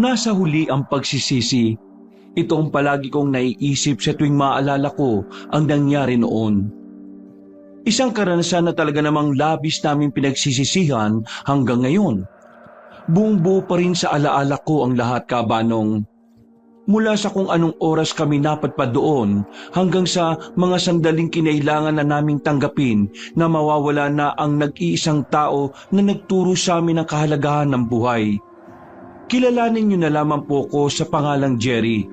Nasa huli ang pagsisisi. Ito ang palagi kong naiisip sa tuwing maalala ko ang nangyari noon. Isang karanasan na talaga namang labis naming pinagsisisihan hanggang ngayon. Buong buo pa rin sa alaala ko ang lahat, kabanong. Mula sa kung anong oras kami napadpad doon hanggang sa mga sandaling kinailangan na naming tanggapin na mawawala na ang nag-iisang tao na nagturo sa amin ng kahalagahan ng buhay. Kilalanin niyo na lamang po ko sa pangalang Jerry.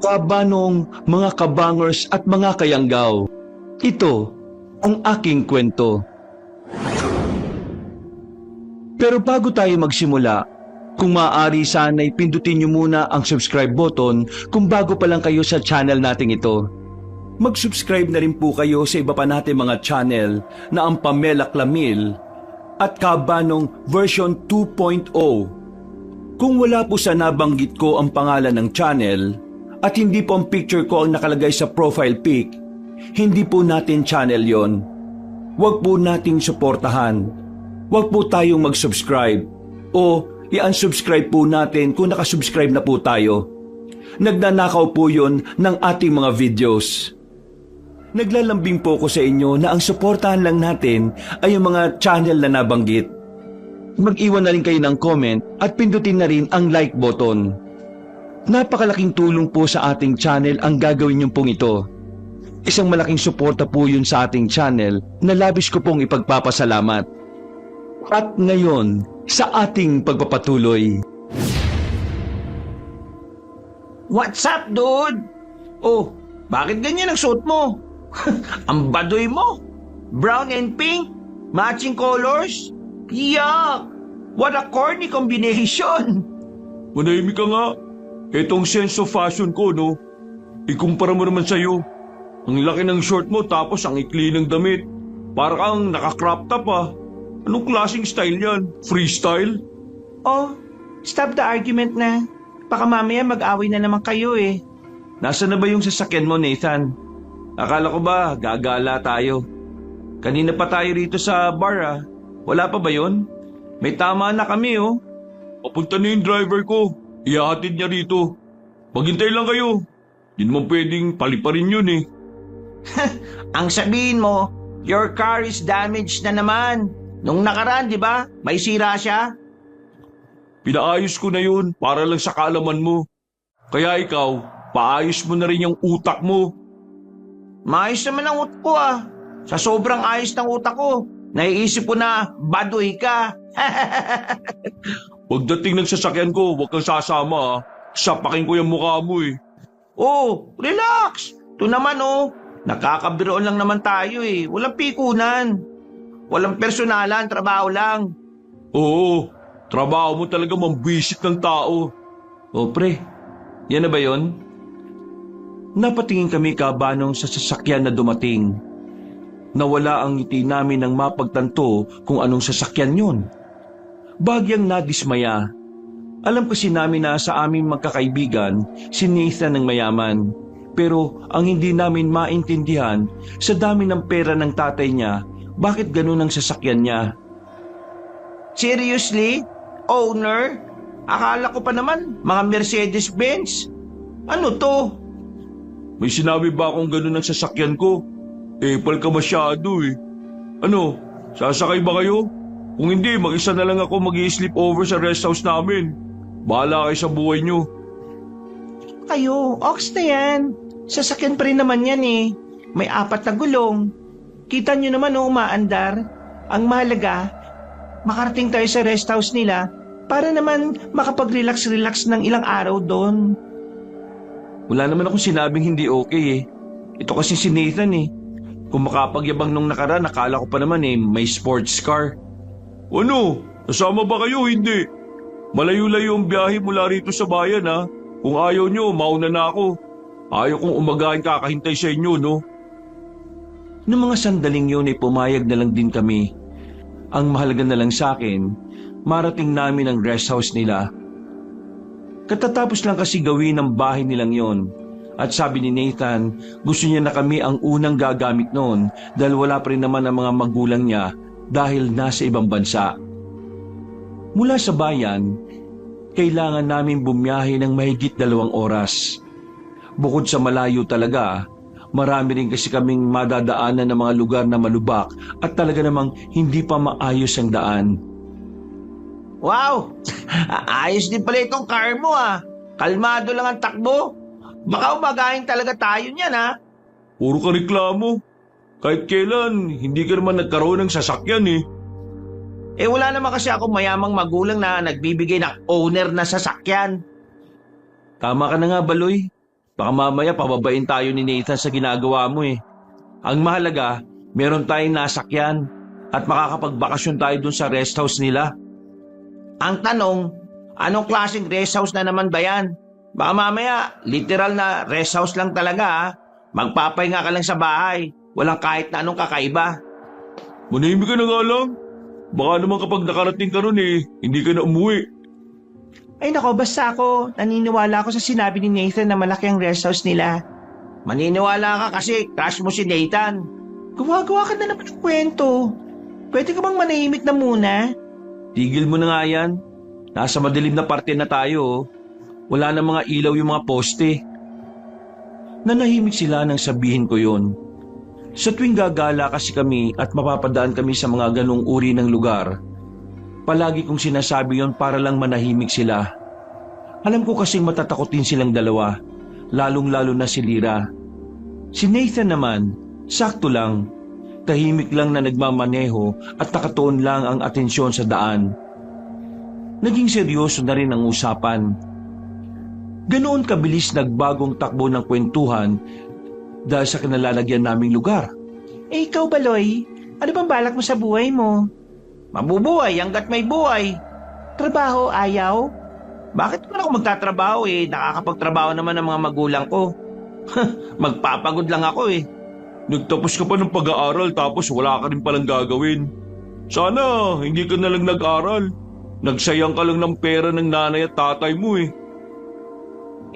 Kabanong, mga kabangers at mga kayanggaw, ito ang aking kwento. Pero bago tayo magsimula, kung maaari sana'y pindutin niyo muna ang subscribe button kung bago pa lang kayo sa channel nating ito. Mag-subscribe na rin po kayo sa iba pa nating mga channel na ang Pamela Clamil at Kabanong version 2.0. Kung wala po sa nabanggit ko ang pangalan ng channel at hindi po ang picture ko ang nakalagay sa profile pic, hindi po natin channel yon. Huwag po nating suportahan. Huwag po tayong mag-subscribe o i-unsubscribe po natin kung nakasubscribe na po tayo. Nagnanakaw po yon ng ating mga videos. Naglalambing po ko sa inyo na ang suportahan lang natin ay yung mga channel na nabanggit. Mag-iwan na rin kayo ng comment at pindutin na rin ang like button. Napakalaking tulong po sa ating channel ang gagawin niyong pong ito. Isang malaking suporta po yun sa ating channel na labis ko pong ipagpapasalamat. At ngayon, sa ating pagpapatuloy. What's up, dude? Oh, bakit ganyan ang suot mo? Ang baduy mo. Brown and pink, matching colors. Yuck! What a corny combination. Manahimik ka nga. Itong sense of fashion ko, no? Ikumpara mo naman sa'yo. Ang laki ng short mo tapos ang ikli ng damit. Para kang naka-crop top ah. Anong klaseng style yan? Freestyle? Oh, stop the argument na. Baka mamaya mag-away na naman kayo eh. Nasaan na ba yung sasakyan mo, Nathan? Akala ko ba gagala tayo? Kanina pa tayo rito sa bar ah. Wala pa ba yun? May tama na kami oh. Papunta na yung driver ko. Ihahatid niya rito. Maghintay lang kayo. Di naman pwedeng paliparin yun eh. Ang sabihin mo, your car is damaged na naman. Nung nakaraan, di ba? May sira siya. Pinaayos ko na yun para lang sa kaalaman mo. Kaya ikaw, paayos mo na rin yung utak mo. Maayos naman ang utak ko ah. Sa sobrang ayos ng utak ko, naiisip ko na baduy ka. Pagdating ng sasakyan ko, huwag kang sasama ah. Sapakin ko yung mukha mo eh. Oh, relax. Ito naman oh, nakakabiroon lang naman tayo eh. Walang pikunan. Walang personalan, trabaho lang. Oo, trabaho mo talaga mambwisit ng tao. O pre, yan na ba yun? Napatingin kami, kabanong, sa sasakyan na dumating. Nawala ang ngiti namin nang mapagtanto kung anong sasakyan yun. Bagyang nadismaya. Alam kasi namin na sa aming magkakaibigan, si Nathan ang mayaman. Pero ang hindi namin maintindihan, sa dami ng pera ng tatay niya, bakit ganun ang sasakyan niya? Seriously? Owner? Akala ko pa naman, mga Mercedes-Benz. Ano to? May sinabi ba akong ganun ang sasakyan ko? Epal ka masyado eh. Ano, sasakay ba kayo? Kung hindi, mag-isa na lang ako mag-i-sleep over sa rest house namin. Bahala kayo sa buhay nyo. Kayo, ox na yan. Sasakyan pa rin naman yan eh. May 4 na gulong. Kita nyo naman umaandar. Ang mahalaga, makarating tayo sa rest house nila para naman makapag-relax-relax ng ilang araw doon. Wala naman akong sinabing hindi okay eh. Ito kasi si Nathan eh. Kung makapagyabang nung nakaraan, nakala ko pa naman eh may sports car. Ano? Nasama ba kayo? Hindi. Malayo-layo ang biyahe mula rito sa bayan ha. Kung ayaw nyo, mauna na ako. Ayaw kong umagahin kakahintay sa inyo, no? Noong mga sandaling yun ay pumayag na lang din kami. Ang mahalaga na lang sa akin, marating namin ang rest house nila. Katatapos lang kasi gawin ang bahay nilang yon. At sabi ni Nathan, gusto niya na kami ang unang gagamit noon dahil wala pa rin naman ang mga magulang niya dahil nasa ibang bansa. Mula sa bayan, kailangan namin bumiyahe ng mahigit 2 oras. Bukod sa malayo talaga, marami rin kasi kaming madadaanan ng mga lugar na malubak at talaga namang hindi pa maayos ang daan. Wow! Ayos din pala itong car mo ah. Kalmado lang ang takbo. Baka umagahin talaga tayo niyan ah. Puro ka reklamo. Kahit kailan, hindi ka naman nagkaroon ng sasakyan eh. Eh wala naman kasi ako mayamang magulang na nagbibigay ng owner na sasakyan. Tama ka na nga, Baloy. Baka mamaya pababain tayo ni Nathan sa ginagawa mo eh. Ang mahalaga, meron tayong nasakyan at makakapagbakasyon tayo dun sa rest house nila. Ang tanong, anong klaseng rest house na naman ba yan? Baka mamaya, literal na rest house lang talaga ah. Magpapahinga ka lang sa bahay. Walang kahit na anong kakaiba. Manahimik ka na nga lang. Baka naman kapag nakarating ka ron eh, hindi ka na umuwi. Ay nako, basta ako, naniniwala ako sa sinabi ni Nathan na malaki ang rest house nila. Maniniwala ka kasi crush mo si Nathan. Gawa-gawa ka na naman ng kwento. Pwede ka bang manahimik na muna? Tigil mo na nga yan. Nasa madilim na parte na tayo. Oh. Wala na mga ilaw yung mga poste. Nanahimik sila nang sabihin ko yon. Sa tuwing gagala kasi kami at mapapadaan kami sa mga ganong uri ng lugar, palagi kong sinasabi yon para lang manahimik sila. Alam ko kasing matatakotin silang dalawa, lalong-lalo na si Lyra. Si Nathan naman, sakto lang, tahimik lang na nagmamaneho at nakatuon lang ang atensyon sa daan. Naging seryoso na rin ang usapan. Ganoon kabilis nagbagong takbo ng kwentuhan dahil sa kinalalagyan naming lugar. Eh ikaw, Baloy, ano bang balak mo sa buhay mo? Mabubuhay hanggat may buhay. Trabaho, ayaw? Bakit naman ako magtatrabaho eh? Nakakapagtrabaho naman ang mga magulang ko. Magpapagod lang ako eh. Nagtapos ka pa ng pag-aaral tapos wala ka rin palang gagawin. Sana hindi ka na lang nag-aral. Nagsayang ka lang ng pera ng nanay at tatay mo eh.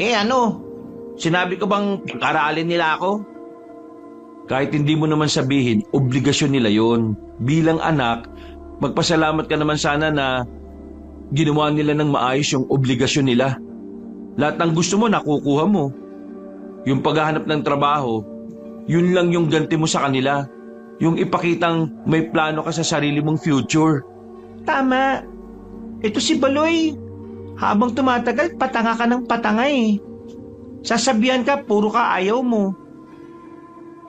Eh ano? Sinabi ko bang pag-aralin nila ako? Kahit hindi mo naman sabihin, obligasyon nila yon. Bilang anak, magpasalamat ka naman sana na ginawa nila ng maayos yung obligasyon nila. Lahat ng gusto mo, nakukuha mo. Yung paghahanap ng trabaho, yun lang yung ganti mo sa kanila. Yung ipakitang may plano ka sa sarili mong future. Tama. Ito si Baloy. Habang tumatagal, patanga ka ng patanga eh. Sasabihan ka, puro ka ayaw mo.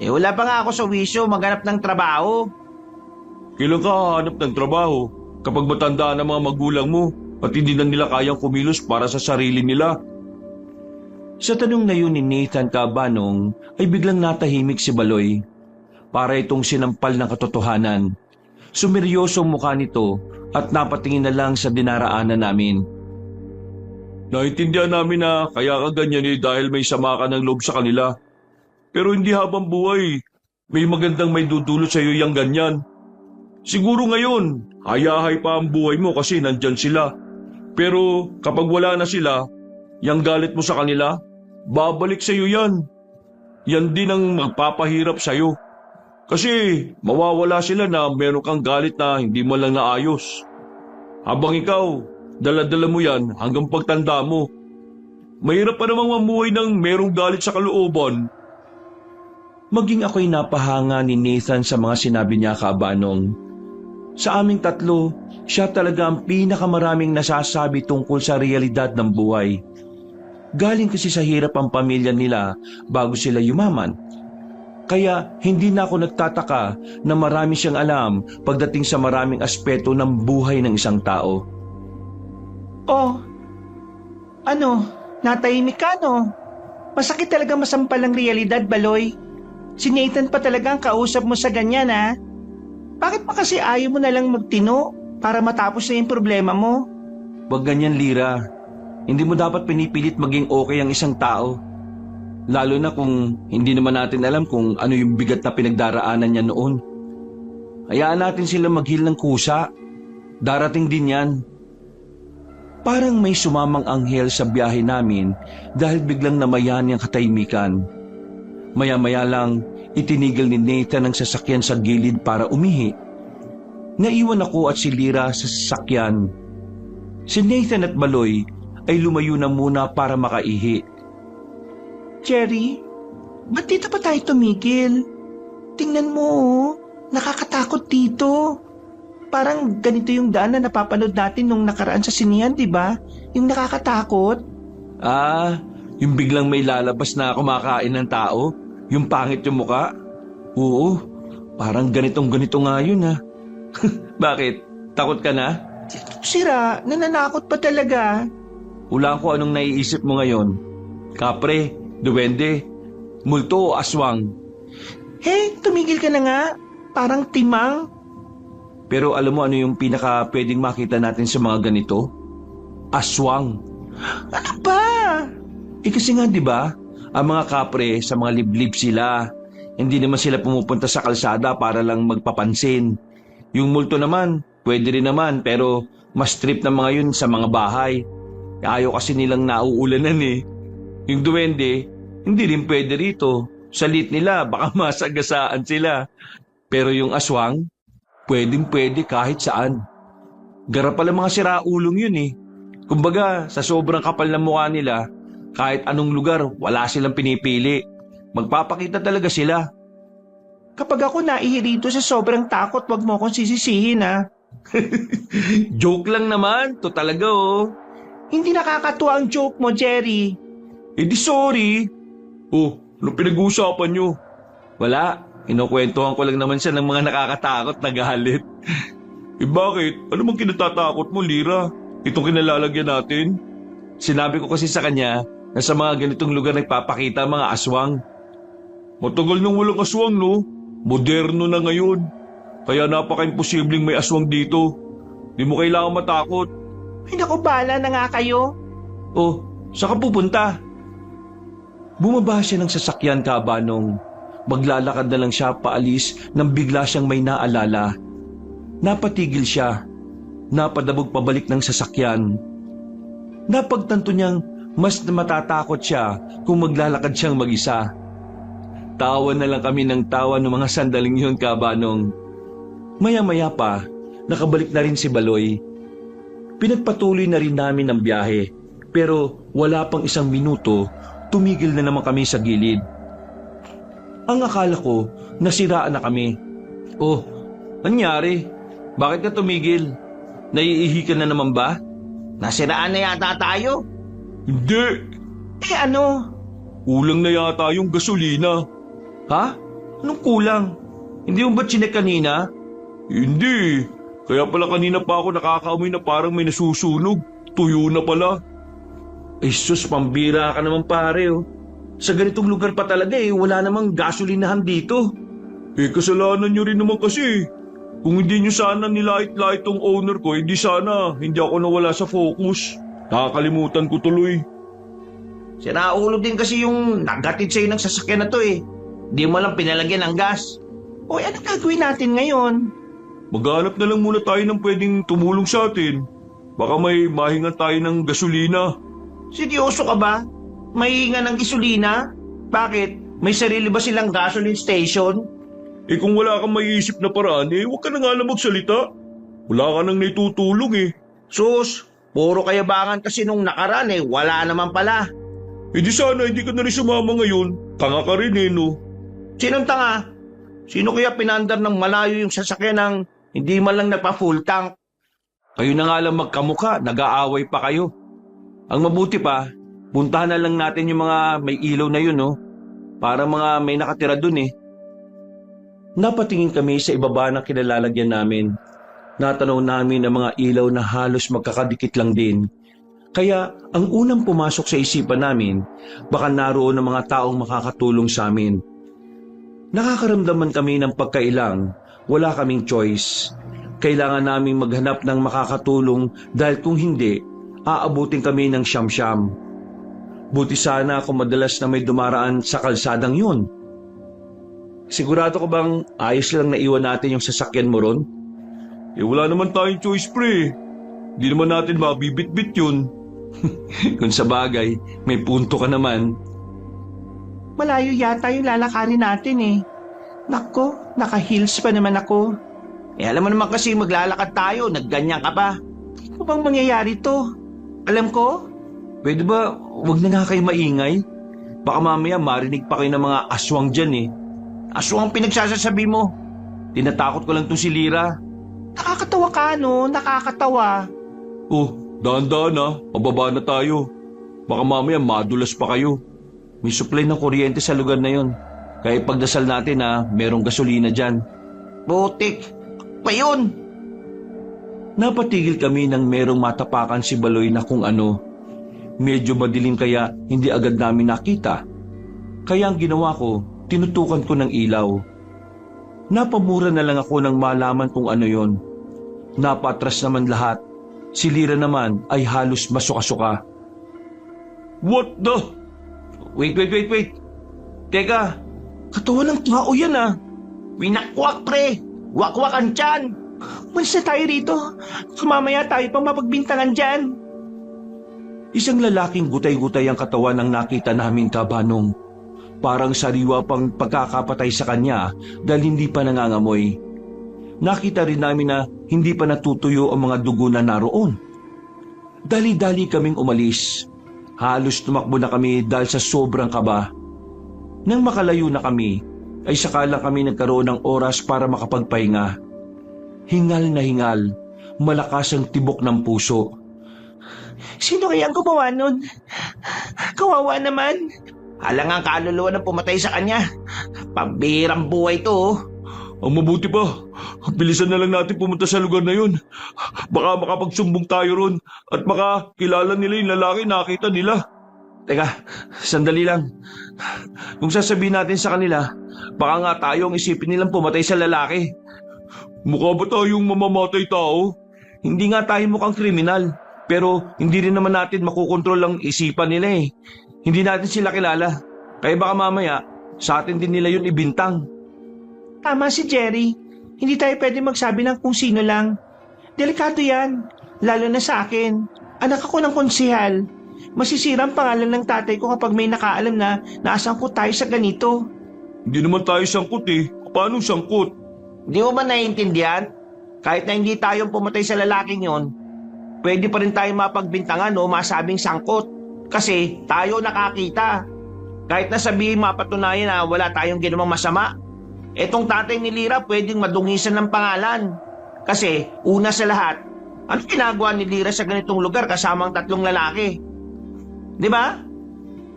Eh wala pa nga ako sa wisyo maghanap ng trabaho. Kailan ka hahanap ng trabaho? Kapag matanda na mga magulang mo at hindi na nila kayang kumilos para sa sarili nila. Sa tanong na yun ni Nathan Cabanong ay biglang natahimik si Baloy. Para itong sinampal ng katotohanan. Sumeryoso ang mukha nito at napatingin na lang sa dinaraanan namin. Naintindihan namin na kaya ka ganyan eh dahil may sama ka ng loob sa kanila. Pero hindi habang buhay, may magandang may dudulot sa iyo yung ganyan. Siguro ngayon, hayahay pa ang buhay mo kasi nandyan sila. Pero kapag wala na sila, yung galit mo sa kanila, babalik sa iyo yan. Yan din ang magpapahirap sa iyo. Kasi mawawala sila na meron kang galit na hindi mo lang naayos. Habang ikaw, dala-dala mo yan hanggang pagtanda mo. Mahirap pa namang mamuhay ng merong galit sa kalooban. Maging ako'y napahanga ni Nathan sa mga sinabi niya, Cabanong. Sa aming tatlo, siya talaga ang pinakamaraming nasasabi tungkol sa realidad ng buhay. Galing kasi sa hirap ang pamilya nila bago sila yumaman. Kaya hindi na ako nagtataka na marami siyang alam pagdating sa maraming aspeto ng buhay ng isang tao. Oh, ano? Natahimik ka no? Masakit talaga masampal ang realidad, Baloy. Si Nathan pa talaga ang kausap mo sa ganyan ha? Bakit pa kasi ayaw mo na lang magtino para matapos na yung problema mo? Huwag ganyan, Lyra. Hindi mo dapat pinipilit maging okay ang isang tao. Lalo na kung hindi naman natin alam kung ano yung bigat na pinagdaraanan niya noon. Hayaan natin sila maghil ng kusa. Darating din yan. Parang may sumamang anghel sa biyahe namin dahil biglang namayani ang katahimikan. Maya-maya lang, itinigil ni Nathan ang sasakyan sa gilid para umihi. Naiwan ako at si Lyra sa sasakyan. Si Nathan at Baloy ay lumayo na muna para makaihi. Jerry, ba't dito pa tayo tumigil? Tingnan mo, oh. Nakakatakot dito. Parang ganito yung daan na napapanood natin nung nakaraan sa sinihan, di ba? Yung nakakatakot. Ah, yung biglang may lalabas na kumakain ng tao? Yung pangit yung muka? Oo, parang ganitong-ganito nga yun ha. Bakit? Takot ka na? Sira, nananakot pa talaga. Wala ko anong naiisip mo ngayon. Kapre, duwende, multo o aswang. Hey, tumigil ka na nga. Parang timang. Pero alam mo ano yung pinaka pwedeng makita natin sa mga ganito? Aswang. Ano ba? Kasi nga 'di ba, ang mga kapre sa mga liblib sila. Hindi naman sila pumupunta sa kalsada para lang magpapansin. Yung multo naman, pwede rin naman pero mas trip na mga yun sa mga bahay. Ayaw kasi nilang nauulanan eh. Yung duwende, hindi rin pwede rito. Sa lit nila, baka masagasaan sila. Pero yung aswang, pwedeng-pwede kahit saan. Garap pala mga siraulong yun eh. Kumbaga, sa sobrang kapal ng mukha nila, kahit anong lugar, wala silang pinipili. Magpapakita talaga sila. Kapag ako naihirito sa sobrang takot, wag mo akong sisisihin ha. Joke lang naman, to talaga oh. Hindi nakakatuwa ang joke mo, Jerry. Eh di sorry. Oh, ano pinag-uusapan nyo? Wala, inukwentuhan ko lang naman siya ng mga nakakatakot na galit. Eh bakit? Ano bang kinatatakot mo, Lira? Itong kinalalagyan natin? Sinabi ko kasi sa kanya na sa mga ganitong lugar nagpapakita ang mga aswang. Matagal nang walang aswang, no? Moderno na ngayon. Kaya napaka-imposibleng may aswang dito. Di mo kailangan matakot. Ay naku, bala na nga kayo. Oh, saan ka pupunta? Bumaba siya ng sasakyan kabanong. Maglalakad na lang siya paalis nang bigla siyang may naalala. Napatigil siya. Napadabog pabalik ng sasakyan. Napagtanto niyang mas matatakot siya kung maglalakad siyang mag-isa. Tawa na lang kami ng tawa ng mga sandaling yun kabanong. Maya-maya pa, nakabalik na rin si Baloy. Pinagpatuloy na rin namin ang biyahe, pero wala pang isang minuto, tumigil na naman kami sa gilid. Ang akala ko, nasiraan na kami. Oh, nangyari? Bakit ka tumigil? Naiihi ka na naman ba? Nasiraan na yata tayo. Hindi. Eh ano? Kulang na yata yung gasolina. Ha? Anong kulang? Hindi mo ba chinek kanina? Hindi. Kaya pala kanina pa ako nakakaamoy na parang may nasusunog. Tuyo na pala. Ay sus, pambira ka naman pare oh. Sa ganitong lugar pa talaga eh, wala namang gasolinahan dito. Eh kasalanan nyo rin naman kasi. Kung hindi nyo sana nilait-lait tong owner ko, hindi sana hindi ako nawala sa focus. Nakakalimutan ko tuloy. Sinaulo din kasi yung nagatid sa'yo ng sasakyan na to eh. Di mo lang pinalagyan ng gas. O anong gagawin natin ngayon? Maghanap na lang muna tayo ng pwedeng tumulong sa atin. Baka may mahingan tayo ng gasolina. Seryoso ka ba? Mahinga ng gasolina? Bakit? May sarili ba silang gasoline station? Eh kung wala kang maiisip na paraan, eh huwag ka na nga lang magsalita. Wala ka nang naitutulong eh. Sus, puro kayabangan kasi nung nakaraan eh, wala naman pala. Eh di sana hindi ka na rin sumama ngayon. Tanga ka rin eh no. Sinong tanga? Sino kaya pinandar ng malayo yung sasakyan ng hindi man lang nagpa-full tank? Kayo na nga lang magkamuka, nag-aaway pa kayo. Ang mabuti pa, puntahan na lang natin yung mga may ilaw na yun, no? Para mga may nakatira dun eh. Napatingin kami sa ibaba ng kinalalagyan namin. Natanaw namin ang mga ilaw na halos magkakadikit lang din. Kaya ang unang pumasok sa isipan namin, baka naroon ang mga taong makakatulong sa amin. Nakakaramdaman kami ng pagkailang, wala kaming choice. Kailangan naming maghanap ng makakatulong dahil kung hindi, aabutin kami ng siyam-siyam. Buti sana kung madalas na may dumaraan sa kalsadang yun. Sigurado ko bang ayos lang na iwan natin yung sasakyan mo ron? Eh wala naman tayong choice pre. Di naman natin mabibit-bit yun. Kung sa bagay, may punto ka naman. Malayo yata yung lalakarin natin eh. Nako, naka-heels pa naman ako. Eh alam mo naman kasi maglalakad tayo, nagganyan ka pa. Ano bang mangyayari to? Alam ko, Pwede ba wag na nga kayo maingay? Baka mamaya marinig pa kayo ng mga aswang dyan eh. Aswang pinagsasasabi mo. Tinatakot ko lang to si Lira. Nakakatawa ka, no? Nakakatawa. Oh, dahan-dahan na. Pababa na tayo. Baka mamaya madulas pa kayo. May supply ng kuryente sa lugar na yon. Kaya pagdasal natin na merong gasolina dyan. Butik. Pa yun. Napatigil kami nang merong matapakan si Baloy na kung ano. Medyo madilim kaya hindi agad namin nakita. Kaya ang ginawa ko, tinutukan ko ng ilaw. Napamura na lang ako nang malaman kung ano yon. Napatras naman lahat. Si Lira naman ay halos masuka-suka. What the? Wait. Teka, katawan ng tao yan ah. Winakwak, pre. Wakwakan dyan. Malis na tayo rito. Mamaya tayo pang mapagbintangan dyan. Isang lalaking gutay-gutay ang katawan ang nakita namin kabanong. Parang sariwa pang pagkakapatay sa kanya dahil hindi pa nangangamoy. Nakita rin namin na hindi pa natutuyo ang mga dugo na naroon. Dali-dali kaming umalis. Halos tumakbo na kami dahil sa sobrang kaba. Nang makalayo na kami, ay saka lang kami nagkaroon ng oras para makapagpahinga. Hingal na hingal, malakas ang tibok ng puso. Sino kaya ang gumawa nun? Kawawa naman. Alang ang kaluluwa ng pumatay sa kanya. Pambirang buhay to, oh. Ang mabuti pa. Bilisan na lang natin pumunta sa lugar na yun. Baka makapagsumbong tayo ron at baka kilala nila yung lalaki nakita nila. Teka, sandali lang. Kung sasabihin natin sa kanila, baka nga tayo ang isipin nilang pumatay sa lalaki. Mukha ba tayong mamamatay tao? Hindi nga tayo mukhang kriminal, pero hindi rin naman natin makukontrol ang isipan nila eh. Hindi natin sila kilala. Kaya baka mamaya, sa atin din nila yun ibintang. Tama si Jerry. Hindi tayo pwede magsabi ng kung sino lang. Delikado yan. Lalo na sa akin. Anak ako ng konsehal. Masisira ang pangalan ng tatay ko kapag may nakaalam na naasangkot tayo sa ganito. Hindi naman tayo sangkot eh. Paano sangkot? Di mo ba naiintindihan? Kahit na hindi tayong pumatay sa lalaking yon, pwede pa rin tayo mapagbintangan o masabing sangkot. Kasi tayo nakakita. Kahit na sabihin mapatunayan na wala tayong ginawang masama, etong tatay ni Lira pwedeng madungisan ng pangalan. Kasi una sa lahat, ano ginagawa ni Lira sa ganitong lugar kasama ang 3 lalaki? Di ba?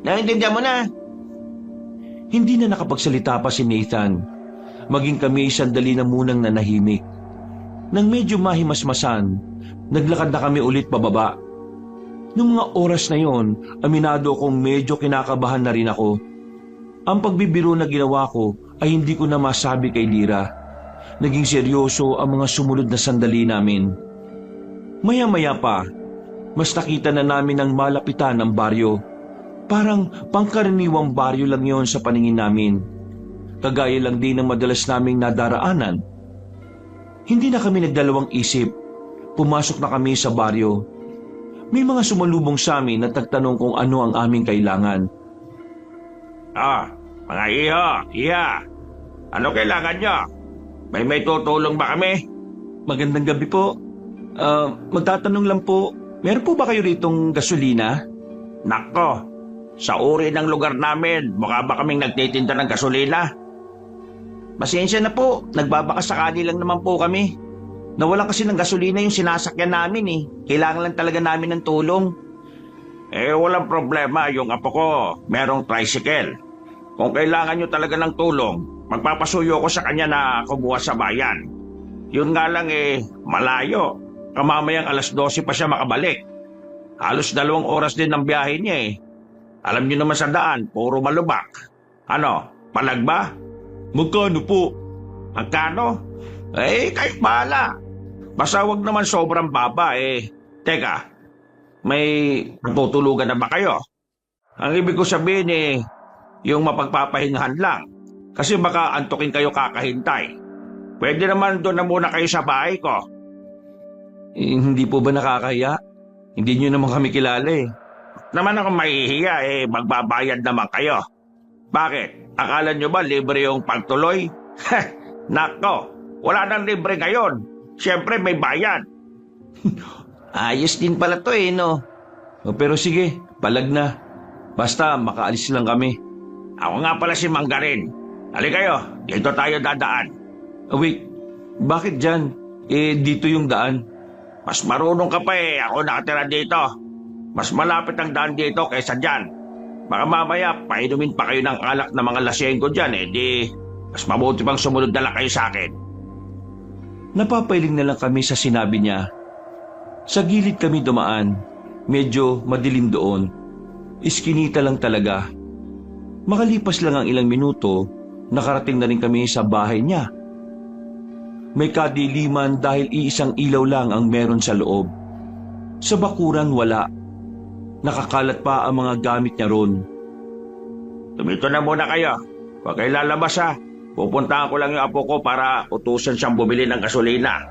Naiintindihan mo na? Hindi na nakapagsalita pa si Nathan. Maging kami sandali na munang nanahimik. Nang medyo mahimasmasan, naglakad na kami ulit pababa. Noong mga oras na yon, aminado kong medyo kinakabahan na rin ako. Ang pagbibiro na ginawa ko ay hindi ko na masabi kay Lira. Naging seryoso ang mga sumunod na sandali namin. Maya-maya pa, mas nakita na namin ang malapitan ng baryo. Parang pangkaraniwang baryo lang yon sa paningin namin. Kagaya lang din ng madalas naming nadaraanan. Hindi na kami nagdalawang isip. Pumasok na kami sa baryo. May mga sumalubong sa amin at nagtanong kung ano ang aming kailangan. Mga iha. Ano kailangan nyo? May tutulong ba kami? Magandang gabi po. Magtatanong lang po, meron po ba kayo ritong gasolina? Nako, sa uri ng lugar namin, mukha ba kaming nagtitinda ng gasolina? Pasensya na po, nagbabakasakali lang naman po kami. Nawalan kasi ng gasolina yung sinasakyan namin eh. Kailangan lang talaga namin ng tulong. Walang problema, yung apo ko, merong tricycle. Kung kailangan nyo talaga ng tulong, magpapasuyo ko sa kanya na kumuha sa bayan. Yun nga lang malayo. Kamamayang 12:00 pa siya makabalik. Halos 2 oras din ang biyahe niya eh. Alam niyo naman sa daan, puro malubak. Ano, palag ba? Magkano po? Magkano? Kahit bahala. Basta wag naman sobrang baba Teka, may tutulugan na ba kayo? Ang ibig ko sabihin yung mapagpapahingahan lang. Kasi baka antukin kayo kakahintay. Pwede naman doon na muna kayo sa bahay ko. Hindi po ba nakakahiya? Hindi nyo naman kami kilala eh. Naman ako mahihiya magbabayad naman kayo. Bakit? Akala nyo ba libre yung pagtuloy? Nako, wala nang libre ngayon. Siyempre may bayad. Ayos din pala to no? Pero sige, palag na. Basta makaalis lang kami. Ako nga pala si Manggarin. Hali kayo, dito tayo dadaan. Wait, bakit dyan? Dito yung daan. Mas marunong ka pa eh, ako nakatira dito. Mas malapit ang daan dito kaysa dyan. Baka mamaya, painumin pa kayo ng alak na mga lasenggo dyan eh, di mas mabuti pang sumunod na lang kayo sa akin. Napapailing na lang kami sa sinabi niya. Sa gilid kami dumaan. Medyo madilim doon. Iskinita lang talaga. Makalipas lang ang ilang minuto, nakarating na rin kami sa bahay niya. May kadiliman dahil iisang ilaw lang ang meron sa loob. Sa bakuran wala. Nakakalat pa ang mga gamit niya ron. Tumito na muna kayo. Huwag kayo lalabas ha. Pupuntahan ko lang yung apo ko para utusan siyang bumili ng gasolina.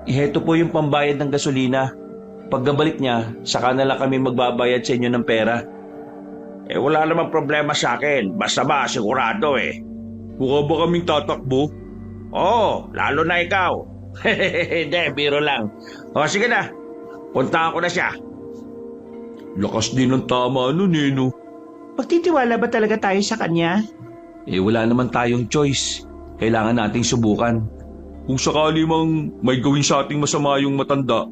Heto po yung pambayad ng gasolina. Pagkabalik niya, saka na lang kami magbabayad sa inyo ng pera. Wala namang problema sa akin. Basta ba, sigurado eh. Mukha ba kaming tatakbo? Oo, lalo na ikaw. Hindi, biro lang. O sige na, puntahan ko na siya. Lakas din ng tama nun eh, no? Magtitiwala ba talaga tayo sa kanya? Wala naman tayong choice. Kailangan nating subukan. Kung sakali mang may gawin sa ating masama yung matanda,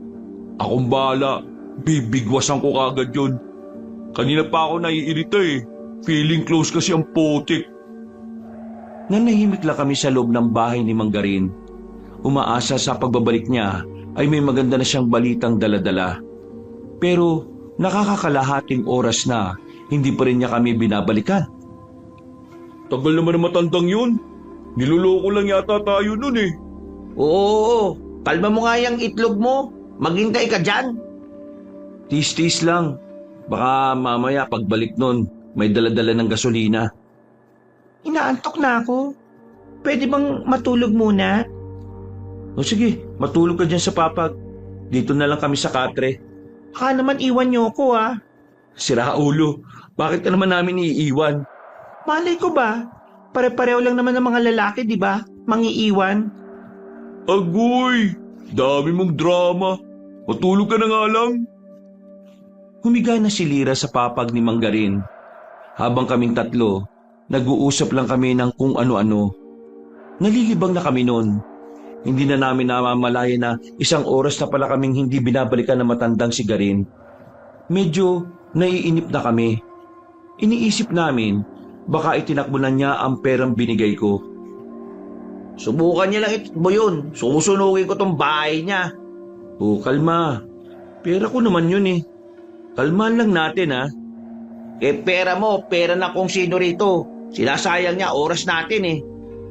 akong bahala. Bibigwasan ko kagad yun. Kanina pa ako naiirita eh. Feeling close kasi ang putik. Nanahimik lang kami sa loob ng bahay ni Manggarin. Umaasa sa pagbabalik niya ay may maganda na siyang balitang daladala. Pero nakakakalahating oras na hindi pa rin niya kami binabalikan. Tagal naman ng matandang yun. Niloloko lang yata tayo nun eh. Oo, kalma mo nga yung itlog mo. Maghintay ka dyan. Tis-tis lang. Baka mamaya pagbalik nun, may daladala ng gasolina. Inaantok na ako. Pwede bang matulog muna? O sige, matulog ka dyan sa papag. Dito na lang kami sa katre. Baka naman iwan niyo ako ah. Sira ulo, bakit ka naman namin iiwan? Malay ko ba? Pare-pareho lang naman ng mga lalaki, di ba? Mangiiwan. Agoy! Dami mong drama. Matulog ka na nga lang. Humiga na si Lira sa papag ni Manggarin. Habang kaming tatlo, nag-uusap lang kami ng kung ano-ano. Nalilibang na kami noon. Hindi na namin namamalaya na isang oras na pala kaming hindi binabalikan ng matandang si Garin. Medyo naiinip na kami. Iniisip namin, baka itinakbo na niya ang perang binigay ko. Subukan niya lang itikbo yun. Susunugin ko tong bahay niya. Oh, kalma. Pera ko naman yun eh. Kalmahan lang natin ha. Pera mo, pera na kung sino rito. Sinasayang niya oras natin eh.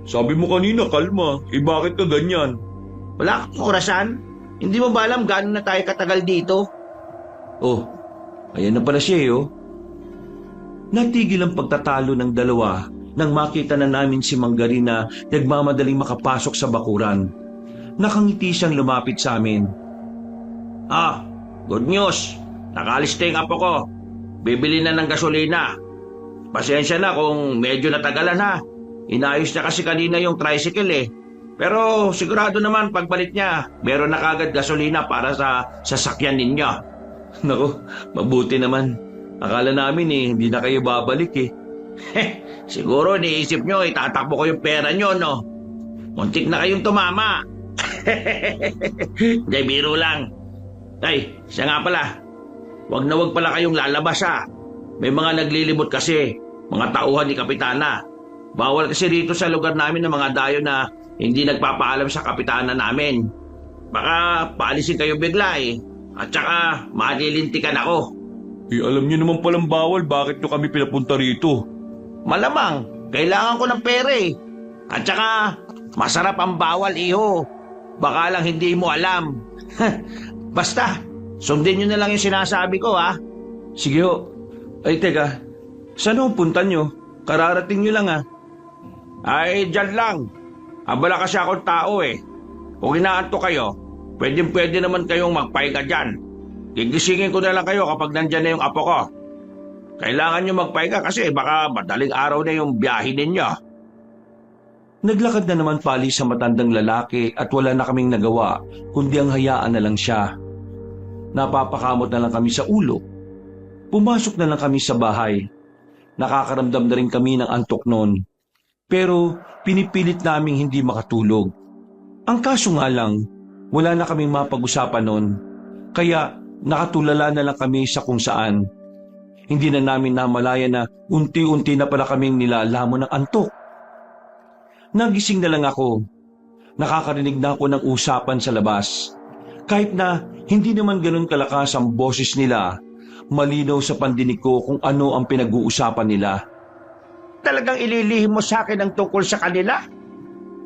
Sabi mo kanina, kalma. Bakit ka ganyan? Wala kang orasan? Hindi mo ba alam gaano na tayo katagal dito? Oh, ayan na pala siya eh, oh. Natigil ang pagtatalo ng dalawa nang makita na namin si Manggarin na nagmamadaling makapasok sa bakuran. Nakangiti siyang lumapit sa amin. Good news. Nakalis na yung apo ko. Bibili na ng gasolina. Pasensya na kung medyo natagalan ha. Inayos niya kasi kanina yung tricycle eh. Pero sigurado naman pagbalik niya, meron na kagad gasolina para sa sasakyan ninyo. Naku, mabuti naman. Akala namin eh, hindi na kayo babalik eh. Siguro iniisip nyo, itatakbo ko yung pera nyo, no? Muntik na kayong tumama. Hindi, biro lang. Ay, siya nga pala. Wag na wag pala kayong lalabas ha. May mga naglilibot kasi, mga tauhan ni Kapitana. Bawal kasi rito sa lugar namin ng mga dayo na hindi nagpapaalam sa Kapitana namin. Baka paalisin kayo bigla eh. At saka malilintikan ako. Alam niyo naman palang bawal, bakit nyo kami pinapunta rito? Malamang, kailangan ko ng pera eh. At saka, masarap ang bawal iho. Baka lang hindi mo alam. Basta, sundin nyo na lang yung sinasabi ko ha. Sige ho. Ay teka, saan ho punta nyo? Kararating nyo lang ha. Ay, dyan lang. Abala kasi akong tao eh. Kung inaanto kayo, pwede naman kayong magpahinga dyan. Gigisingin ko na lang kayo kapag nandyan na yung apo ko. Kailangan nyo magpahinga kasi baka madaling araw na yung biyahe ninyo. Naglakad na naman pali sa matandang lalaki at wala na kaming nagawa kundi ang hayaan na lang siya. napapakamot na lang kami sa ulo. Pumasok na lang kami sa bahay. Nakakaramdam na rin kami ng antok noon. Pero pinipilit naming hindi makatulog. Ang kaso nga lang, wala na kaming mapag-usapan noon. Kaya nakatulala na lang kami sa kung saan. Hindi na namin namalaya na unti-unti na pala kaming nilalamon ng antok. Nagising na lang ako. Nakakarinig na ako ng usapan sa labas. Kahit na hindi naman ganun kalakas ang boses nila, malinaw sa pandinig ko kung ano ang pinag-uusapan nila. Talagang ililihim mo sa akin ang tungkol sa kanila?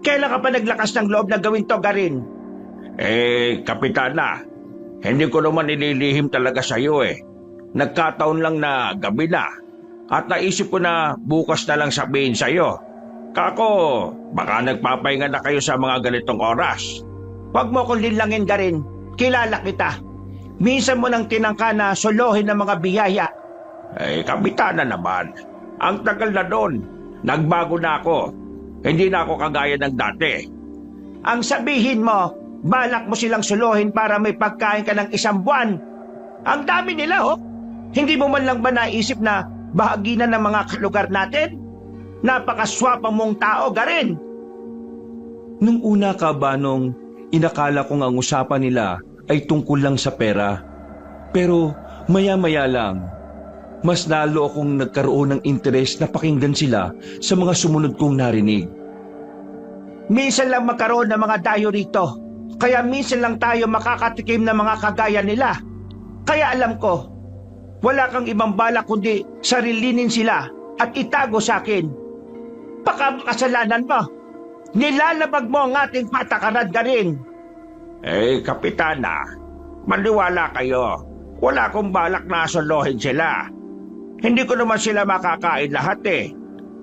Kailan ka pa naglakas ng loob na gawin to, Garin? Kapitana, hindi ko naman ililihim talaga sa iyo Nagkataon lang na gabi na at naisip ko na bukas na lang sabihin sa iyo. Kako, baka nagpapahinga na kayo sa mga ganitong oras. Huwag mo akong linlangin, Garin. Kilala kita. Minsan mo nang tinangka na solohin ng mga biyaya. Kapitana naman, ang tagal na doon. Nagbago na ako. Hindi na ako kagaya ng dati. Ang sabihin mo, balak mo silang suluhin para may pagkain ka ng 1 buwan. Ang dami nila, oh. Hindi mo man lang ba naisip na bahagi na ng mga kalugar natin? Napakaswapang mong tao, Garin. Nung una ka ba nung inakala kong ang usapan nila ay tungkol lang sa pera. Pero maya-maya lang, mas lalo akong nagkaroon ng interes na pakinggan sila sa mga sumunod kong narinig. Minsan lang magkaroon ng mga dayo rito. Kaya minsan lang tayo makakatikim ng mga kagaya nila. Kaya alam ko, wala kang ibang balak kundi sarilinin sila at itago sa akin. Baka makasalanan mo. Nilalabag mo ang ating patakaran, Garin. Kapitana, maniwala kayo. Wala akong balak na solohin sila. Hindi ko naman sila makakain lahat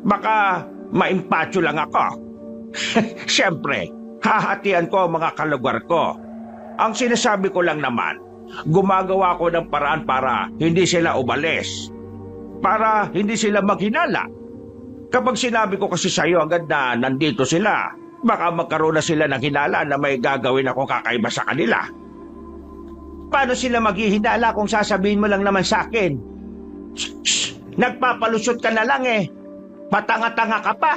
Baka maimpatyo lang ako. Siyempre, hahatian ko ang mga kalugar ko. Ang sinasabi ko lang naman, gumagawa ko ng paraan para hindi sila umalis. Para hindi sila maghinala. Kapag sinabi ko kasi sa iyo agad na nandito sila, baka magkaroon na sila ng hinala na may gagawin akong kakaiba sa kanila. Paano sila maghihinala kung sasabihin mo lang naman sa akin? Shh! Nagpapalusot ka na lang Patanga-tanga ka pa.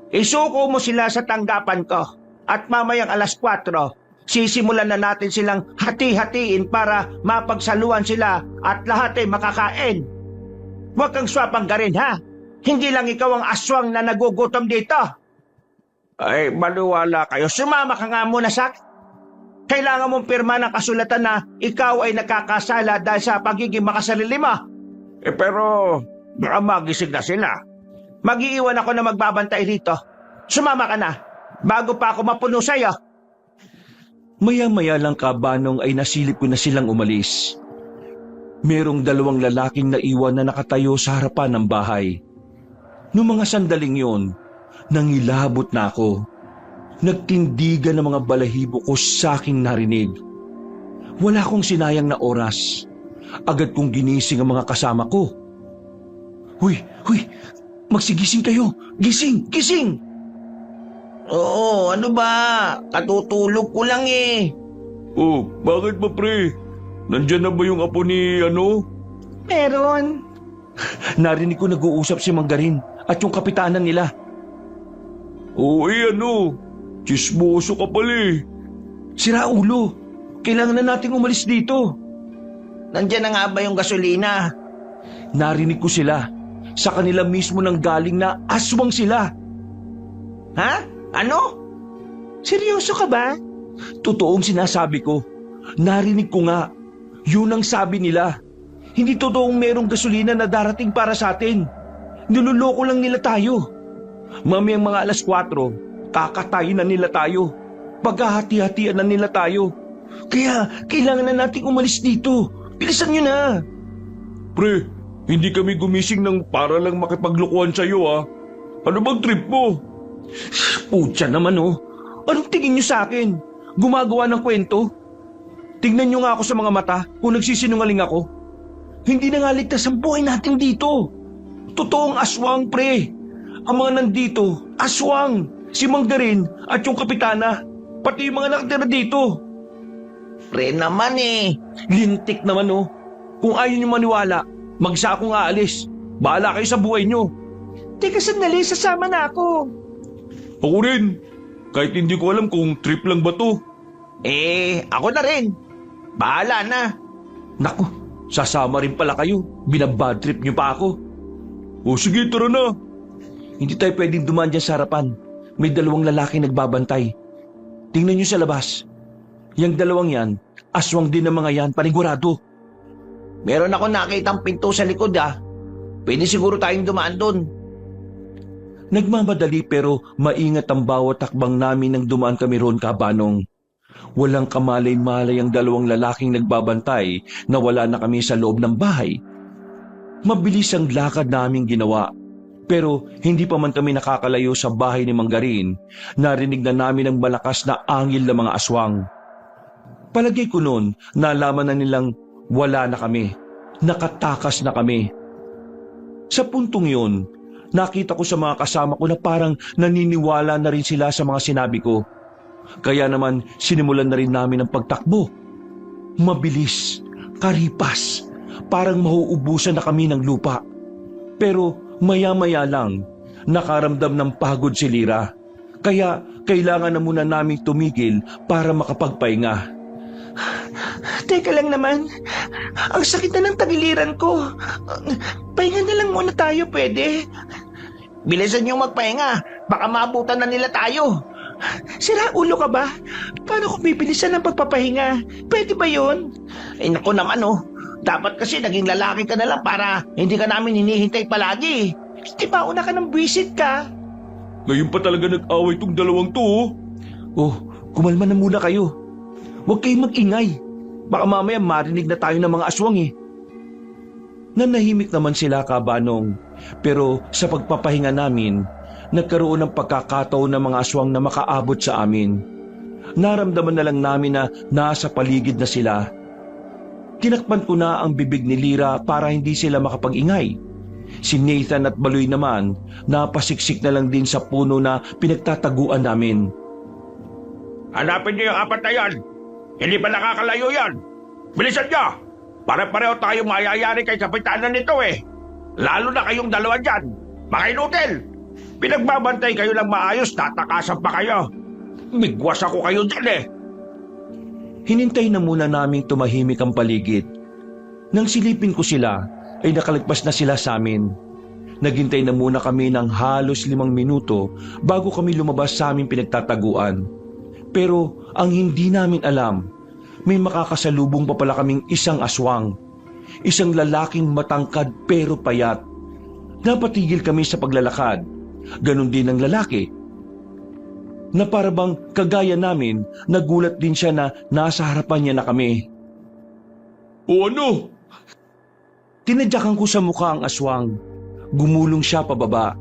Isuko mo sila sa tanggapan ko at mamayang 4:00, sisimulan na natin silang hati-hatiin para mapagsaluan sila at lahat ay makakain. Huwag kang swapang, Garin, ha? Hindi lang ikaw ang aswang na nagugutom dito. Maniwala kayo. Sumama ka nga muna sa akin. Kailangan mong pirma ng kasulatan na ikaw ay nakakasala dahil sa pagiging makasarili mo. Pero baka magising na sila. Mag-iiwan ako na magbabantay rito. Sumama ka na, bago pa ako mapuno sa'yo. Maya-maya lang kabanong ay nasilip ko na silang umalis. Merong 2 lalaking naiwan na nakatayo sa harapan ng bahay. Noong mga sandaling yon, nangilabot na ako. Nagtindigan ng mga balahibo ko sa aking narinig. Wala akong sinayang na oras. Agad kong ginising ang mga kasama ko. Huy! Magsigising kayo! Gising! Oo, ano ba? Katutulog ko lang Oh, bakit ba pre? Nandyan na ba yung apo ni Meron. Narinig ko nag-uusap si Mang Garin at yung kapitanan nila. Chismoso ka pala Sira ulo! Kailangan na nating umalis dito. Nandyan na nga ba yung gasolina? Narinig ko sila. Sa kanila mismo nang galing na aswang sila. Ha? Ano? Seryoso ka ba? Totoong sinasabi ko. Narinig ko nga. Yun ang sabi nila. Hindi totoong merong gasolina na darating para sa atin. Niloloko lang nila tayo. Mamayang mga 4:00, kakatayin na nila tayo. Paghahati-hatian na nila tayo. Kaya kailangan na nating umalis dito. Bilisan nyo na. Pre, hindi kami gumising ng para lang makipaglokohan sa'yo Ano bang trip mo? Putya naman Anong tingin nyo sa akin? Gumagawa ng kwento? Tingnan nyo nga ako sa mga mata kung nagsisinungaling ako. Hindi na nga ligtas ang buhay natin dito. Totoong aswang, pre. Ang mga nandito, aswang. Si Mang Garin at yung kapitana. Pati yung mga nakatira dito. Pre naman Lintik naman oh. Kung ayaw niyo maniwala, magsa akong aalis. Bahala kayo sa buhay niyo. Teka sandali, sasama na ako. Ako rin. Kahit hindi ko alam kung trip lang ba to. Ako na rin. Bahala na. Naku, sasama rin pala kayo. Binabad trip niyo pa ako. O sige, tara na. Hindi tayo pwedeng dumaan dyan sa harapan. May 2 lalaki nagbabantay. Tingnan niyo sa labas. Yang 2 yan, aswang din ng mga yan, panigurado. Meron ako nakitang pinto sa likod Pwede siguro tayong dumaan doon. Nagmamadali pero maingat ang bawat takbang namin nang dumaan kami roon, Kabanong. Walang kamalay-malay ang 2 lalaking nagbabantay na wala na kami sa loob ng bahay. Mabilis ang lakad naming ginawa. Pero hindi pa man kami nakakalayo sa bahay ni Manggarin, narinig na namin ang malakas na angil ng mga aswang. Palagay ko noon, nalaman na nilang wala na kami. Nakatakas na kami. Sa puntong yun, nakita ko sa mga kasama ko na parang naniniwala na rin sila sa mga sinabi ko. Kaya naman sinimulan na rin namin ang pagtakbo. Mabilis, karipas, parang mauubusan na kami ng lupa. Pero maya-maya lang, nakaramdam ng pagod si Lira. Kaya kailangan na muna naming tumigil para makapagpahinga. Teka lang naman, ang sakit na ng tagiliran ko. Pahinga na lang muna tayo, pwede? Bilisan niyong magpahinga. Baka maabutan na nila tayo. Sira ulo ka ba? Paano kung bibilisan ang pagpapahinga? Pwede ba yun? Naku naman Dapat kasi naging lalaki ka na lang para hindi ka namin hinihintay palagi. Di ba una ka ng buwisit ka? Ngayon pa talaga nag-away tong 2 to oh. Oh, kumalma na muna kayo. Huwag kayong mag-ingay. Baka mamaya marinig na tayo ng mga aswang Nanahimik naman sila, Kabanong. Pero sa pagpapahinga namin, nagkaroon ng pagkakataon ng mga aswang na makaabot sa amin. Naramdaman na lang namin na nasa paligid na sila. Tinakpan ko na ang bibig ni Lira para hindi sila makapag-ingay. Si Nathan at Baloy naman, napasiksik na lang din sa puno na pinagtataguan namin. Hanapin niyo yung 4 na yan. Hindi pa nakakalayo yan. Bilisan niyo. Pare-pareho tayo mayayari kay kapitanan nito Lalo na kayong 2 dyan. Mga inutil. Pinagbabantay kayo lang maayos, tatakasan pa kayo. Migwas ako kayo dyan Hinintay na muna naming tumahimik ang paligid. Nang silipin ko sila, ay nakalagpas na sila sa amin. Naghintay na muna kami ng halos 5 minuto bago kami lumabas sa aming pinagtataguan. Pero ang hindi namin alam, may makakasalubong pa pala kaming isang aswang. Isang lalaking matangkad pero payat. Napatigil kami sa paglalakad. Ganon din ang lalaki. Na parabang kagaya namin, nagulat din siya na nasa harapan niya na kami. O ano? Tinadyakan ko sa mukha ang aswang. Gumulong siya pababa.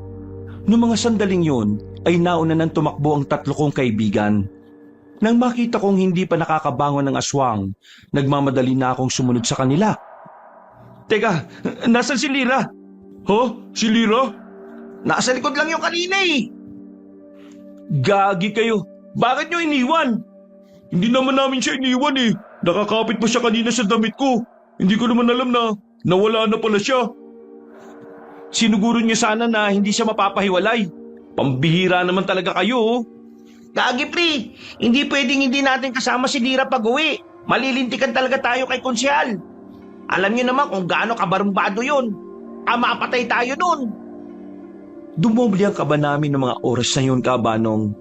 Noong mga sandaling yun, ay nauna nang tumakbo ang 3 kong kaibigan. Nang makita kong hindi pa nakakabangon ng aswang, nagmamadali na akong sumunod sa kanila. Teka, nasan si Lira? Ha? Si Lira? Nasa likod lang yung kanina Gagi kayo! Bakit nyo iniwan? Hindi naman namin siya iniwan Nakakapit pa siya kanina sa damit ko. Hindi ko naman alam na nawala na pala siya. Sinuguro niyo sana na hindi siya mapapahiwalay. Pambihira naman talaga kayo Gagi pre, hindi pwedeng hindi natin kasama si Lira pag-uwi. Malilintikan talaga tayo kay Konsyal. Alam niyo naman kung gaano kabarumbado yun. Mapatay tayo nun. Dumoble ang kaba namin ng mga oras na yun, Kabanong.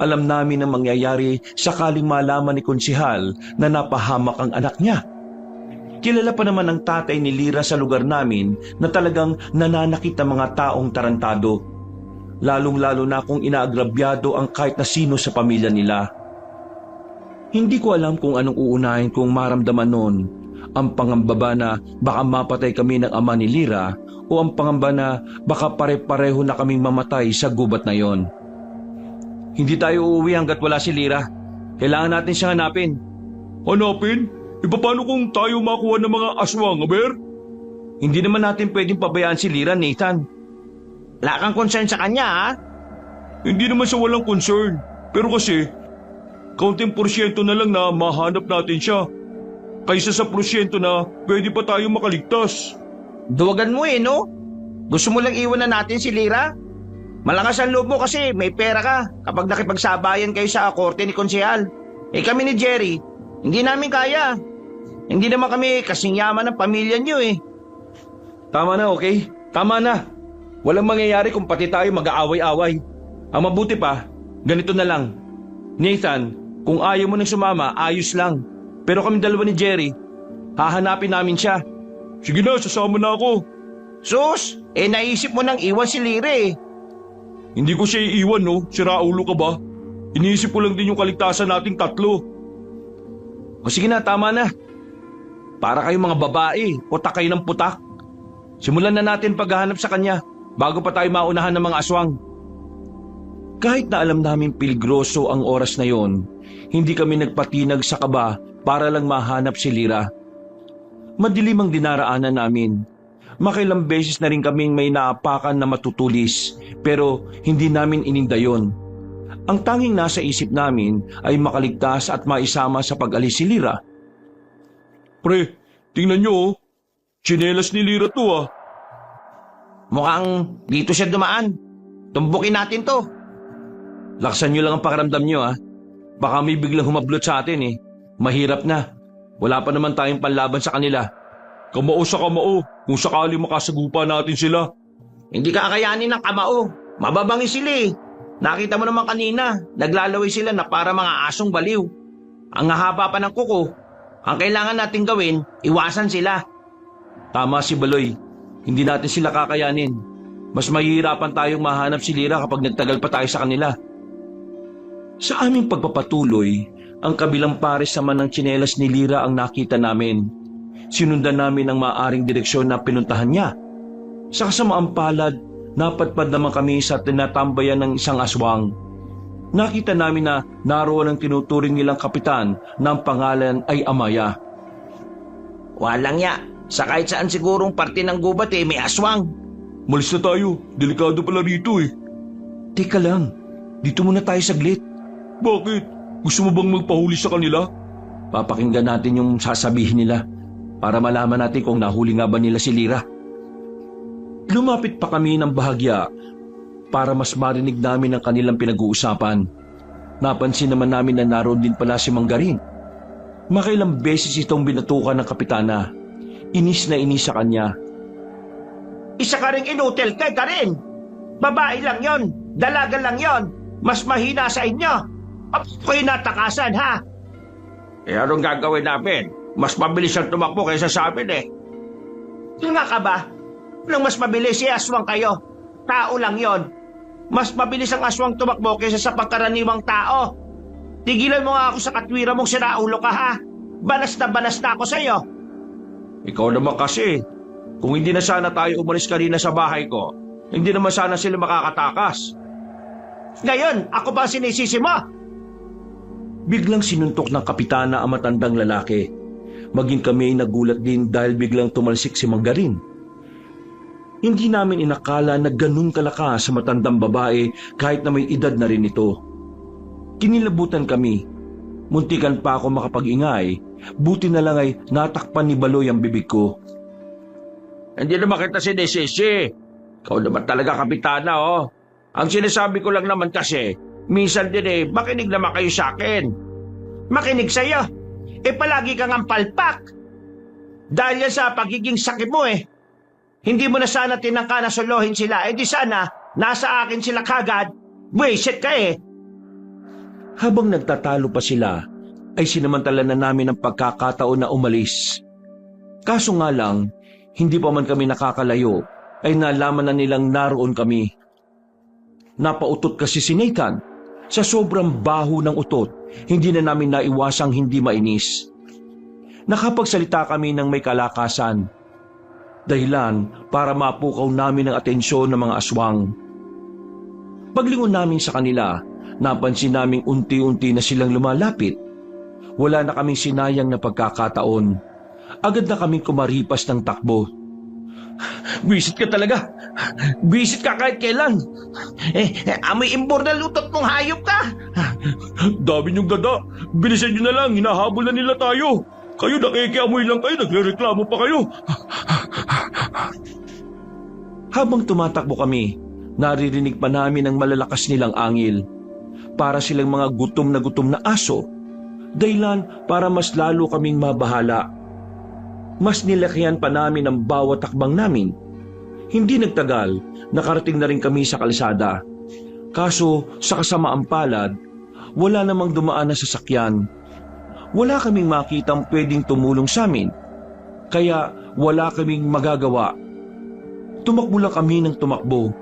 Alam namin ang mangyayari sakaling malaman ni Konsihal na napahamak ang anak niya. Kilala pa naman ang tatay ni Lira sa lugar namin na talagang nananakit ang mga taong tarantado. Lalong-lalo na kung inaagrabyado ang kahit na sino sa pamilya nila. Hindi ko alam kung anong uunahin kong maramdaman noon. Ang pangamba na baka mapatay kami ng ama ni Lira o ang pangamba na baka pare-pareho na kaming mamatay sa gubat na yon. Hindi tayo uuwi hanggat wala si Lira. Kailangan natin siyang hanapin. Hanapin? Paano kung tayo makuha ng mga aswang, Aber? Hindi naman natin pwedeng pabayaan si Lira, Nathan. Wala kang concern sa kanya Hindi naman siya walang concern. Pero kasi, kaunting porsyento na lang na mahanap natin siya. kaysa sa prosyento na pwede pa tayo makaligtas. Duwagan mo no? Gusto mo lang iwan na natin si Lira? Malakas ang loob mo kasi may pera ka kapag nakipagsabayan kayo sa korte ni Konsehal. Kami ni Jerry, hindi namin kaya. Hindi naman kami kasing yaman ng pamilya niyo Tama na, okay? Tama na. Walang mangyayari kung pati tayo mag-aaway-away. Ang mabuti pa, ganito na lang. Nathan, kung ayaw mo nang sumama, ayos lang. Pero kami dalawa ni Jerry, hahanapin namin siya. Sige na, sasama na ako. Sus, naisip mo nang iwan si Lira Hindi ko siya iiwan, no? Siraulo ka ba? Iniisip ko lang din yung kaligtasan nating tatlo. O sige na, tama na. Para kayong mga babae, putak kayo ng putak. Simulan na natin paghahanap sa kanya bago pa tayo maunahan ng mga aswang. Kahit na alam namin peligroso ang oras na yon, hindi kami nagpatinag sa kaba para lang mahanap si Lira. Madilim ang dinaraanan namin. Makilang beses na rin kaming may naapakan na matutulis, pero hindi namin ininda yon. Ang tanging nasa isip namin ay makaligtas at maisama sa pag-alis si Lira. Pre, tingnan nyo oh. Tsinelas ni Lira to Mukhang dito siya dumaan. Tumbukin natin to. Laksan nyo lang ang pakiramdam nyo Baka may biglang humablot sa atin Mahirap na. Wala pa naman tayong panlaban sa kanila. Kamao sa kamao, kung sakali makasagupa natin sila. Hindi kakayanin ng kamao. Mababangi sila Nakita mo naman kanina, naglalaway sila na para mga asong baliw. Ang hahaba pa ng kuko. Ang kailangan natin gawin, iwasan sila. Tama si Baloy. Hindi natin sila kakayanin. Mas mahihirapan tayong mahanap si Lira kapag nagtagal pa tayo sa kanila. Sa aming pagpapatuloy, ang kabilang pares naman ng tsinelas ni Lira ang nakita namin. Sinundan namin ang maaring direksyon na pinuntahan niya. Sa kasamaang palad, napadpad naman kami sa tinatambayan ng isang aswang. Nakita namin na naroon ang tinuturing nilang kapitan na ang pangalan ay Amaya. Walang ya. Sa kahit saan sigurong parte ng gubat may aswang. Malis na tayo, delikado pala rito Teka lang, dito muna tayo saglit. Bakit? Gusto mo bang magpahuli sa kanila? Papakinggan natin yung sasabihin nila para malaman natin kung nahuli nga ba nila si Lira. Lumapit pa kami ng bahagya para mas marinig namin ang kanilang pinag-uusapan. Napansin naman namin na naroon din pala si Manggarin. Makailang beses itong binatukan ng kapitana. Inis na inis sa kanya. Isa ka rin inutil ka rin. Babae lang yon, dalaga lang yon. Mas mahina sa inyo. Ako'y natakasan anong gagawin namin? Mas mabilis ang tumakbo kaysa sa amin Nga ka ba? Nang mas mabilis aswang kayo. Tao lang yon. Mas mabilis ang aswang tumakbo kaysa sa pagkaraniwang tao. Tigilan mo nga ako sa katwira mong siraulo ka Banas na ako sa'yo. Ikaw naman kasi, kung hindi na sana tayo umalis kanina sa bahay ko, hindi naman sana sila makakatakas. Ngayon, ako ba sinisisi mo? Biglang sinuntok ng kapitana ang matandang lalaki. Maging kami ay nagulat din dahil biglang tumalsik si Manggarin. Hindi namin inakala na ganun kalakas sa matandang babae kahit na may edad na rin ito. Kinilabutan kami. Muntikan pa ako makapag-ingay, buti na lang ay natakpan ni Baloy ang bibig ko. Hindi naman kita sinisisi. Ikaw naman talaga kapitana Ang sinasabi ko lang naman kasi, minsan din makinig naman kayo sa akin. Makinig sa'yo? Palagi kang ang palpak. Dahil yan sa pagiging sakit mo Hindi mo na sana tinangka na solohin sila, di sana nasa akin sila kagad. Buwisit ka Habang nagtatalo pa sila, ay sinamantala na namin ang pagkakataon na umalis. Kaso nga lang, hindi pa man kami nakakalayo, ay nalaman na nilang naroon kami. Napautot kasi si Nathan. Sa sobrang baho ng utot, hindi na namin naiwasang hindi mainis. Nakapagsalita kami ng may kalakasan. Dahilan para mapukaw namin ang atensyon ng mga aswang. Paglingon namin sa kanila, napansin naming unti-unti na silang lumalapit. Wala na kaming sinayang na pagkakataon. Agad na kaming kumaripas ng takbo. Bisit ka talaga. Bisit ka kahit kailan. Amoy imbor na lutot mong hayop ka. Dami niyong dada. Bilisan niyo na lang. Hinahabol na nila tayo. Kayo nakikiamoy lang kayo, nagrereklamo pa kayo. Habang tumatakbo kami, naririnig pa namin ang malalakas nilang angil. Para silang mga gutom na aso. Dahilan para mas lalo kaming mabahala. Mas nilakihan pa namin ang bawat takbang namin. Hindi nagtagal, nakarating na rin kami sa kalsada. Kaso sa kasamaang palad, wala namang dumaan na sasakyan. Wala kaming makitang pwedeng tumulong sa amin. Kaya wala kaming magagawa. Tumakbo lang kami ng tumakbo.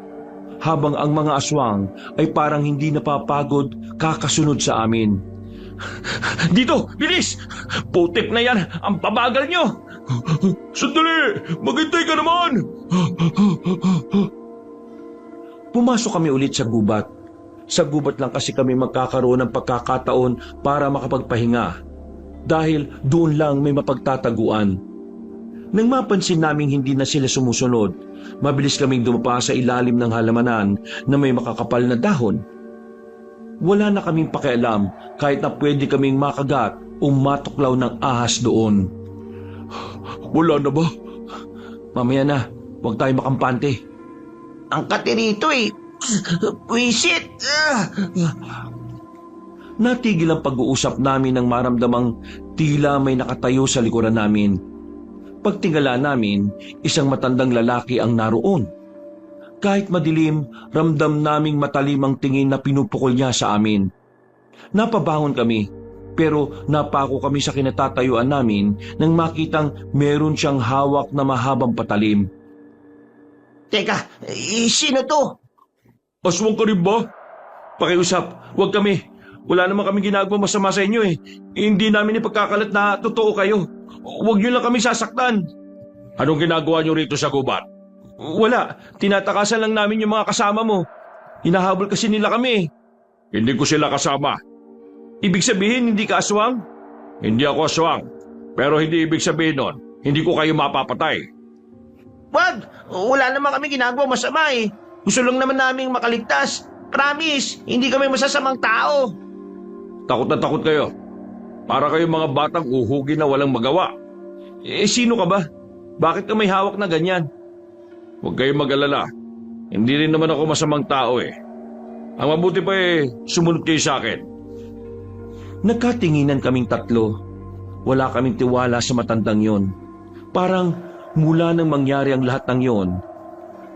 Habang ang mga aswang ay parang hindi napapagod kakasunod sa amin. Dito, bilis! Putik na yan, ang pabagal nyo! Sandali! Maghintay ka naman! Pumasok kami ulit sa gubat. Sa gubat lang kasi kami magkakaroon ng pagkakataon para makapagpahinga. Dahil doon lang may mapagtataguan. Nang mapansin naming hindi na sila sumusunod, mabilis kaming dumapa sa ilalim ng halamanan na may makakapal na dahon. Wala na kaming pakialam kahit na pwede kaming makagat o matuklaw ng ahas doon. Wala na ba? Mamaya na, huwag tayo makampante. Ang kati rito eh. Wisit! Natigil ang pag-uusap namin nang maramdamang tila may nakatayo sa likuran namin. Pagtingala namin, isang matandang lalaki ang naroon. Kahit madilim, ramdam naming matalim ang tingin na pinupukol niya sa amin. Napabangon kami, pero napako kami sa kinatatayuan namin nang makitang meron siyang hawak na mahabang patalim. Teka, sino to? Aswang ka rin ba? Pakiusap, huwag kami. Wala naman kami ginagawa masama sa inyo eh. Hindi namin ipagkakalat na totoo kayo. Huwag niyo lang kami sasaktan. Anong ginagawa nyo rito sa gubat? Wala, tinatakasan lang namin yung mga kasama mo. Hinahabol kasi nila kami. Hindi ko sila kasama. Ibig sabihin hindi ka aswang? Hindi ako aswang. Pero hindi ibig sabihin nun, hindi ko kayo mapapatay. Wag! Wala naman kami ginagawa masama eh. Gusto lang naman naming makaligtas. Promise, hindi kami masasamang tao. Takot na takot kayo. Para kayong mga batang uhugi na walang magawa. Sino ka ba? Bakit ka may hawak na ganyan? Huwag kayong mag-alala. Hindi rin naman ako masamang tao eh. Ang mabuti pa sumunod kayo sa akin. Nagkatinginan kaming tatlo. Wala kaming tiwala sa matandang yon. Parang mula nang mangyari ang lahat ng yon,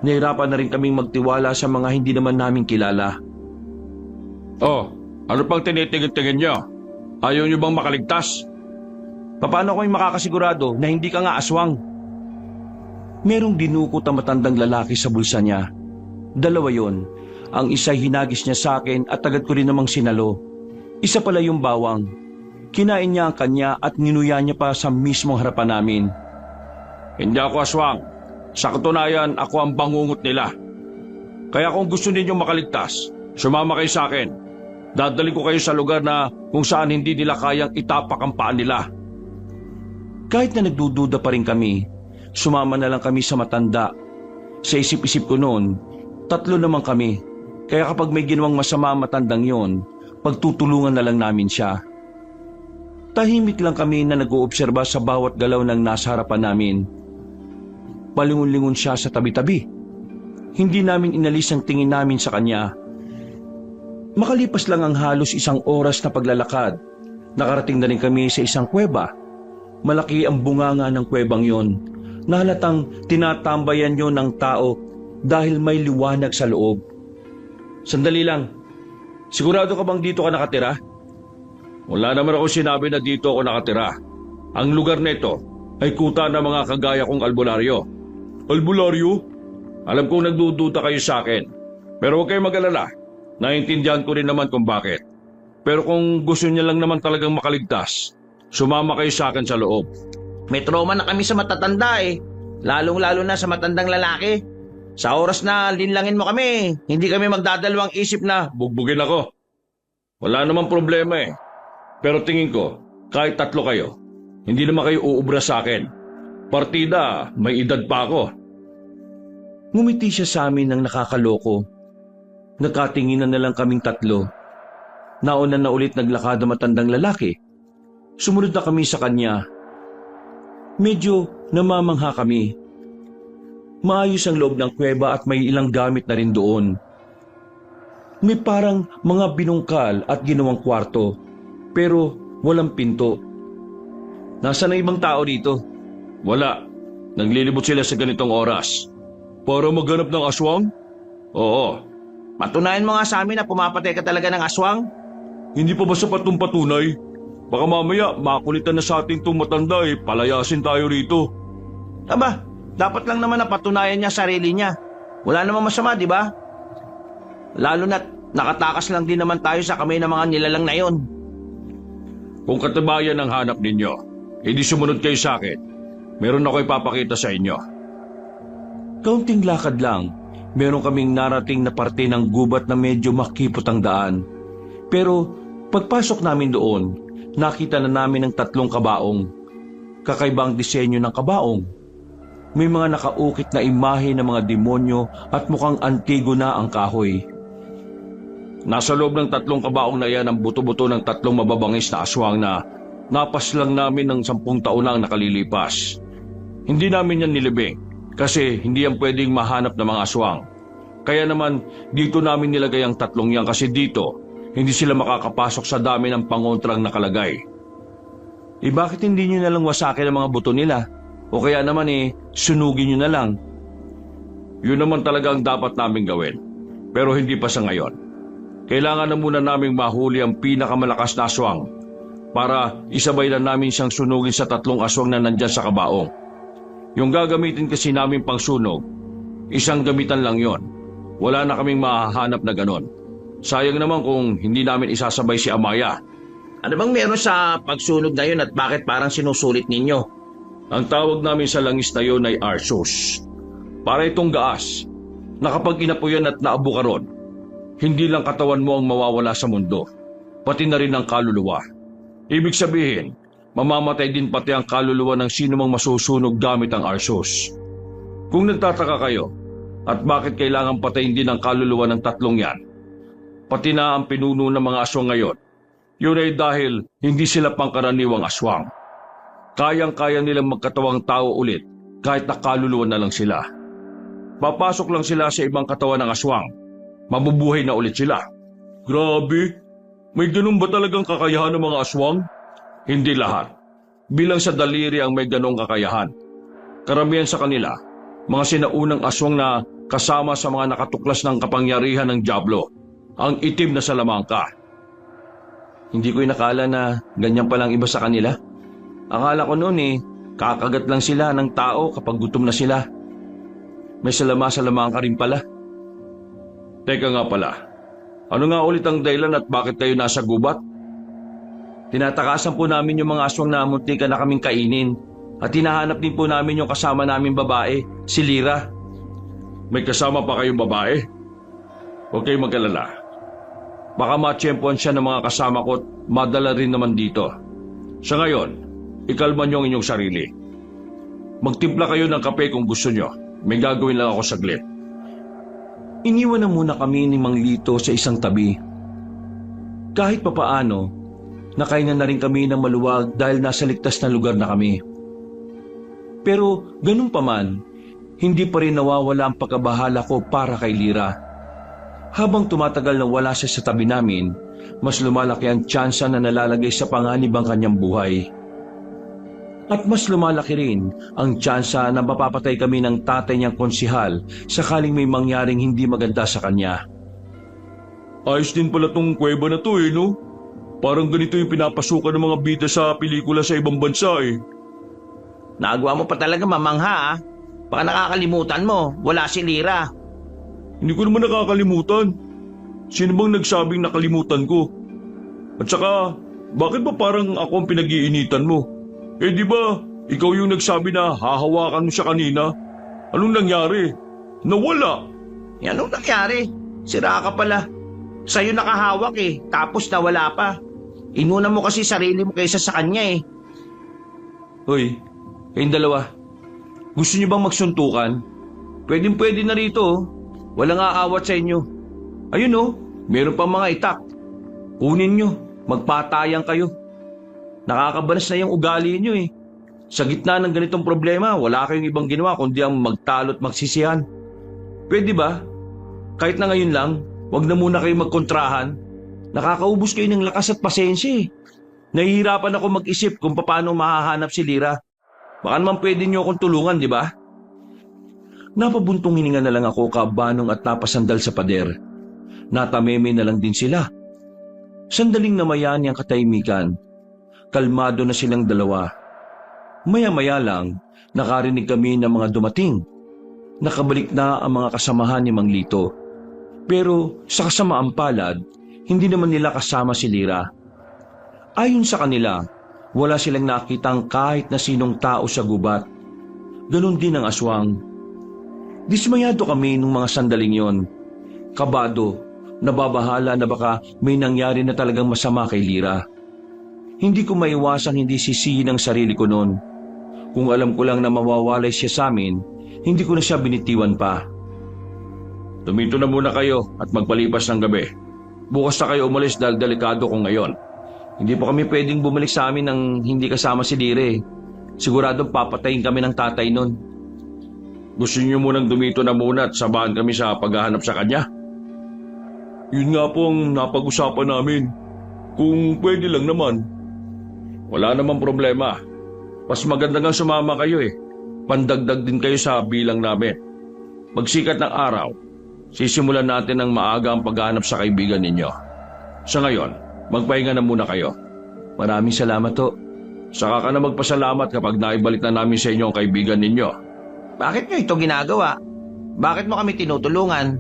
nahirapan na rin kaming magtiwala sa mga hindi naman namin kilala. Oh, ano pang tinitingin-tingin nyo? Ayaw nyo bang makaligtas? Paano kami makakasigurado na hindi ka nga aswang? Merong dinukot ang matandang lalaki sa bulsa niya. Dalawa yon. Ang isa'y hinagis niya sa akin at agad ko rin namang sinalo. Isa pala yung bawang. Kinain niya ang kanya at ninuya niya pa sa mismong harapan namin. Hindi ako aswang. Sa katunayan, ako ang bangungot nila. Kaya kung gusto ninyong makaligtas, sumama kayo sa akin. Dadalhin ko kayo sa lugar na kung saan hindi nila kayang itapak ang paa nila. Kahit na nagdududa pa rin kami, sumama na lang kami sa matanda. Sa isip-isip ko noon, 3 naman kami. Kaya kapag may ginawang masama ang matandang yon, pagtutulungan na lang namin siya. Tahimik lang kami na nag-oobserba sa bawat galaw ng nasa harapan namin. Palingon-lingon siya sa tabi-tabi. Hindi namin inalis ang tingin namin sa kanya. Makalipas lang ang halos 1 oras na paglalakad, nakarating na rin kami sa isang kuweba. Malaki ang bunganga ng kuwebang yon. Nahalatang tinatambayan yon ng tao dahil may liwanag sa loob. Sandali lang. Sigurado ka bang dito ka nakatira? Wala naman ako sinabi na dito ako nakatira. Ang lugar nito ay kuta ng mga kagaya kong albularyo. Albularyo? Alam kong nagdududa kayo sa akin. Pero huwag kayong mag-alala. Naiintindihan ko rin naman kung bakit. Pero kung gusto niya lang naman talagang makaligtas, sumama kayo sa akin sa loob. May trauma na kami sa matatanda eh. Lalong-lalo na sa matandang lalaki. Sa oras na linlangin mo kami, hindi kami magdadalawang isip na Bugbugin ako. Wala namang problema eh. Pero tingin ko, kahit 3 kayo, hindi naman kayo uubra sa akin. Partida, may edad pa ako. Ngumiti siya sa amin ng nakakaloko. Nakatinginan na lang kaming 3. Nauna na ulit naglakad ang matandang lalaki. Sumunod na kami sa kanya. Medyo namamangha kami. Maayos ang loob ng kuweba at may ilang gamit na rin doon. May parang mga binungkal at ginawang kwarto, pero walang pinto. Nasaan ang ibang tao dito? Wala. Naglilibot sila sa ganitong oras. Para maghanap ng aswang? Oo. Patunayan mo nga sa amin na pumapatay ka talaga ng aswang. Hindi pa ba sapat ng patunay? Baka mamaya makulitan na sa ating itong matanda palayasin tayo rito. Aba, dapat lang naman na patunayan niya sarili niya. Wala namang masama, di ba? Lalo na't nakatakas lang din naman tayo sa kamay ng mga nilalang na yon. Kung katibayan ang hanap ninyo, hindi sumunod kayo sa akin. Meron ako ipapakita sa inyo. Kaunting lakad lang, meron kaming narating na parte ng gubat na medyo makipot ang daan. Pero pagpasok namin doon, nakita na namin ang 3 kabaong. Kakaibang disenyo ng kabaong. May mga nakaukit na imahe ng mga demonyo at mukhang antigo na ang kahoy. Nasa loob ng 3 kabaong na yan ang buto-buto ng 3 mababangis na aswang na napaslang namin ng 10 taon na ang nakalilipas. Hindi namin yan nilibing kasi hindi yan pwedeng mahanap ng mga aswang. Kaya naman dito namin nilagay ang 3 yan kasi dito hindi sila makakapasok sa dami ng pangontrang nakalagay. Bakit hindi nyo nalang wasakin ang mga buto nila? O kaya naman sunugin nyo na lang? Yun naman talaga ang dapat namin gawin. Pero hindi pa sa ngayon. Kailangan na muna naming mahuli ang pinakamalakas na aswang para isabay na namin siyang sunugin sa 3 aswang na nandyan sa kabaong. Yung gagamitin kasi namin pang sunog, isang gamitan lang yon. Wala na kaming mahahanap na ganon. Sayang naman kung hindi namin isasabay si Amaya. Ano bang meron sa pagsunog na yun at bakit parang sinusulit ninyo? Ang tawag namin sa langis na yon ay Arsos. Para itong gaas, na kapag inapuyan at naabo ka ron, hindi lang katawan mo ang mawawala sa mundo, pati na rin ang kaluluwa. Ibig sabihin, mamamatay din pati ang kaluluwa ng sino mang masusunog gamit ang Arsos. Kung nagtataka kayo, at bakit kailangan patayin din ang kaluluwa ng 3 yan, pati na ang pinuno ng mga aswang ngayon, yun ay dahil hindi sila pangkaraniwang aswang. Kayang-kaya nilang magkatawang tao ulit kahit nakaluluwa na lang sila. Papasok lang sila sa ibang katawan ng aswang. Mabubuhay na ulit sila. Grabe! May ganun ba talagang kakayahan ng mga aswang? Hindi lahat. Bilang sa daliri ang may ganong kakayahan. Karamihan sa kanila, mga sinaunang aswang na kasama sa mga nakatuklas ng kapangyarihan ng Diablo, ang itim na salamangka. Hindi ko inakala na ganyan palang iba sa kanila. Akala ko noon kakagat lang sila ng tao kapag gutom na sila. May salamangka rin pala. Teka nga pala, ano nga ulit ang dahilan at bakit kayo nasa gubat? Tinatakasan po namin yung mga aswang na muntikan na kaming kainin. At hinahanap din po namin yung kasama namin babae, si Lira. May kasama pa kayong babae? Huwag kayong mag-alala. Baka matsyempohan siya ng mga kasama ko at madala rin naman dito. Sa ngayon, ikalma niyo ang inyong sarili. Magtimpla kayo ng kape kung gusto niyo. May gagawin lang ako saglit. Iniwan na muna kami ni Mang Lito sa isang tabi. Kahit papaano, nakainan na rin kami ng maluwag dahil nasa ligtas na lugar na kami. Pero ganun pa man, hindi pa rin nawawala ang pagkabahala ko para kay Lira. Habang tumatagal na wala siya sa tabi namin, mas lumalaki ang tsansa na nalalagay sa panganib ang kanyang buhay. At mas lumalaki rin ang tsansa na mapapatay kami ng tatay niyang konsihal sakaling may mangyaring hindi maganda sa kanya. Ayos din pala tong kuweba na to no? Parang ganito yung pinapasukan ng mga bida sa pelikula sa ibang bansa Nagawa mo pa talaga mamangha Baka nakakalimutan mo, wala si Lira. Hindi ko naman nakakalimutan. Sino bang nagsabing nakalimutan ko? At saka, bakit ba parang ako ang pinag-iinitan mo? Di ba, ikaw yung nagsabi na hahawakan mo siya kanina? Anong nangyari? Nawala. Anong nangyari? Sira ka pala. Sa'yo nakahawak tapos nawala pa. Inuna mo kasi sarili mo kaysa sa kanya Hoy, kayong dalawa. Gusto niyo bang magsuntukan? Pwede na rito. Walang aawat sa inyo. Ayun meron pang mga itak. Kunin nyo, magpatayan kayo. Nakakabalas na yung ugali nyo Sa gitna ng ganitong problema, wala kayong ibang ginawa kundi ang magtalo at magsisihan. Pwede ba? Kahit na ngayon lang, wag na muna kayo magkontrahan. Nakakaubos kayo ng lakas at pasensya eh. Nahihirapan ako mag-isip kung paano mahahanap si Lira. Baka naman pwede niyo akong tulungan, di ba? Napabuntong hininga na lang ako kabanong at napasandal sa pader. Natameme na lang din sila. Sandaling namayani ang katahimikan. Kalmado na silang dalawa. Maya-maya lang, nakarinig kami ng mga dumating. Nakabalik na ang mga kasamahan ni Mang Lito. Pero sa kasamaang palad, hindi naman nila kasama si Lira. Ayon sa kanila, wala silang nakitang kahit na sinong tao sa gubat. Ganon din ang aswang. Dismayado kami nung mga sandaling yon. Kabado, nababahala na baka may nangyari na talagang masama kay Lira. Hindi ko maiwasang hindi sisihin ang sarili ko noon. Kung alam ko lang na mawawalay siya sa amin, hindi ko na siya binitiwan pa. Tumito na muna kayo at magpalipas ng gabi. Bukas na kayo umalis dahil delikado ko ngayon. Hindi pa kami pwedeng bumalik sa amin nang hindi kasama si Lire. Siguradong papatayin kami ng tatay nun. Gusto niyo munang dumito na muna at sabahan kami sa paghahanap sa kanya? Yun nga po ang napag-usapan namin. Kung pwede lang naman. Wala namang problema. Mas maganda nga sumama kayo eh. Pandagdag din kayo sa bilang namin. Magsikat ng araw, sisimulan natin ng maaga ang paghahanap sa kaibigan ninyo. Sa ngayon, magpahinga na muna kayo. Maraming salamat ho. Saka ka na magpasalamat kapag naibalik na namin sa inyo ang kaibigan ninyo. Bakit nyo ito ginagawa? Bakit mo kami tinutulungan?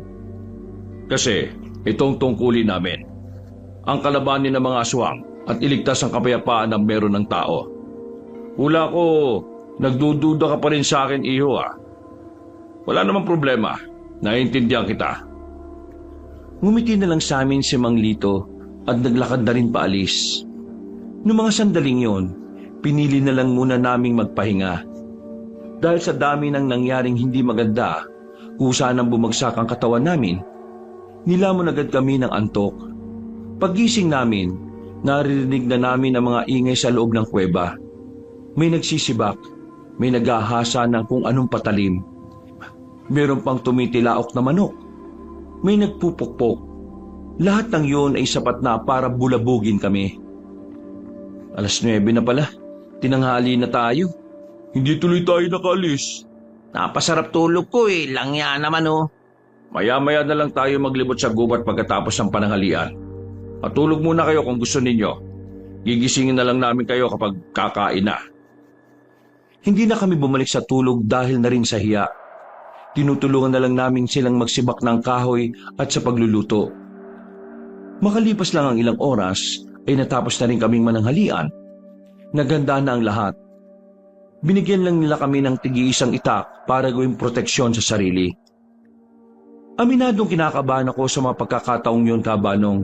Kasi itong tungkulin namin. Ang kalabanin ng mga aswang at iligtas ang kapayapaan ng meron ng tao. Hula ko, nagdududa ka pa rin sa akin, iho ah. Wala namang problema. Naiintindihan kita. Ngumiti na lang sa amin si Mang Lito at naglakad na rin paalis. Noong mga sandaling yon, pinili na lang muna naming magpahinga. Dahil sa dami ng nangyaring hindi maganda, kusa nang bumagsak ang katawan namin, nilamon agad kami ng antok. Paggising namin, naririnig na namin ang mga ingay sa loob ng kuweba. May nagsisibak, may naghahasa ng kung anong patalim. Meron pang tumitilaok na manok. May nagpupukpok. Lahat ng yun ay sapat na para bulabugin kami. 9:00 na pala. Tinanghali na tayo. Hindi tuloy tayo nakaalis. Napasarap tulog ko eh. Langya naman oh. Maya-maya na lang tayo maglibot sa gubat pagkatapos ng pananghalian. Matulog muna kayo kung gusto ninyo. Gigisingin na lang namin kayo kapag kakain na. Hindi na kami bumalik sa tulog dahil na rin sa hiya. Tinutulungan na lang namin silang magsibak ng kahoy at sa pagluluto. Makalipas lang ang ilang oras ay natapos na rin kaming mananghalian. Naganda na ang lahat. Binigyan lang nila kami ng tig-iisang itak para gawing proteksyon sa sarili. Aminadong kinakabahan ako sa mga pagkakataong yun, Kabanong.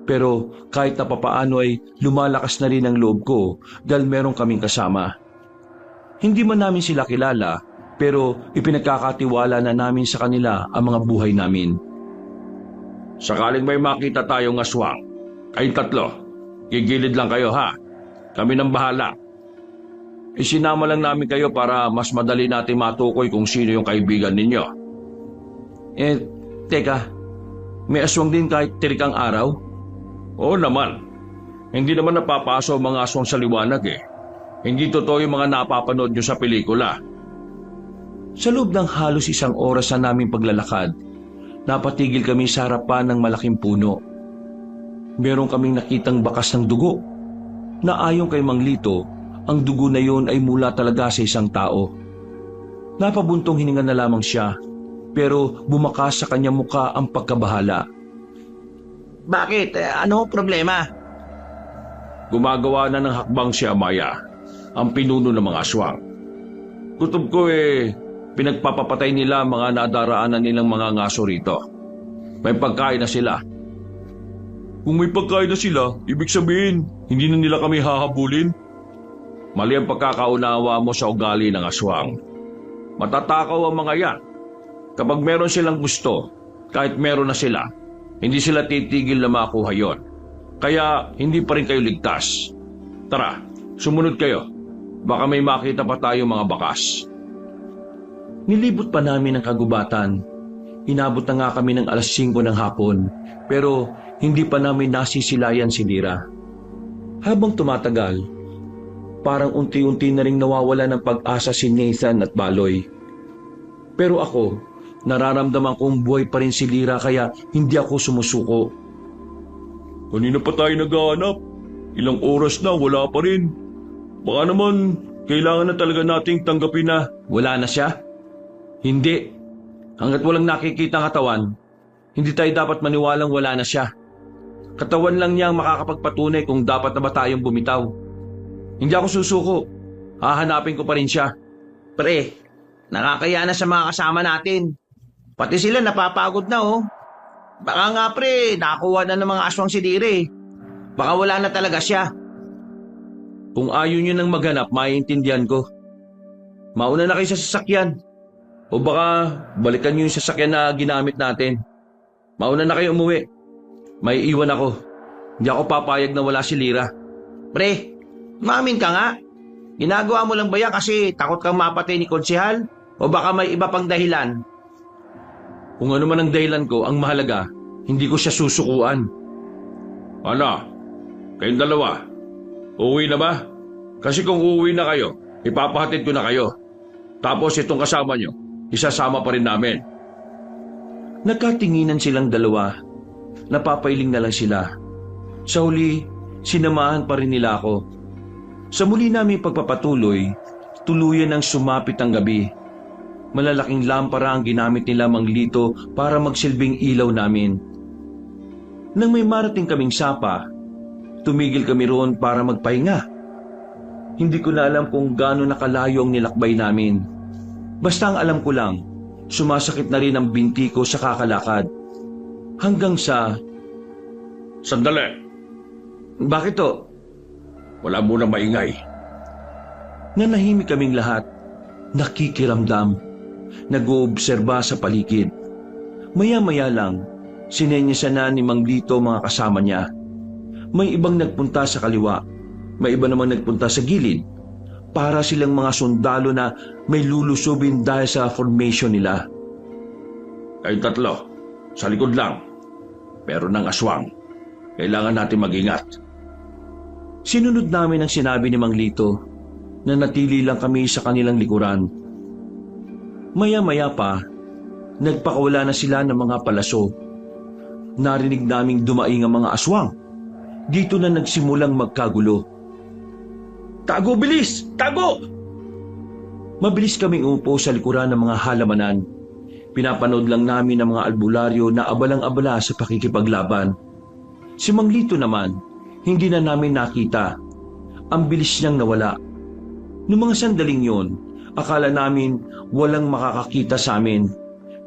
Pero kahit na papaano ay lumalakas na rin ang loob ko dahil meron kaming kasama. Hindi man namin sila kilala, pero ipinagkakatiwala na namin sa kanila ang mga buhay namin. Sakaling may makita tayong aswang, kayong tatlo, gigilid lang kayo ha. Kami nang bahala. Isinama lang namin kayo para mas madali natin matukoy kung sino yung kaibigan ninyo. Teka, may aswang din kahit tirikang araw? Oo naman. Hindi naman napapaso ang mga aswang sa liwanag eh. Hindi totoo yung mga napapanood nyo sa pelikula. Sa loob ng halos 1 oras na naming paglalakad, napatigil kami sa harapan ng malaking puno. Meron kaming nakitang bakas ng dugo, na ayon kay Mang Lito, ang dugo na yon ay mula talaga sa isang tao. Napabuntong hininga na lamang siya, pero bumakas sa kanyang muka ang pagkabahala. Bakit? Ano problema? Gumagawa na ng hakbang si Amaya, ang pinuno ng mga aswang. Kutob ko pinagpapapatay nila mga nadaraanan nilang mga ngaso rito. May pagkain na sila. Kung may pagkain na sila, ibig sabihin, hindi na nila kami hahabulin? Mali ang pagkakaunawa mo sa ugali ng aswang. Matatakaw ang mga yan. Kapag meron silang gusto, kahit meron na sila, hindi sila titigil na makuha yon. Kaya hindi pa rin kayo ligtas. Tara, sumunod kayo. Baka may makita pa tayo mga bakas. Nilibot pa namin ang kagubatan. Inabot na nga kami ng alas 5 ng hapon, pero hindi pa namin nasisilayan si Lira. Habang tumatagal, parang unti-unti na ring nawawala ng pag-asa si Nathan at Baloy. Pero ako, nararamdaman kong buhay pa rin si Lira kaya hindi ako sumusuko. Kanina pa tayo naghahanap. Ilang oras na, wala pa rin. Baka naman, kailangan na talaga nating tanggapin na. Wala na siya? Hindi. Hanggat walang nakikita ang katawan, hindi tayo dapat maniwalang wala na siya. Katawan lang niya ang makakapagpatunay kung dapat na ba tayong bumitaw. Hindi ako susuko. Hahanapin ko pa rin siya. Pre, nakakaya na sa mga kasama natin. Pati sila napapagod na oh. Baka nga pre, nakakuha na ng mga aswang si Dire. Baka wala na talaga siya. Kung ayaw nyo nang maghanap, maiintindihan ko. Mauna na kayo sa sasakyan. O baka balikan nyo yung sasakyan na ginamit natin. Mauna na kayo umuwi. May iwan ako. Hindi ako papayag na wala si Lira. Pre, umamin ka nga. Ginagawa mo lang ba yan kasi takot kang mapatay ni Konsehal? O baka may iba pang dahilan? Kung ano man ang dahilan ko, ang mahalaga, hindi ko siya susukuan. Ano? Kayong dalawa? Uuwi na ba? Kasi kung uuwi na kayo, ipapahatid ko na kayo. Tapos itong kasama nyo, isasama pa rin namin. Nagkatinginan silang dalawa. Napapailing na lang sila. Sa huli, sinamahan pa rin nila ako. Sa muli namin pagpapatuloy, tuluyan ang sumapit ang gabi. Malalaking lampara ang ginamit nila Mang Lito para magsilbing ilaw namin. Nang may marating kaming sapa, tumigil kami roon para magpahinga. Hindi ko na alam kung gaano nakalayo ang nilakbay namin. Basta ang alam ko lang, sumasakit na rin ang binti ko sa kakalakad. Hanggang sa... Sandali, Bakit to? wala muna maingay. Nanahimik kaming lahat, nakikiramdam, nag-oobserba sa paligid. Maya-maya lang, sinenyasan na ni Mang Lito mga kasama niya. May ibang nagpunta sa kaliwa, may iba namang nagpunta sa gilid. Para silang mga sundalo na may lulusubin dahil sa formation nila. Kayong tatlo, sa likod lang. Meron ng aswang. Kailangan natin mag-ingat. Sinunod namin ang sinabi ni Mang Lito na natili lang kami sa kanilang likuran. Maya-maya pa, nagpakawala na sila ng mga palaso. Narinig naming dumaing ang mga aswang. Dito na nagsimulang magkagulo. Tago, bilis! Tago! Mabilis kaming umupo sa likuran ng mga halamanan. Pinapanood lang namin ang mga albularyo na abalang-abala sa pakikipaglaban. Si Mang Lito naman, hindi na namin nakita. Ang bilis niyang nawala. Noong mga sandaling yon, akala namin walang makakakita sa amin.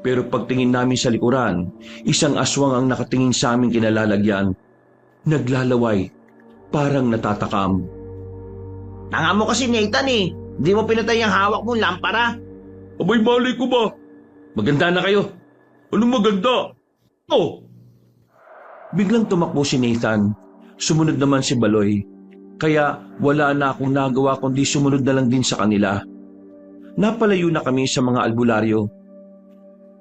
Pero pagtingin namin sa likuran, isang aswang ang nakatingin sa aming kinalalagyan. Naglalaway, parang natatakam. Tanga mo kasi Nathan eh. Di mo pinatay ang hawak mong lampara. Abay, mali ko ba? Maganda na kayo. Anong maganda? Oh, Biglang tumakbo si Nathan. Sumunod naman si Baloy. Kaya wala na akong nagawa kundi sumunod na lang din sa kanila. Napalayo na kami sa mga albularyo.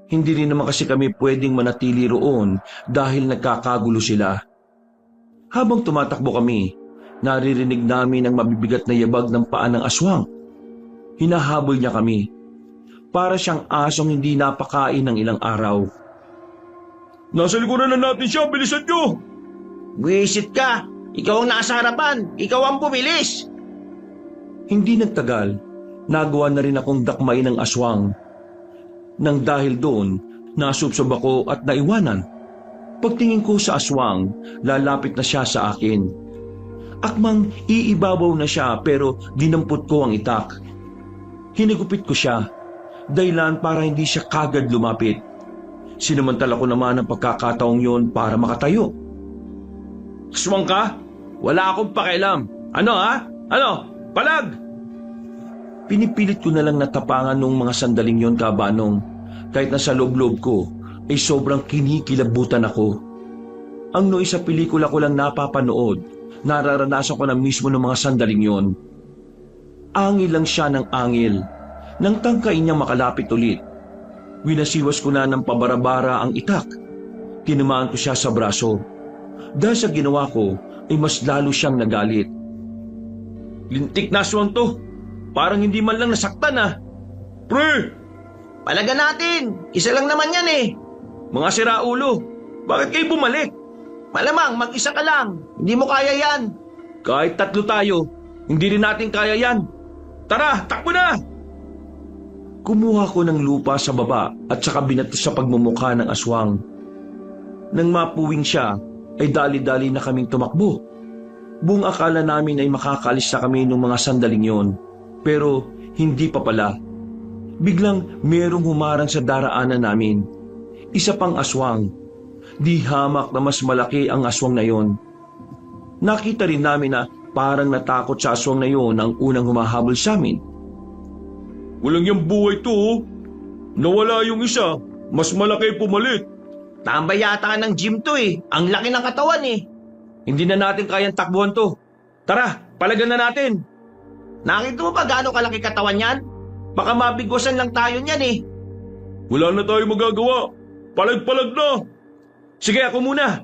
Hindi rin naman kasi kami pwedeng manatili roon dahil nagkakagulo sila. Habang tumatakbo kami, naririnig namin ang mabibigat na yabag ng paa ng aswang. Hinahabol niya kami. Para siyang asong hindi napakain ng ilang araw. nasa likuran na natin siya. Bilisan nyo! Buwisit ka. Ikaw ang nasa harapan. Ikaw ang bumilis. Hindi nagtagal, nagawa na rin akong dakmain ng aswang. Nang dahil doon, nasubsob ako at naiwanan. Pagtingin ko sa aswang, lalapit na siya sa akin. Akmang iibabaw na siya pero dinampot ko ang itak. Hinigupit ko siya, dahilan para hindi siya kagad lumapit. Sinamantala ko naman ang pagkakataong yon para makatayo. Aswang ka? Wala akong pakialam. Ano ha? Ano? Palag! Pinipilit ko na lang natapangan nung mga sandaling yon, Kabanong. Kahit nasa loob-loob ko, ay sobrang kinikilabutan ako. Ang noy sa pelikula ko lang napapanood, nararanasan ko na mismo ng mga sandaling yon. Angil lang siya ng angil. Nang tangkain niya makalapit ulit, winasiwas ko na ng pabarabara ang itak. Tinamaan ko siya sa braso. Dahil sa ginawa ko, ay mas lalo siyang nagalit. Lintik na aswang to. Parang hindi man lang nasaktan ah. Pre! Palaga natin! Isa lang naman yan eh. Mga siraulo, bakit kayo bumalik? Malamang, mag-isa ka lang. Hindi mo kaya yan. Kahit 3 tayo, hindi rin natin kaya yan. Tara, takbo na! Kumuha ko ng lupa sa baba at saka binato sa pagmumukha ng aswang. Nang mapuwing siya, ay dali-dali na kaming tumakbo. Buong akala namin ay makakaalis na kami ng mga sandaling yon. Pero hindi pa pala. Biglang merong humarang sa daraanan namin. Isa pang aswang. Di hamak na mas malaki ang aswang na yon. Nakita rin namin na parang natakot sa aswang na yon ang unang humahabol sa amin. Walang yung buhay to oh. Nawala yung isa, mas malaki pumalit. Tambay yata ka ng gym to eh. Ang laki ng katawan eh. Hindi na natin kayang takbuhan to. Tara, palagan na natin. Nakita mo ba gaano kalaki katawan yan? Baka mabigwasan lang tayo niyan eh. Wala na tayo magagawa. Palag-palag na. Sige, ako muna.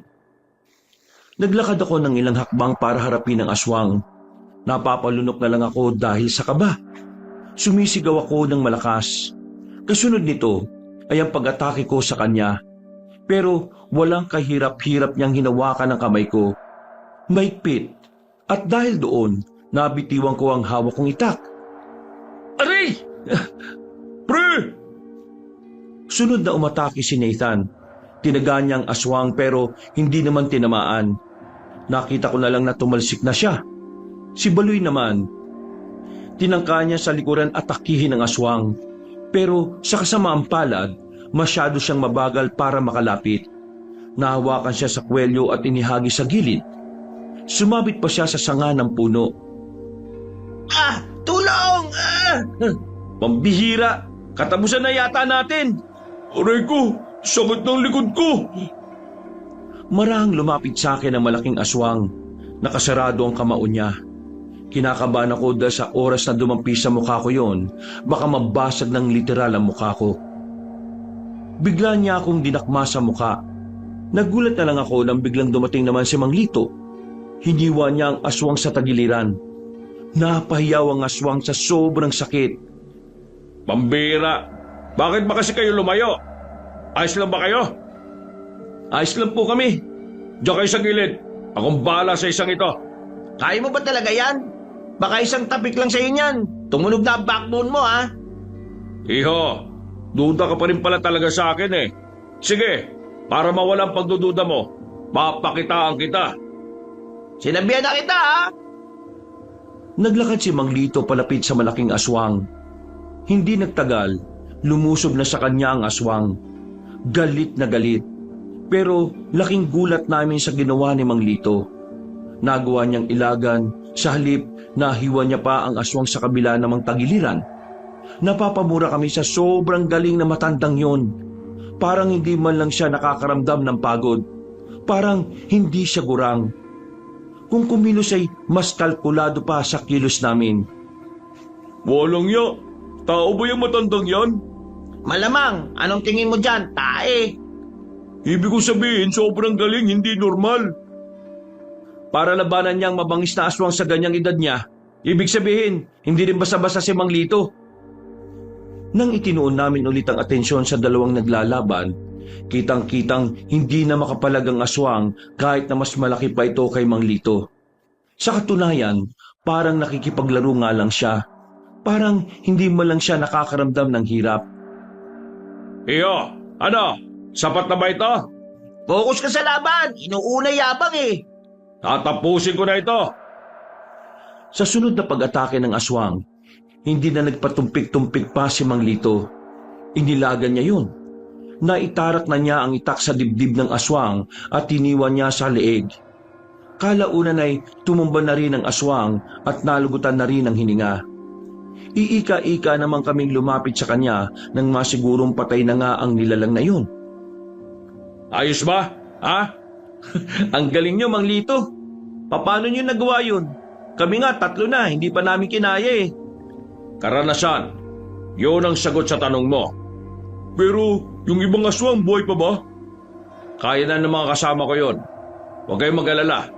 Naglakad ako ng ilang hakbang para harapin ang aswang. Napapalunok na lang ako dahil sa kaba. Sumisigaw ako ng malakas. Kasunod nito ay ang pag-atake ko sa kanya. Pero walang kahirap-hirap niyang hinawakan ang kamay ko. Maigpit. At dahil doon, nabitiwan ko ang hawak kong itak. Aray! Pre! Sunod na umatake si Nathan. Tinaga niya ang aswang pero hindi naman tinamaan. Nakita ko na lang na tumalsik na siya. Si Baloy naman, tinangka niya sa likuran at atakihin ang aswang. Pero sa kasamaang palad, masyado siyang mabagal para makalapit. Nahawakan siya sa kwelyo at inihagi sa gilid. Sumabit pa siya sa sanga ng puno. Ah! Tulong! Ah! Pambihira! Katapusan na yata natin! Aray ko! Sakit ng likod ko! Marahang lumapit sa akin ang malaking aswang. Nakasarado ang kamao niya. Kinakabahan ako dahil sa oras na dumampi sa mukha ko yon, baka mabasag ng literal ang mukha ko. Bigla niya akong dinakma sa mukha. Nagulat na lang ako nang biglang dumating naman si Mang Lito. Hiniwa niya ang aswang sa tagiliran. Napahiyaw ang aswang sa sobrang sakit. Pambira! Bakit ba kasi kayo lumayo? Ayos lang ba kayo? Ayos lang po kami. Diyan kayo sa gilid. Akong bahala sa isang ito. Kaya mo ba talaga yan? Baka isang tapik lang sa'yo niyan. Tumunog na ang backbone mo ha. Iho, duda ka pa rin pala talaga sa akin eh. Sige, para mawala ang pagdududa mo, papakitaan kita. Sinabihan na kita ha. Naglakad si Mang Lito palapit sa malaking aswang. Hindi nagtagal, lumusob na sa kanya ang aswang. Galit na galit. Pero laking gulat namin sa ginawa ni Mang Lito. Nagawa niyang ilagan, sa halip nahiwa niya pa ang aswang sa kabila namang tagiliran. Napapamura kami sa sobrang galing na matandang yon. Parang hindi man lang siya nakakaramdam ng pagod. Parang hindi siya gurang. Kung kumilos ay mas kalkulado pa sa kilos namin. Walang ya. Tao ba yung matandang yan? Malamang, anong tingin mo dyan? Tae. Ibig ko sabihin, sobrang galing, hindi normal. Para labanan niyang mabangis na aswang sa ganyang edad niya, ibig sabihin, hindi rin basta-basta si Mang Lito. Nang itinuon namin ulit ang atensyon sa dalawang naglalaban, kitang-kitang hindi na makapalag ang aswang kahit na mas malaki pa ito kay Mang Lito. Sa katunayan, parang nakikipaglaro nga lang siya. Parang hindi man lang siya nakakaramdam ng hirap. Iyo, ano? Sapat na ba ito? Focus ka sa laban. Inuuna yabang eh. Tatapusin ko na ito. Sa sunod na pag-atake ng aswang, hindi na nagpatumpik-tumpik pa si Mang Lito. Inilagan niya yun. Naitarak na niya ang itak sa dibdib ng aswang at tiniwan niya sa leeg. Kalaunan ay tumumba na rin ang aswang at nalugutan na rin ang hininga. Iika-ika naman kaming lumapit sa kanya nang masigurong patay na nga ang nilalang na yun. Ayos ba? Ha? Ang galing niyo, Mang Lito. Paano niyo nagawa yun? Kami nga, 3 na, hindi pa namin kinaya eh. Karanasan. Yun ang sagot sa tanong mo. Pero yung ibang aswang buhay pa ba? Kaya na ng mga kasama ko yon. Huwag kayong mag-alala.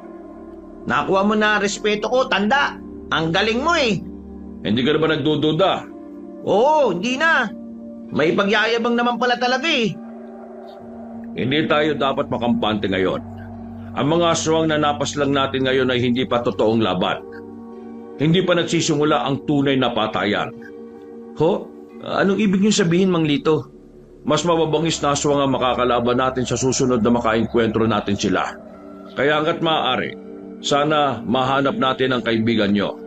Nakuha mo na respeto ko, tanda. Ang galing mo eh. Hindi ka na ba nagdududa? Oo, hindi na. May pagyayabang naman pala talaga eh. Hindi tayo dapat makampante ngayon. Ang mga aswang na napaslang natin ngayon ay hindi pa totoong laban. Hindi pa nagsisimula ang tunay na patayan. Ho? Anong ibig niyong sabihin, Mang Lito? Mas mababangis na aswang ang makakalaban natin sa susunod na makaengkwentro natin sila. Kaya hanggat maaari, sana mahanap natin ang kaibigan nyo.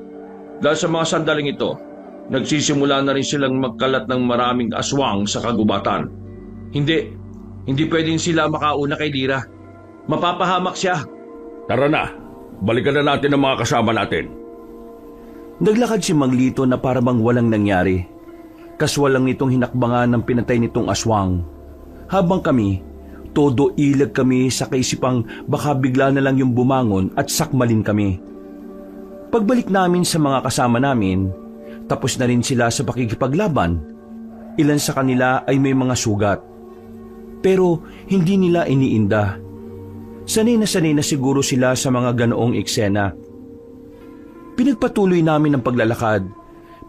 Dahil sa mga sandaling ito, nagsisimula na rin silang magkalat ng maraming aswang sa kagubatan. Hindi pwedeng sila makauna kay Lira. Mapapahamak siya. Tara na, balikan na natin ang mga kasama natin. Naglakad si Mang Lito na para bang walang nangyari. Kaswal lang nitong hinakbangan ng pinatay nitong aswang. Habang kami, todo ilag kami sa kaisipang baka bigla na lang yung bumangon at sakmalin kami. Pagbalik namin sa mga kasama namin, tapos na rin sila sa pakikipaglaban. Ilan sa kanila ay may mga sugat. Pero hindi nila iniinda. Sanay na siguro sila sa mga ganoong eksena. Pinagpatuloy namin ang paglalakad,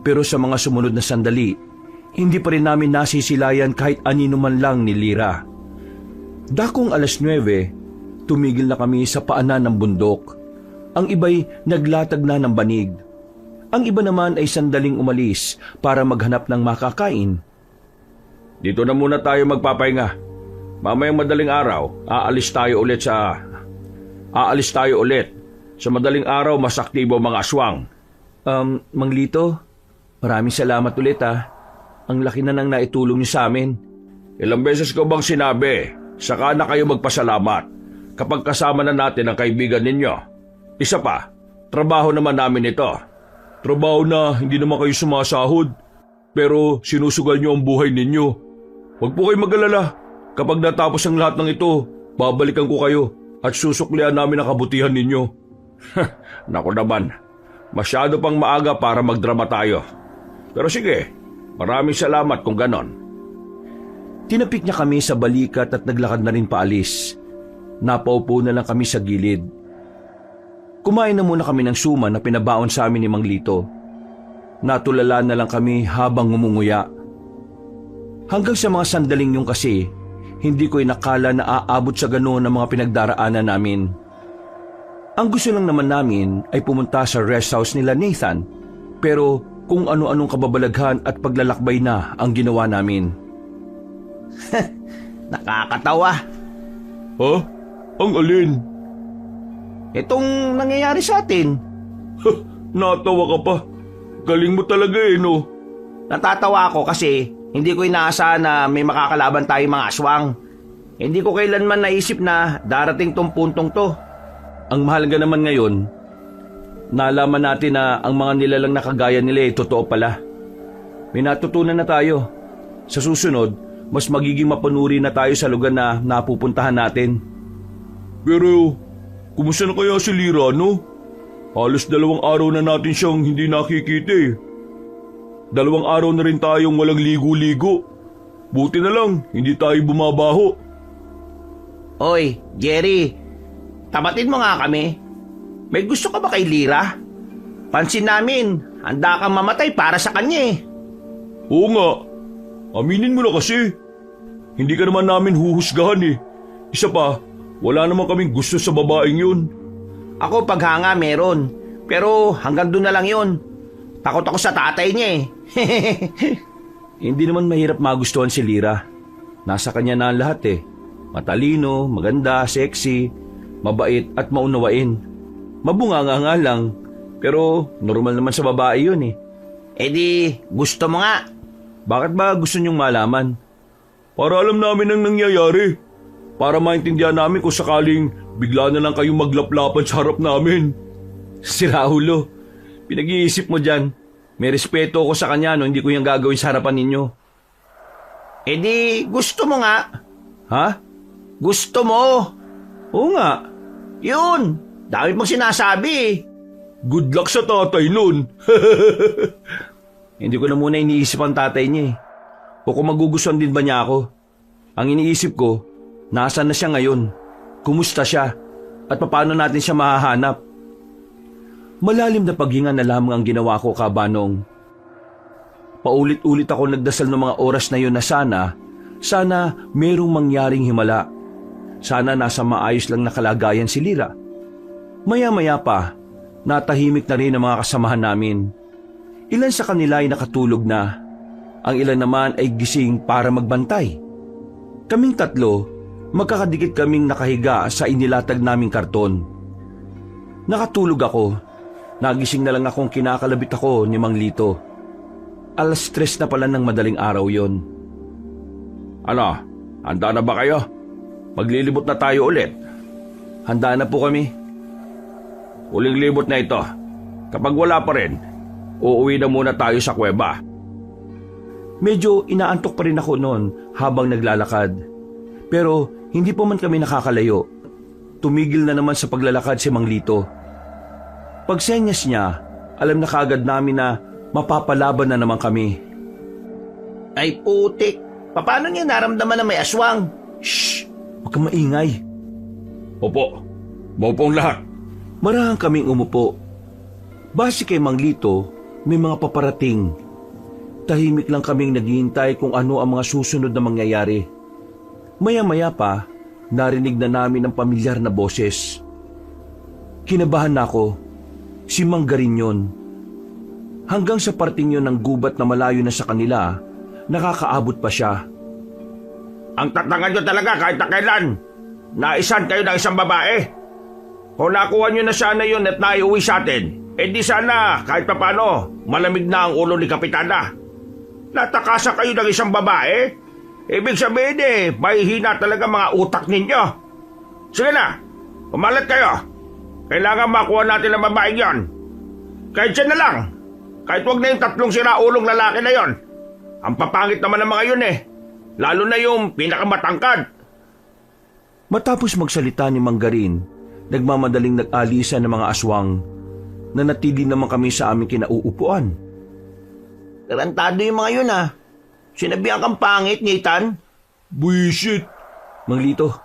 pero sa mga sumunod na sandali, hindi pa rin namin nasisilayan kahit anino man lang ni Lira. Dakong 9:00, tumigil na kami sa paanan ng bundok. Ang iba'y naglatag na ng banig. Ang iba naman ay sandaling umalis para maghanap ng makakain. Dito na muna tayo magpapahinga. Mamayang madaling araw, aalis tayo ulit Sa madaling araw, mas aktibo ang mga aswang. Mang Lito, maraming salamat ulit ah. Ang laki na nang naitulong niyo sa amin. Ilang beses ko bang sinabi, saka na kayo magpasalamat kapag kasama na natin ang kaibigan ninyo. Isa pa, trabaho naman namin ito. Trabaho na hindi naman kayo sumasahod. Pero sinusugal niyo ang buhay ninyo. Huwag po kayo mag-alala. Kapag natapos ang lahat ng ito, babalikan ko kayo at susuklian namin ang kabutihan ninyo. Naku naman, masyado pang maaga para magdrama tayo. Pero sige, maraming salamat kung ganon. Tinapik niya kami sa balikat at naglakad na rin paalis. Napaupo na lang kami sa gilid. Kumain na muna kami ng suman na pinabaon sa amin ni Mang Lito. Natulala na lang kami habang ngumunguya. Hanggang sa mga sandaling yung kasi, hindi ko inakala na aabot sa ganoon ang mga pinagdaraanan namin. Ang gusto lang naman namin ay pumunta sa rest house nila Nathan, pero kung ano-anong kababalaghan at paglalakbay na ang ginawa namin. Nakakatawa. Ha? Ang alin? Itong nangyayari sa atin. Natawa ka pa. Galing mo talaga no? Natatawa ako kasi hindi ko inaasahan na may makakalaban tayong mga aswang. Hindi ko kailanman naisip na darating tong puntong to. Ang mahalaga naman ngayon, nalaman natin na ang mga nilalang na kagaya nila ay totoo pala. May natutunan na tayo. Sa susunod, mas magiging mapanuri na tayo sa lugar na napupuntahan natin. Pero, kumusta na kaya si Lira, no? Halos 2 araw na natin siyang hindi nakikita eh. 2 araw na rin tayong walang ligo-ligo. Buti na lang, hindi tayo bumabaho. Oy, Jerry, tabatin mo nga kami. May gusto ka ba kay Lira? Pansin namin, handa kang mamatay para sa kanya eh. Oo nga, aminin mo na kasi. Hindi ka naman namin huhusgahan eh. Isa pa, wala naman kaming gusto sa babaeng yun. Ako paghanga meron, pero hanggang doon na lang yun. Takot ako sa tatay niya eh. Hindi naman mahirap magustuhan si Lira. Nasa kanya na ang lahat eh. Matalino, maganda, sexy, mabait at maunawain. Mabunganga nga lang, pero normal naman sa babae yun eh. Eh di, gusto mo nga. Bakit ba gusto niyong malaman? Para alam namin ang nangyayari. Para maintindihan namin kung sakaling bigla na lang kayong maglaplapan sa harap namin. Si Rahulo, pinag-iisip mo dyan. May respeto ako sa kanya no, hindi ko yung gagawin sa harapan ninyo. Eh di, gusto mo nga. Ha? Gusto mo. Oo nga. Yun, dami mong sinasabi eh. Good luck sa tatay nun. Hindi ko na muna iniisip ang tatay niya eh. O kung magugustuhan din ba niya ako. Ang iniisip ko, nasaan na siya ngayon? Kumusta siya? At paano natin siya mahahanap? Malalim na paghinga na lamang ang ginawa ko, Kabanong. Paulit-ulit ako nagdasal ng mga oras na yun na sana merong mangyaring himala. Sana nasa maayos lang na kalagayan si Lira. Maya-maya pa, natahimik na rin ang mga kasamahan namin. Ilan sa kanila ay nakatulog na. Ang ilan naman ay gising para magbantay. Kaming tatlo, magkakadikit kaming nakahiga sa inilatag naming karton. Nakatulog ako. Nagising na lang akong kinakalabit ako ni Mang Lito. 3:00 na pala ng madaling araw yon. Ano, handa na ba kayo? Maglilibot na tayo ulit. Handa na po kami. Uling libot na ito. Kapag wala pa rin, uuwi na muna tayo sa kuweba. Medyo inaantok pa rin ako noon habang naglalakad. Pero hindi pa man kami nakakalayo. Tumigil na naman sa paglalakad si Mang Lito. Pagsenyas niya, alam na kaagad namin na mapapalaban na naman kami. Ay putik, paano niya naramdaman na may aswang? Shh! Huwag kang maingay. Opo, maupong lahat. Marahang kaming umupo. Base kay Mang Lito, may mga paparating. Tahimik lang kaming naghihintay kung ano ang mga susunod na mangyayari. Maya-maya pa, narinig na namin ang pamilyar na boses. Kinabahan na ako. Si Mang Garin yun. Hanggang sa parting yun ng gubat na malayo na sa kanila, nakakaabot pa siya. Ang tatangan nyo talaga kahit na kailan. Naisan kayo ng isang babae. Kung nakuha nyo na sana yun at naiuwi sa atin, di sana kahit papano malamig na ang ulo ni Kapitana. Natakasa kayo ng isang babae? Ibig sabihin mahihina talaga mga utak ninyo. Sige na, pumalat kayo. Kailangan makuha natin ang babaeng yon. Kahit siya na lang. Kahit wag na yung 3 siraulong lalaki na yon. Ang papangit naman ng mga yun Lalo na yung pinakamatangkad. Matapos magsalita ni Mang Garin, nagmamadaling nag-alisan ng mga aswang. Nanatili naman kami sa aming kinauupuan. Tarantado yung mga yun Sinabihan kang pangit, Nathan. Buisit. Mang Lito,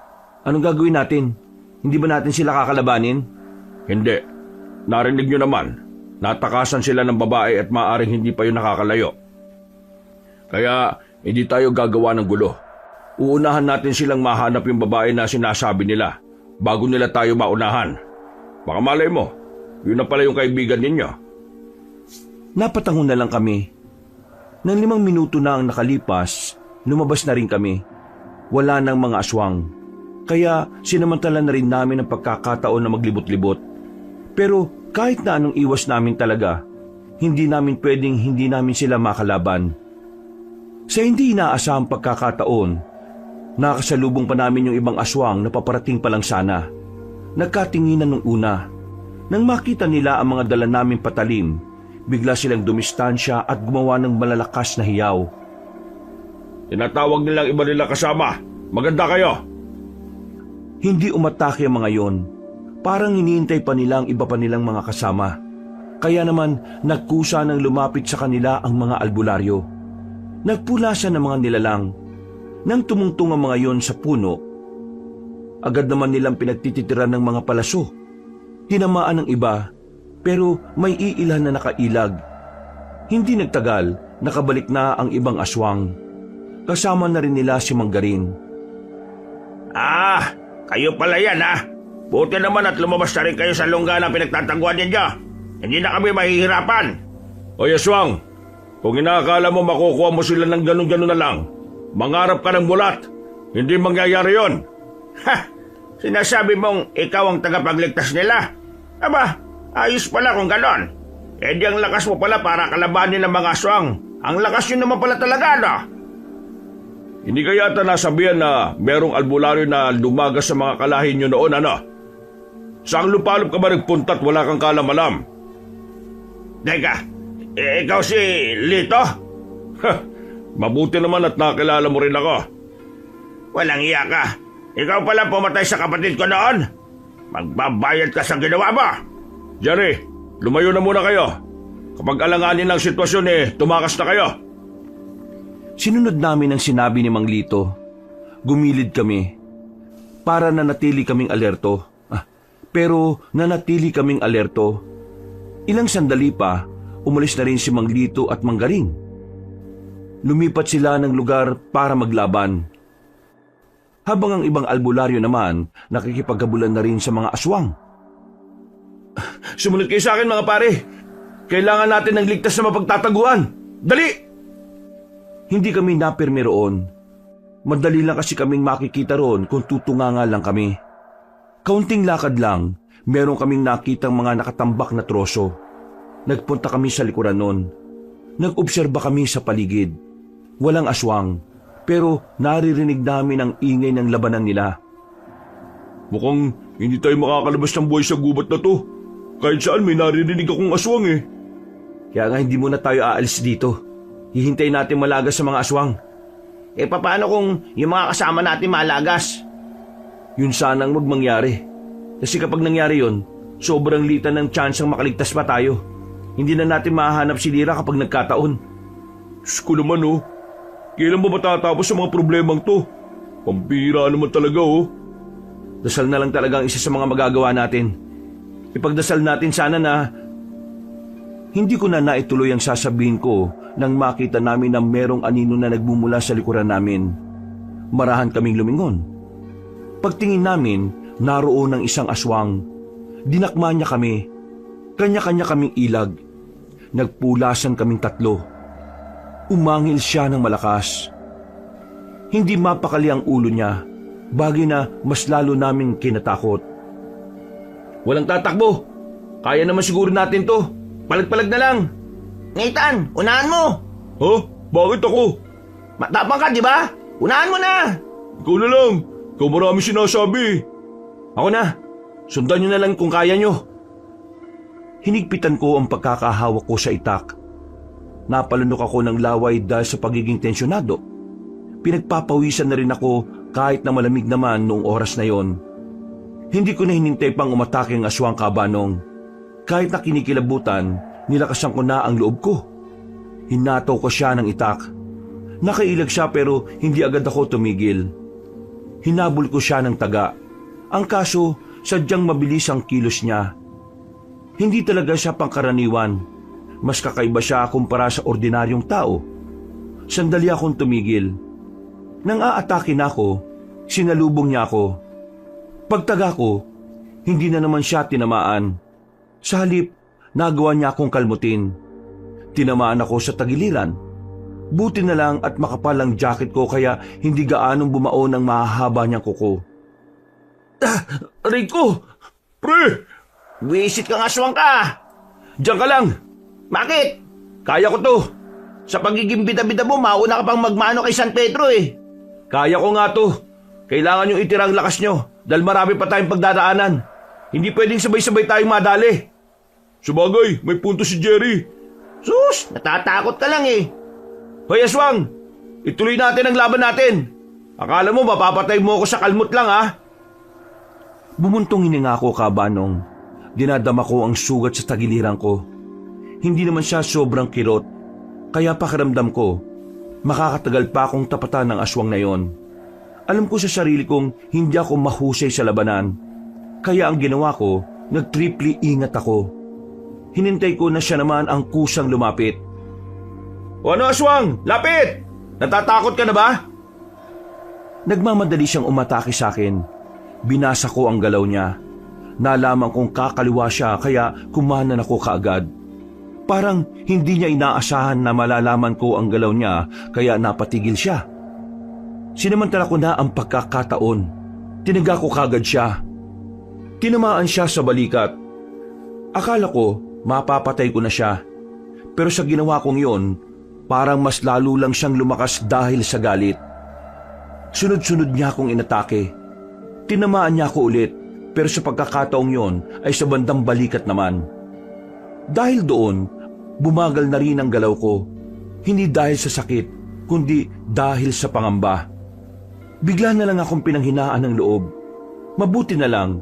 anong gagawin natin? Hindi ba natin sila kakalabanin? Hindi. Narinig nyo naman. Natakasan sila ng babae at maaaring hindi pa yun nakakalayo. Kaya hindi tayo gagawa ng gulo. Uunahan natin silang mahanap yung babae na sinasabi nila bago nila tayo maunahan. Baka malay mo, yun na pala yung kaibigan ninyo. Napatangon na lang kami. Nang 5 minuto na ang nakalipas, lumabas na rin kami. Wala nang mga aswang. Kaya sinamantala na rin namin ang pagkakataon na maglibot-libot. Pero kahit na anong iwas namin talaga, hindi namin pwedeng hindi namin sila makalaban. Sa hindi inaasahang pagkakataon, nakasalubong pa namin yung ibang aswang na paparating pa lang sana. Nagkatinginan nung una. Nang makita nila ang mga dala naming patalim, bigla silang dumistansya at gumawa ng malalakas na hiyaw. Tinatawag nilang iba nila kasama. Maganda kayo. Hindi umatake ang mga yon. Parang iniintay pa nila ang iba pa nilang mga kasama. Kaya naman nagkusa ng lumapit sa kanila ang mga albularyo. Nagpulasan ng mga nilalang. Nang tumungtong ang mga yon sa puno, agad naman nilang pinagtititiran ng mga palaso. Tinamaan ng iba, pero may iilan na nakailag. Hindi nagtagal, nakabalik na ang ibang aswang. Kasama na rin nila si Mang Garin. Kayo pala yan Buti naman at lumabas na rin kayo sa lungga na pinagtataguan ninyo. Hindi na kami mahihirapan. O Aswang, kung inaakala mo makukuha mo sila ng ganun-ganun na lang, mangarap ka ng bulat. Hindi mangyayari yon. Sinasabi mong ikaw ang tagapagligtas nila? Aba, ayos pala kung ganon. Di ang lakas mo pala para kalabanin ng mga aswang. Ang lakas nyo naman pala talaga, Hindi ka yata nasabihan na merong albularyo na lumagas sa mga kalahin nyo noon, Saan lupalop ka ba nagpunta at wala kang kalamalam? Teka, ikaw si Lito? Mabuti naman at nakilala mo rin ako. Walang iya ka. Ikaw pala pumatay sa kapatid ko noon. Magbabayad ka sa ginawa mo. Jerry, lumayo na muna kayo. Kapag alanganin ang sitwasyon tumakas na kayo. Sinunod namin ang sinabi ni Mang Lito. Gumilid kami para nanatili kaming alerto. Pero nanatili kaming alerto. Ilang sandali pa, umalis na rin si Mang Lito at Mang Garing. Lumipat sila ng lugar para maglaban. Habang ang ibang albularyo naman nakikipagkabulan na rin sa mga aswang. Sumunod kayo sa akin mga pare. Kailangan natin ng ligtas na mapagtataguan. Dali! Hindi kami napirmi roon. Madali lang kasi kaming makikita roon kung tutunganga lang kami. Kaunting lakad lang, meron kaming nakitang mga nakatambak na troso. Nagpunta kami sa likuran noon. Nag-obserba kami sa paligid. Walang aswang, pero naririnig namin ang ingay ng labanan nila. Mukhang hindi tayo makakalabas ng buhay sa gubat na to. Kahit saan may naririnig akong aswang Kaya nga hindi muna tayo aalis dito. Hihintayin natin malagas sa mga aswang. Paano kung yung mga kasama natin malagas? Yun sanang magmangyari. Kasi kapag nangyari yun, sobrang litan ng tsansang makaligtas pa tayo. Hindi na natin mahahanap si Lira kapag nagkataon. Diyos ko naman Kailan ba matatapos sa mga problemang to? Pambira naman talaga Dasal na lang talaga ang isa sa mga magagawa natin. Ipagdasal natin sana na hindi ko na naituloy ang sasabihin ko nang makita namin na merong anino na nagmumula sa likuran namin. Marahan kaming lumingon. Pagtingin namin, naroon ang isang aswang. Dinakma niya kami. Kanya-kanya kaming ilag. Nagpulasan kaming tatlo. Umangil siya ng malakas. Hindi mapakali ang ulo niya, bagay na mas lalo naming kinatakot. Walang tatakbo. Kaya naman siguro natin to. Palag-palag na lang. Nathan, unahan mo. Ha? Bakit ako? Matapang ka, di ba? Unahan mo na. Ikaw na lang. Ikaw marami sinasabi. Ako na. Sundan niyo na lang kung kaya niyo. Hinigpitan ko ang pagkakahawak ko sa itak. Napalunok ako ng laway dahil sa pagiging tensyonado. Pinagpapawisan na rin ako kahit na malamig naman noong oras na yon. Hindi ko na hinintay pang umatake ang aswang kabanong. Kahit na kinikilabutan, nilakasan ko na ang loob ko. Hinataw ko siya ng itak. Nakailag siya pero hindi agad ako tumigil. Hinabol ko siya ng taga. Ang kaso, sadyang mabilis ang kilos niya. Hindi talaga siya pangkaraniwan. Mas kakaiba siya kumpara sa ordinaryong tao. Sandali akong tumigil. Nang aatake na ako, sinalubong niya ako. Pagtaga ko, hindi na naman siya tinamaan. Sa halip, nagawa niya akong kalmutin. Tinamaan ako sa tagiliran. Buti na lang at makapal ang jacket ko kaya hindi gaanong bumao ng mahahaba niyang kuko. Aray ko! Pre! Wisit kang aswang ka. Diyan ka lang! Bakit? Kaya ko to! Sa pagiging bida-bida mo, mauna ka pang magmano kay San Pedro Kaya ko nga to. Kailangan yung itirang lakas nyo dahil marami pa tayong pagdadaanan. Hindi pwedeng sabay-sabay tayong madali. Sabagay, may punto si Jerry. Sus, natatakot ka lang Hoy aswang, ituloy natin ang laban natin. Akala mo mapapatay mo ako sa kalmot lang Bumuntong hininga ko, kabanong. Dinadama ko ang sugat sa tagiliran ko. Hindi naman siya sobrang kirot. Kaya pakiramdam ko, makakatagal pa akong tapatan ng aswang na yon. Alam ko sa sarili kong hindi ako mahusay sa labanan. Kaya ang ginawa ko, nag-triply ingat ako. Hinintay ko na siya naman ang kusang lumapit. O ano aswang, lapit! Natatakot ka na ba? Nagmamadali siyang umatake sa akin. Binasa ko ang galaw niya. Nalaman kong kakaliwa siya kaya kumanan ako kaagad. Parang hindi niya inaasahan na malalaman ko ang galaw niya kaya napatigil siya. Sinamantala ko na ang pagkakataon. Tinaga ko kagad siya. Tinamaan siya sa balikat. Akala ko mapapatay ko na siya. Pero sa ginawa kong yon, parang mas lalo lang siyang lumakas dahil sa galit. Sunod-sunod niya akong inatake. Tinamaan niya ako ulit, pero sa pagkakataong yon ay sa bandang balikat naman. Dahil doon, bumagal na rin ang galaw ko. Hindi dahil sa sakit, kundi dahil sa pangamba. Bigla na lang akong pinanghinaan ng loob. Mabuti na lang,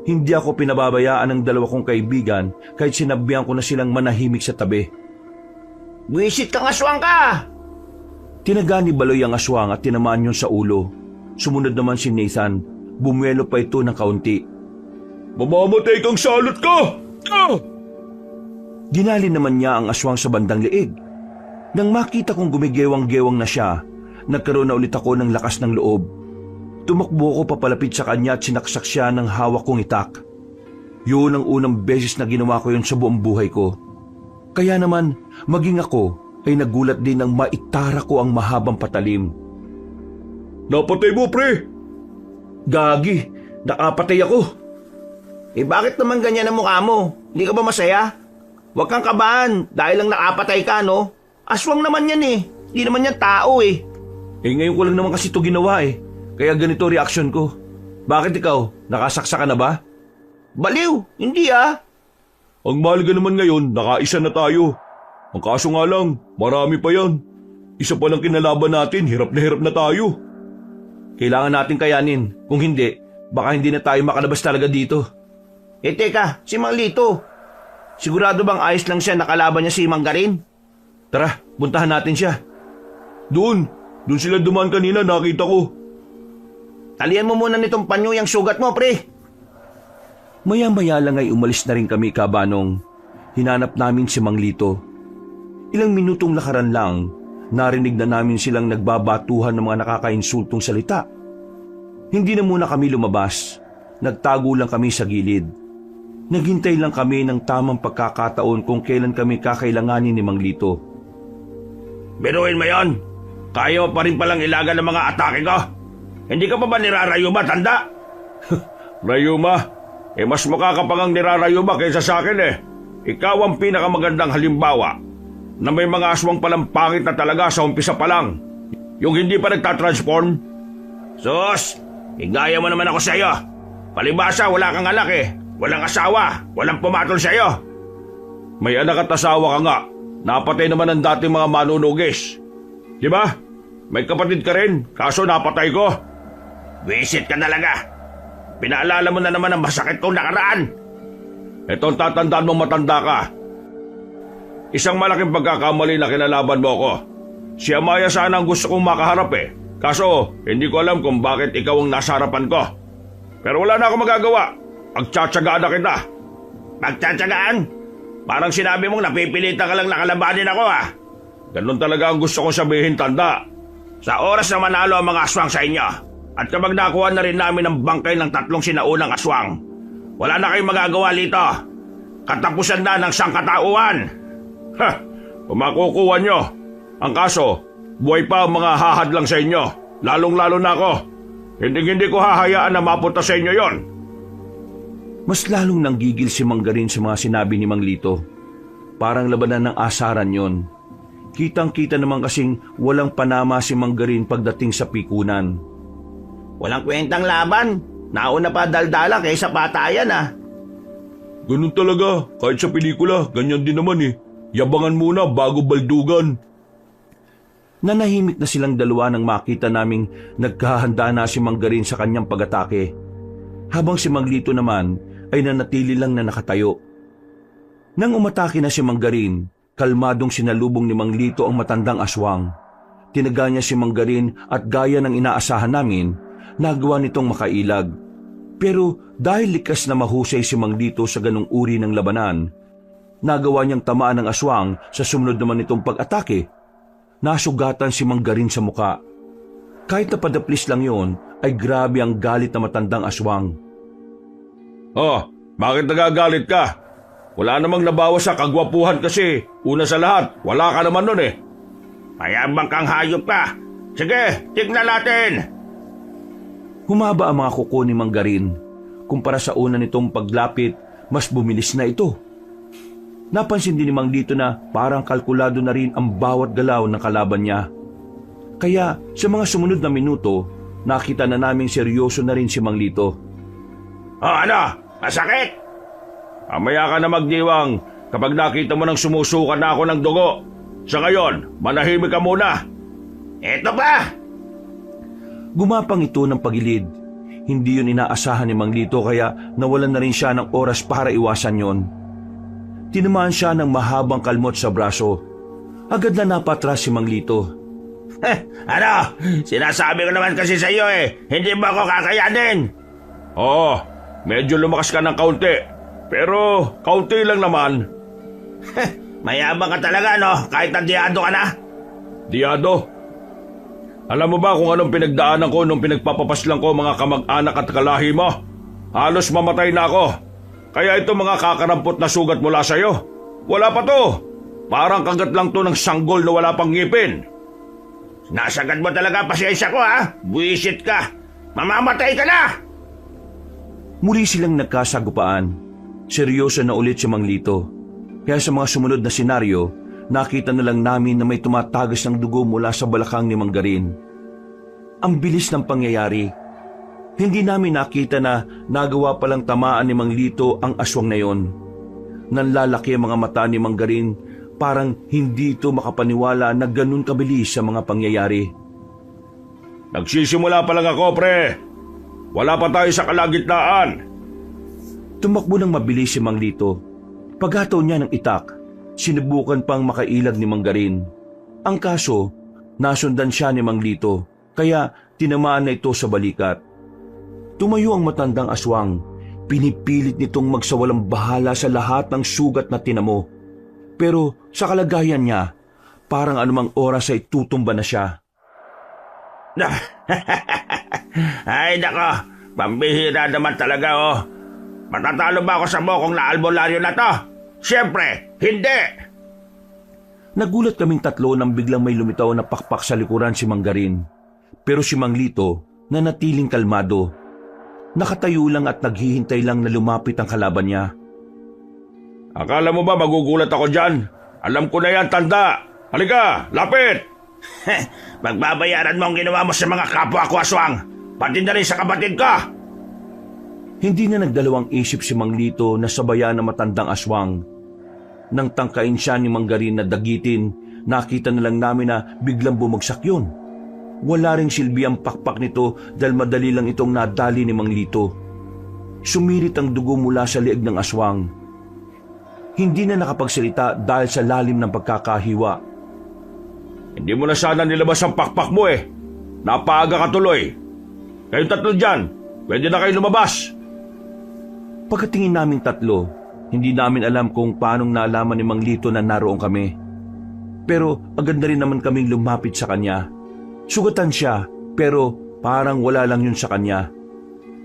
hindi ako pinababayaan ng dalawa kong kaibigan kahit sinabihan ko na silang manahimik sa tabi. Buwisit kang aswang ka! Tinaga ni Baloy ang aswang at tinamaan yun sa ulo. Sumunod naman si Nathan. Bumuelo pa ito ng kaunti. Mamamatay kang salot ka! Dinali naman niya ang aswang sa bandang leeg. Nang makita kong gumigewang-gewang na siya, nagkaroon na ulit ako ng lakas ng loob. Tumakbo ko papalapit sa kanya at sinaksak siya ng hawak kong itak. Yun ang unang beses na ginawa ko yun sa buong buhay ko. Kaya naman, maging ako ay nagulat din nang maitara ko ang mahabang patalim. Napatay mo, pre! Gagi, nakapatay ako. Bakit naman ganyan ang mukha mo? Hindi ka ba masaya? Huwag kang kabahan dahil lang nakapatay ka, no? Aswang naman yan eh. Hindi naman yan tao eh. Ngayon ko lang naman kasi ito ginawa eh. Kaya ganito reaksyon ko. Bakit ikaw? Nakasaksa ka na ba? Baliw, hindi ah. Ang mahalaga naman ngayon, nakaisa na tayo. Ang kaso nga lang, marami pa yan. Isa pa lang kinalaban natin, hirap na tayo. Kailangan natin kayanin. Kung hindi, baka hindi na tayo makalabas talaga dito. Teka, si Mang Lito. Sigurado bang ayos lang siya nakalaban niya si Mang Garin? Tara, puntahan natin siya. Doon sila dumaan kanina, nakita ko. Talian mo muna nitong panyo yung sugat mo, pre. Maya-maya lang ay umalis na rin kami, kabanong. Hinanap namin si Mang Lito. Ilang minutong lakaran lang, narinig na namin silang nagbabatuhan ng mga nakakainsultong salita. Hindi na muna kami lumabas. Nagtago lang kami sa gilid. Naghintay lang kami ng tamang pagkakataon kung kailan kami kakailanganin ni Mang Lito. Biruin mo yon. Kaya mo pa rin palang ilaga ng mga atake ko. Hindi ka pa ba nirarayuma, tanda? Rayuma, mas makakapangang nirarayuma kaysa sa akin eh. Ikaw ang pinakamagandang halimbawa na may mga aswang palang pangit na talaga sa umpisa pa lang. Yung hindi pa nagtatransform. Sus, higaya mo naman ako sa iyo. Palibasa, wala kang anak eh. Walang asawa, walang pumatol sa iyo. May anak at asawa ka nga. Napatay naman ang dating mga manunugis. Di ba? May kapatid ka rin, kaso napatay ko. Visit ka talaga. Pinaalala mo na naman ang masakit kong nakaraan. Ito ang tatandaan mong matanda ka. Isang malaking pagkakamali na kinalaban mo ako. Si Amaya sana ang gusto kong makaharap eh. Kaso, hindi ko alam kung bakit ikaw ang nasa harapan ko. Pero wala na akong magagawa. Pagtsatsagaan na kita. Pagtsatsagaan? Parang sinabi mong napipilitan ka lang nakalabanin ako ah. Ganun talaga ang gusto kong sabihin, tanda. Sa oras na manalo ang mga aswang sa inyo, at kapag nakuha na rin namin ang bangkay ng 3 sinaunang aswang, wala na kayong magagawa dito. Katapusan na ng sangkatauhan. Ha! Kung makukuha nyo. Ang kaso, buhay pa ang mga hahad lang sa inyo. Lalong-lalo na ako. Hindi ko hahayaan na mapunta sa inyo yon. Mas lalong nanggigil si Mang Garin sa mga sinabi ni Mang Lito. Parang labanan ng asaran yon. Kitang-kita naman kasing walang panama si Mang Garin pagdating sa pikunan. Walang kwentang laban. Nauna pa daldala kaysa patayan ah. Ganun talaga. Kahit sa pelikula, ganyan din naman eh. Yabangan muna bago baldugan. Nanahimik na silang dalawa nang makita naming nagkahanda na si Mang Garin sa kanyang pag-atake. Habang si Mang Lito naman ay nanatili lang na nakatayo. Nang umatake na si Mang Garin, kalmadong sinalubong ni Mang Lito ang matandang aswang. Tinaga niya si Mang Garin at gaya ng inaasahan namin, nagawa nitong makailag. Pero dahil likas na mahusay si Mang Lito sa ganung uri ng labanan, nagawa niyang tamaan ng aswang sa sumunod naman nitong pag-atake. Nasugatan si Mang Garin sa muka. Kahit napadaplis lang yon, ay grabe ang galit na matandang aswang. Oh, bakit nagagalit ka? Wala namang nabawas sa kagwapuhan kasi. Una sa lahat, wala ka naman nun eh. Mayabang kang hayop ka. Sige, tignan natin. Humaba ang mga kuko ni Mang Garin. Kumpara sa una nitong paglapit, mas bumilis na ito. Napansin din ni Mang Lito na parang kalkulado na rin ang bawat galaw ng kalaban niya. Kaya sa mga sumunod na minuto, nakita na naming seryoso na rin si Mang Lito. Oh ano? Masakit? Mamaya ka na magdiwang kapag nakita mo nang sumusukan na ako ng dugo. Sa ngayon, manahimik ka muna. Eto pa! Gumapang ito ng pagilid. Hindi yun inaasahan ni Mang Lito kaya nawalan na rin siya ng oras para iwasan yon. Tinamaan siya ng mahabang kalmot sa braso. Agad na napatras si Mang Lito. Ano? Sinasabi ko naman kasi sa iyo hindi mo ako kakayanin. Oo, medyo lumakas ka ng kaunti. Pero kaunti lang naman. Mayabang ka talaga, no? Kahit nandiado ka na. Diado, alam mo ba kung anong pinagdaanan ko nung pinagpapapaslang ko mga kamag-anak at kalahi mo? Halos mamatay na ako. Kaya ito mga kakarampot na sugat mula sa'yo. Wala pa to. Parang kagat lang to ng sanggol na wala pang ngipin. Nasagad mo talaga pasensya ko, ha? Buwisit ka. Mamamatay ka na! Muli silang nagkasagupaan. Seryoso na ulit si Mang Lito. Kaya sa mga sumunod na senaryo, nakita na lang namin na may tumatagas ng dugo mula sa balakang ni Mang Garin. Ang bilis ng pangyayari. Hindi namin nakita na nagawa palang tamaan ni Mang Lito ang aswang na yon. Nanlalaki ang mga mata ni Mang Garin, parang hindi ito makapaniwala na ganun kabilis sa mga pangyayari. Nagsisimula pa lang ako, pre. Wala pa tayo sa kalagitnaan. Tumakbo ng mabilis si Mang Lito. Paghataw niya ng itak, sinubukan pang makailag ni Mang Garin. Ang kaso, nasundan siya ni Mang Lito, kaya tinamaan na ito sa balikat. Tumayo ang matandang aswang. Pinipilit nitong magsawalang bahala sa lahat ng sugat na tinamo. Pero sa kalagayan niya, parang anumang oras ay tutumba na siya. Ay, nako. Pambihira naman talaga, Matatalo ba ako sa mokong na albularyo na to? Siyempre, hindi! Nagulat kaming tatlo nang biglang may lumitaw na pakpak sa likuran si Mang Garin. Pero si Mang Lito, nanatiling kalmado. Nakatayo lang at naghihintay lang na lumapit ang kalaban niya. Akala mo ba magugulat ako dyan? Alam ko na yan, tanda. Halika, lapit! Magbabayaran mo ang ginawa mo sa mga kapwa ko, aswang. Pati na rin sa kapatid ka. Hindi na nagdalawang isip si Mang Lito na sabayan ng matandang aswang. Nang tangkain siya ni Mang Garin na dagitin, nakita na lang namin na biglang bumagsak yun. Wala ring silbi ang pakpak nito dahil madali lang itong nadali ni Mang Lito. Sumirit ang dugo mula sa lieg ng aswang. Hindi na nakapagsalita dahil sa lalim ng pagkakahiwa. Hindi mo na sana nilabas ang pakpak mo Napaaga ka tuloy. Kayong tatlo dyan, pwede na kayo lumabas. Pagkatingin naming tatlo, hindi namin alam kung paanong nalaman ni Mang Lito na naroon kami. Pero agad na rin naman kaming lumapit sa kanya. Sugatan siya, pero parang wala lang yun sa kanya.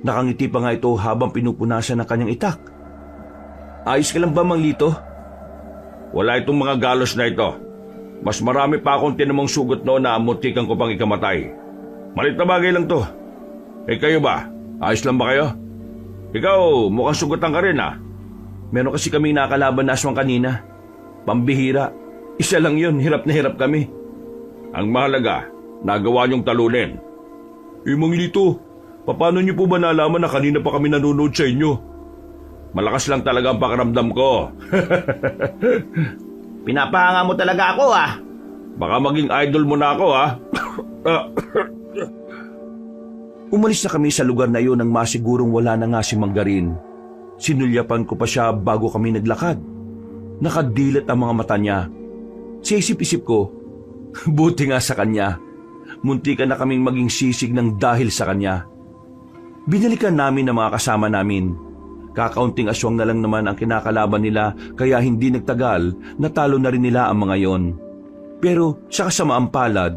Nakangiti pa nga ito habang pinupunasan ng kanyang itak. Ayos ka lang ba, Mang Lito? Wala itong mga galos na ito. Mas marami pa akong tinamang sugot noon na muntikan ko pang ikamatay. Malit na bagay lang to. Kayo ba? Ayos lang ba kayo? Ikaw, mukhang sugatan ka rin Meron kasi kaming nakalaban na aswang kanina. Pambihira. Isa lang yun, hirap na hirap kami. Ang mahalaga, nagawa niyong talunin. Mang Lito, paano niyo po ba nalaman na kanina pa kami nanonood sa inyo? Malakas lang talaga ang pakiramdam ko. Pinapahanga mo talaga ako, Baka maging idol mo na ako, Umalis na kami sa lugar na iyon nang masigurong wala na nga si Mang Garin. Sinulyapan ko pa siya bago kami naglakad. Nakadilat ang mga mata niya. Sa isip-isip ko, buti nga sa kanya. Muntikan na kaming maging sisig ng dahil sa kanya. Binalikan namin ang mga kasama namin. Kakaunting aswang na lang naman ang kinakalaban nila kaya hindi nagtagal, natalo na rin nila ang mga yon. Pero sa kasamaang palad,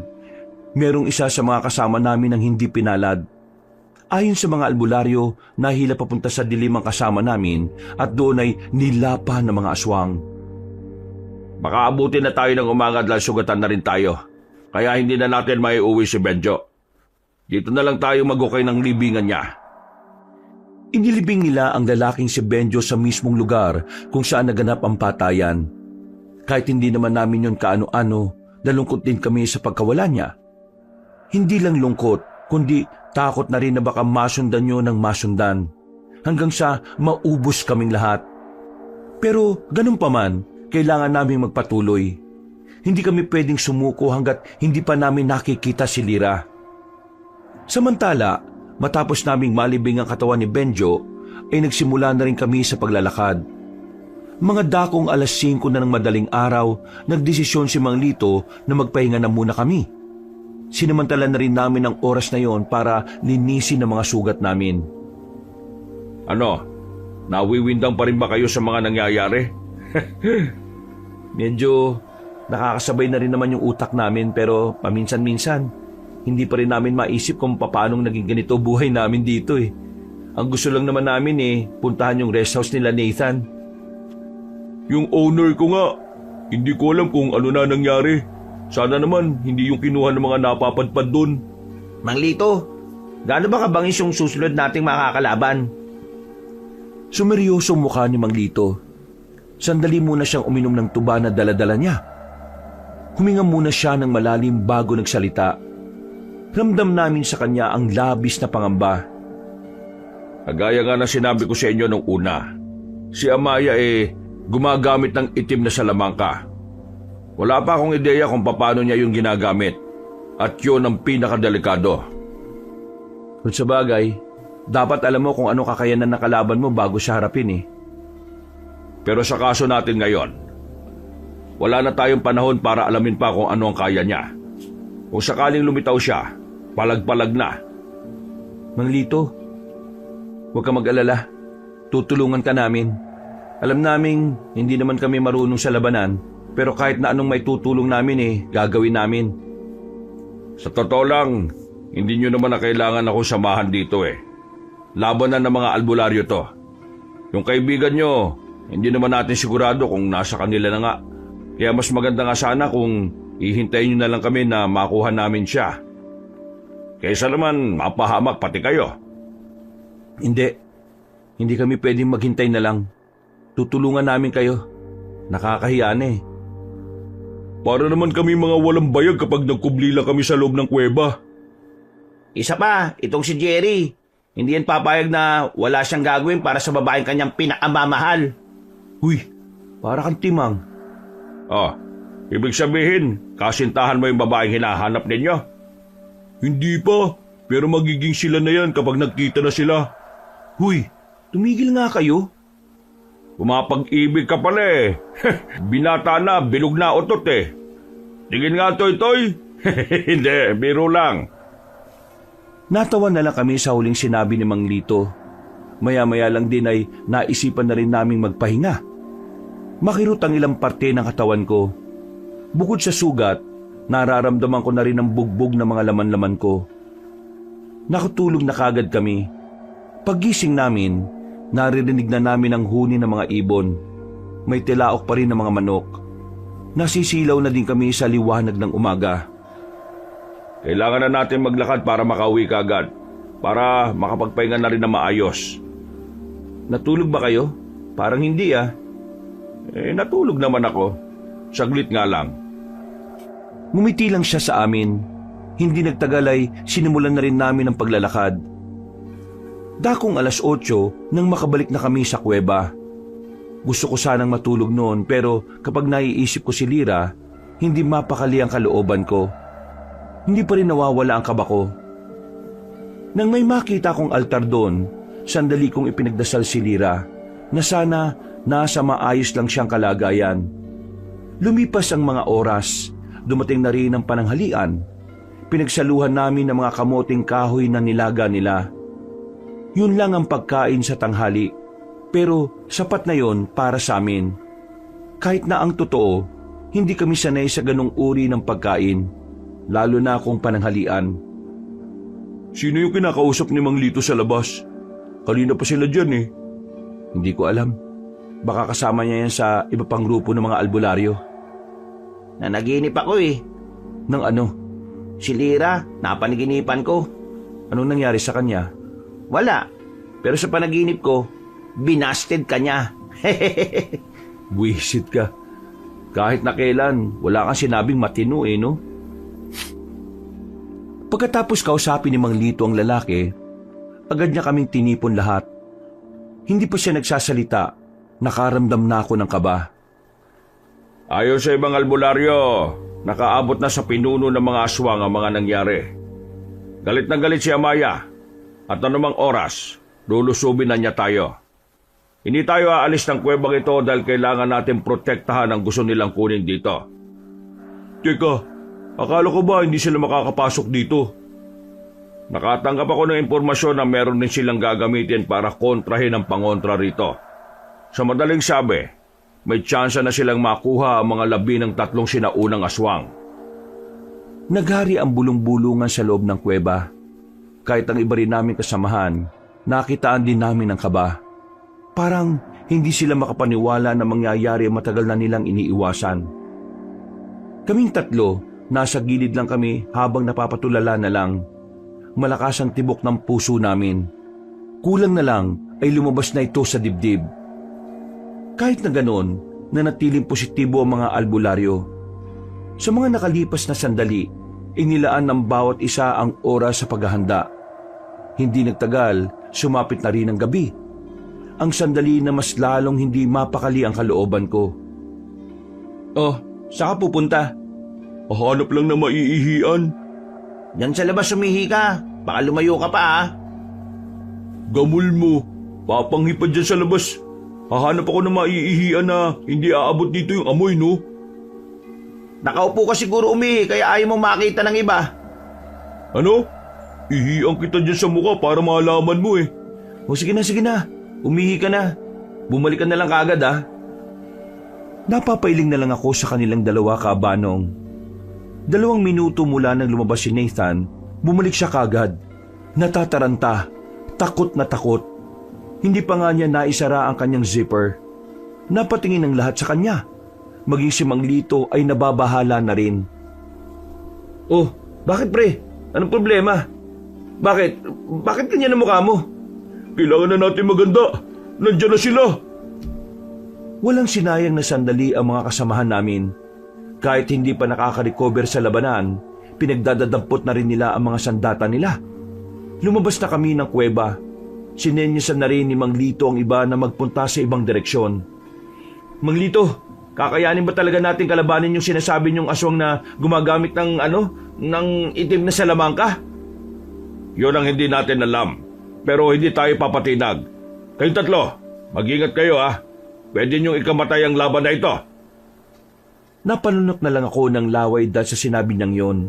merong isa sa mga kasama namin ang hindi pinalad. Ayon sa mga albularyo, nahila papunta sa dilim ang kasama namin at doon ay nilapa ng mga aswang. Baka abutin na tayo ng umaga dahil sugatan na rin tayo. Kaya hindi na natin maiuwi si Benjo. Dito na lang tayo magukay ng libingan niya. Inilibing nila ang lalaking si Benjo sa mismong lugar kung saan naganap ang patayan. Kahit hindi naman namin yon kaano-ano, nalungkot din kami sa pagkawala niya. Hindi lang lungkot, kundi takot na rin na baka masundan nyo ng masundan. Hanggang sa maubos kaming lahat. Pero ganun pa man, kailangan naming magpatuloy. Hindi kami pwedeng sumuko hanggat hindi pa namin nakikita si Lira. Samantala, matapos naming malibing ang katawan ni Benjo, ay nagsimula na rin kami sa paglalakad. Mga dakong alas 5 na ng madaling araw, nagdesisyon si Mang Lito na magpahinga na muna kami. Sinamantala na rin namin ang oras na yon para linisin ang mga sugat namin. Ano? Nawiwindang pa rin ba kayo sa mga nangyayari? Medyo nakakasabay na rin naman yung utak namin pero paminsan-minsan, hindi pa rin namin maisip kung paanong naging ganito buhay namin dito eh. Ang gusto lang naman namin puntahan yung rest house nila Nathan. Yung owner ko nga, hindi ko alam kung ano na nangyari. Sana naman hindi yung kinuha ng mga napapadpad doon. Mang Lito, gaano ba kabangis yung susunod nating makakalaban? Sumeryosong mukha ni Mang Lito. Sandali muna siyang uminom ng tuba na dala-dala niya. Huminga muna siya ng malalim bago nagsalita. Ramdam namin sa kanya ang labis na pangamba. Kagaya nga na sinabi ko sa inyo nung una, si Amaya gumagamit ng itim na salamangka. Wala pa akong ideya kung paano niya yung ginagamit. At yun ang pinakadelikado. Kung sa bagay, dapat alam mo kung ano kakayanan ng kalaban mo bago siya harapin Pero sa kaso natin ngayon, wala na tayong panahon para alamin pa kung ano ang kaya niya. Kung sakaling lumitaw siya, palag-palag na. Mang Lito, huwag ka mag-alala. Tutulungan ka namin. Alam naming hindi naman kami marunong sa labanan, pero kahit na anong may tutulong namin gagawin namin. Sa totoo lang, hindi nyo naman na kailangan ako samahan dito Laban na ng mga albularyo to. Yung kaibigan nyo, hindi naman natin sigurado kung nasa kanila na nga. Kaya mas maganda nga sana kung ihintayin nyo na lang kami na makuha namin siya. Kaysa naman mapahamak pati kayo. Hindi kami pwedeng maghintay na lang. Tutulungan namin kayo. Nakakahiya na Para naman kami mga walang bayag kapag nagkubli lang kami sa loob ng kuweba. Isa pa, itong si Jerry. Hindi yan papayag na wala siyang gagawin para sa babaeng kanyang pinakamamahal. Huy, para kang timang. Ibig sabihin, kasintahan mo yung babaeng hinahanap ninyo? Hindi pa, pero magiging sila na yan kapag nagkita na sila. Huy, tumigil nga kayo. Pumapag-ibig ka pala Binata na, bilog na otot Tingin nga, Toy-Toy. Hindi, biro lang. Natawa na lang kami sa huling sinabi ni Mang Lito. Maya-maya lang din ay naisipan na rin naming magpahinga. Makirot ang ilang parte ng katawan ko. Bukod sa sugat, nararamdaman ko na rin ang bugbog ng mga laman-laman ko. Nakatulog na kagad kami. Paggising namin, naririnig na namin ang huni ng mga ibon. May tilaok pa rin ng mga manok. Nasisilaw na din kami sa liwanag ng umaga. Kailangan na natin maglakad para makauwi kagad. Para makapagpahinga na rin na maayos. Natulog ba kayo? Parang hindi Natulog naman ako. Saglit nga lang. Ngumiti lang siya sa amin. Hindi nagtagal ay sinimulan na rin namin ang paglalakad. Dakong alas 8 nang makabalik na kami sa kuweba. Gusto ko sanang matulog noon pero kapag naiisip ko si Lira, hindi mapakali ang kalooban ko. Hindi pa rin nawawala ang kaba ko. Nang may makita kong altar doon, sandali kong ipinagdasal si Lira na sana nasa maayos lang siyang kalagayan. Lumipas ang mga oras, dumating na rin ang pananghalian. Pinagsaluhan namin ng mga kamoting kahoy na nilaga nila. Yun lang ang pagkain sa tanghali, pero sapat na yon para sa amin. Kahit na ang totoo, hindi kami sanay sa ganong uri ng pagkain, lalo na kung pananghalian. Sino yung kinakausap ni Mang Lito sa labas? Kanina pa sila dyan Hindi ko alam. Baka kasama niya yan sa iba pang grupo ng mga albularyo. Nanaginip ako Nang ano? Si Lira, napanaginipan ko. Anong nangyari sa kanya? Wala. Pero sa panaginip ko, binasted ka niya. Buwisit ka. Kahit na kailan, wala kang sinabing matino no? Pagkatapos kausapin ni Mang Lito ang lalaki, agad niya kaming tinipon lahat. Hindi pa siya nagsasalita, nakaramdam na ako ng kaba. Ayon sa ibang albularyo, nakaabot na sa pinuno ng mga aswang ang mga nangyari. Galit na galit si Amaya, at anumang oras, lulusubin na niya tayo. Hindi tayo aalis ng kuwebang ito dahil kailangan natin protektahan ang gusto nilang kunin dito. Teka, akala ko ba hindi sila makakapasok dito? Nakatanggap ako ng impormasyon na meron din silang gagamitin para kontrahin ang pangontra rito. Sa madaling sabi, may tsansa na silang makuha ang mga labi ng 3 sinaunang aswang. Naghari ang bulong-bulungan sa loob ng kuweba. Kahit ang iba rin namin kasamahan, nakitaan din namin ang kaba. Parang hindi sila makapaniwala na mangyayari ang matagal na nilang iniiwasan. Kaming 3, nasa gilid lang kami habang napapatulala na lang. Malakas ang tibok ng puso namin. Kulang na lang ay lumabas na ito sa dibdib. Kahit na ganon, nanatiling positibo ang mga albularyo. Sa mga nakalipas na sandali, inilaan ng bawat isa ang oras sa paghahanda. Hindi nagtagal, sumapit na rin ang gabi. Ang sandali na mas lalong hindi mapakali ang kalooban ko. Oh, saan ka pupunta? Hanap lang na maiihian. Yan sa labas sumihi ka. Baka lumayo ka pa ha. Gamul mo, papanghi pa dyan sa labas. Hahanap ako ng maiihian na hindi aabot dito yung amoy, no? Nakaupo ka siguro umihi kaya ayaw mo makita ng iba. Ano? Ihian kita dyan sa mukha para malaman mo eh. O sige na. Umihi ka na. Bumalik ka na lang kaagad ha. Napapailing na lang ako sa kanilang dalawa kaabanong. 2 minuto mula nang lumabas si Nathan, bumalik siya kaagad. Natataranta, takot na takot. Hindi pa nga niya naisara ang kanyang zipper. Napatingin ang lahat sa kanya. Maging si Mang Lito ay nababahala na rin. Oh, bakit pre? Anong problema? Bakit ganyan ang mukha mo? Kailangan na natin maganda. Nandiyan na sila. Walang sinayang na sandali ang mga kasamahan namin. Kahit hindi pa nakaka-recover sa labanan, pinagdadadampot na rin nila ang mga sandata nila. Lumabas na kami ng kuweba. Sinenyasan na rin ni Mang Lito ang iba na magpunta sa ibang direksyon. Mang Lito, kakayanin ba talaga natin kalabanin yung sinasabi niyong aswang na gumagamit ng itim na salamangka? Yun ang hindi natin alam. Pero hindi tayo papatinag. Kayong 3, mag-ingat kayo ha. Pwede niyong ikamatay ang laban na ito. Napalunok na lang ako ng laway dahil sa sinabi niyang yon.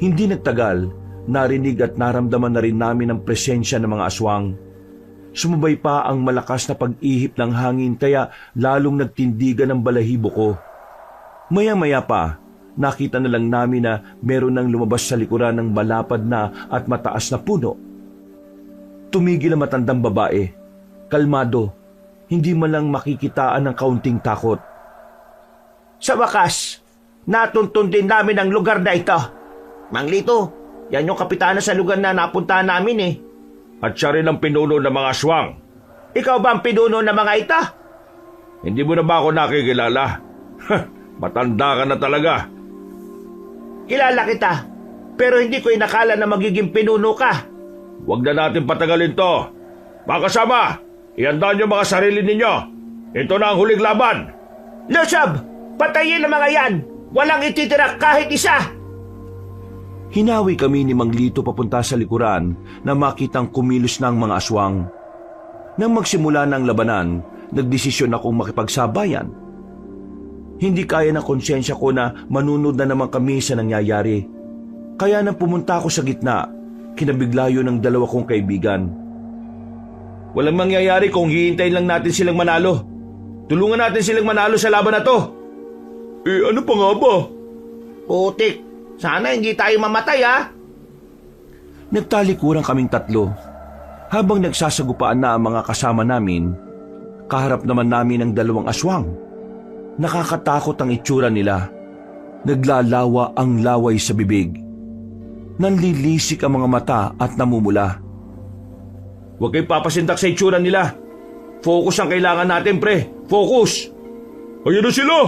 Hindi nagtagal, narinig at naramdaman na rin namin ang presensya ng mga aswang. Sumabay pa ang malakas na pag-ihip ng hangin kaya lalong nagtindigan ang balahibo ko. Maya-maya pa, nakita na lang namin na meron nang lumabas sa likuran ng malapad na at mataas na puno. Tumigil ang matandang babae. Kalmado, hindi man lang makikitaan ng kaunting takot. Sa wakas, natuntun din namin ang lugar na ito. Mang Lito, yan yung kapitana sa lugar na napuntahan namin eh. At siya rin ang pinuno ng mga aswang. Ikaw ba ang pinuno ng mga ito? Hindi mo na ba ako nakikilala? Matanda ka na talaga. Kilala kita, pero hindi ko inakala na magiging pinuno ka. Huwag na natin patagalin to. Mga kasama, ihanda niyo mga sarili ninyo. Ito na ang huling laban. Lusab! Patayin ang mga yan! Walang ititira kahit isa! Hinawi kami ni Mang Lito papunta sa likuran na makitang kumilos na ang mga aswang. Nang magsimula ng labanan, nagdesisyon akong makipagsabayan. Hindi kaya ng konsensya ko na manunod na naman kami sa nangyayari. Kaya nang pumunta ako sa gitna, kinabiglayo ng 2 kong kaibigan. Walang mangyayari kung hihintayin lang natin silang manalo. Tulungan natin silang manalo sa laban na to. Ano pa nga ba? Putik, sana hindi tayo mamatay ha? Nagtalikuran kaming 3. Habang nagsasagupaan na ang mga kasama namin, kaharap naman namin ang 2 aswang. Nakakatakot ang itsura nila. Naglalawa ang laway sa bibig. Nanlilisik ang mga mata at namumula. Huwag kayong papasindak sa itsura nila. Focus ang kailangan natin, pre. Focus! Ayun na sila!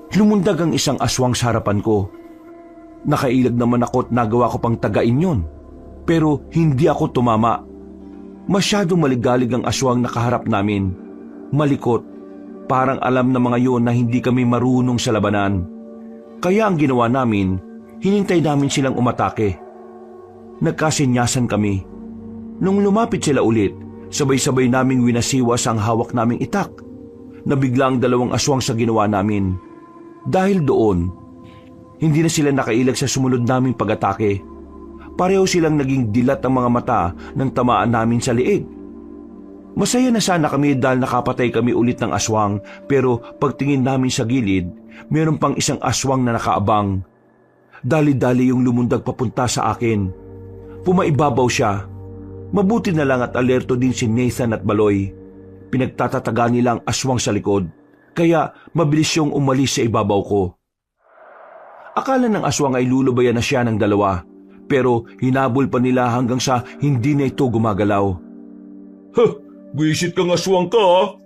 Lumundag ang isang aswang sa harapan ko. Nakailag naman ako at nagawa ko pang tagain yon. Pero hindi ako tumama. Masyadong maligalig ang aswang na kaharap namin. Malikot. Parang alam ng mga yon na hindi kami marunong sa labanan. Kaya ang ginawa namin, hinintay namin silang umatake. Nagkasinyasan kami. Nung lumapit sila ulit, Sabay-sabay naming winasiwas ang hawak naming itak. Nabigla ang 2 aswang sa ginawa namin. Dahil doon, hindi na sila nakailag sa sumunod naming pag-atake. Pareho silang naging dilat ang mga mata ng tamaan namin sa liig. Masaya na sana kami dahil nakapatay kami ulit ng aswang, pero pagtingin namin sa gilid, meron pang isang aswang na nakaabang. Dali-dali yung lumundag papunta sa akin. Pumaibabaw siya. Mabuti na lang at alerto din si Nathan at Baloy. Pinagtatataga nila ang aswang sa likod, kaya mabilis yung umalis sa ibabaw ko. Akala ng aswang ay lulubayan na siya ng 2, pero hinabol pa nila hanggang sa hindi na ito gumagalaw. Buisit kang aswang ka ha?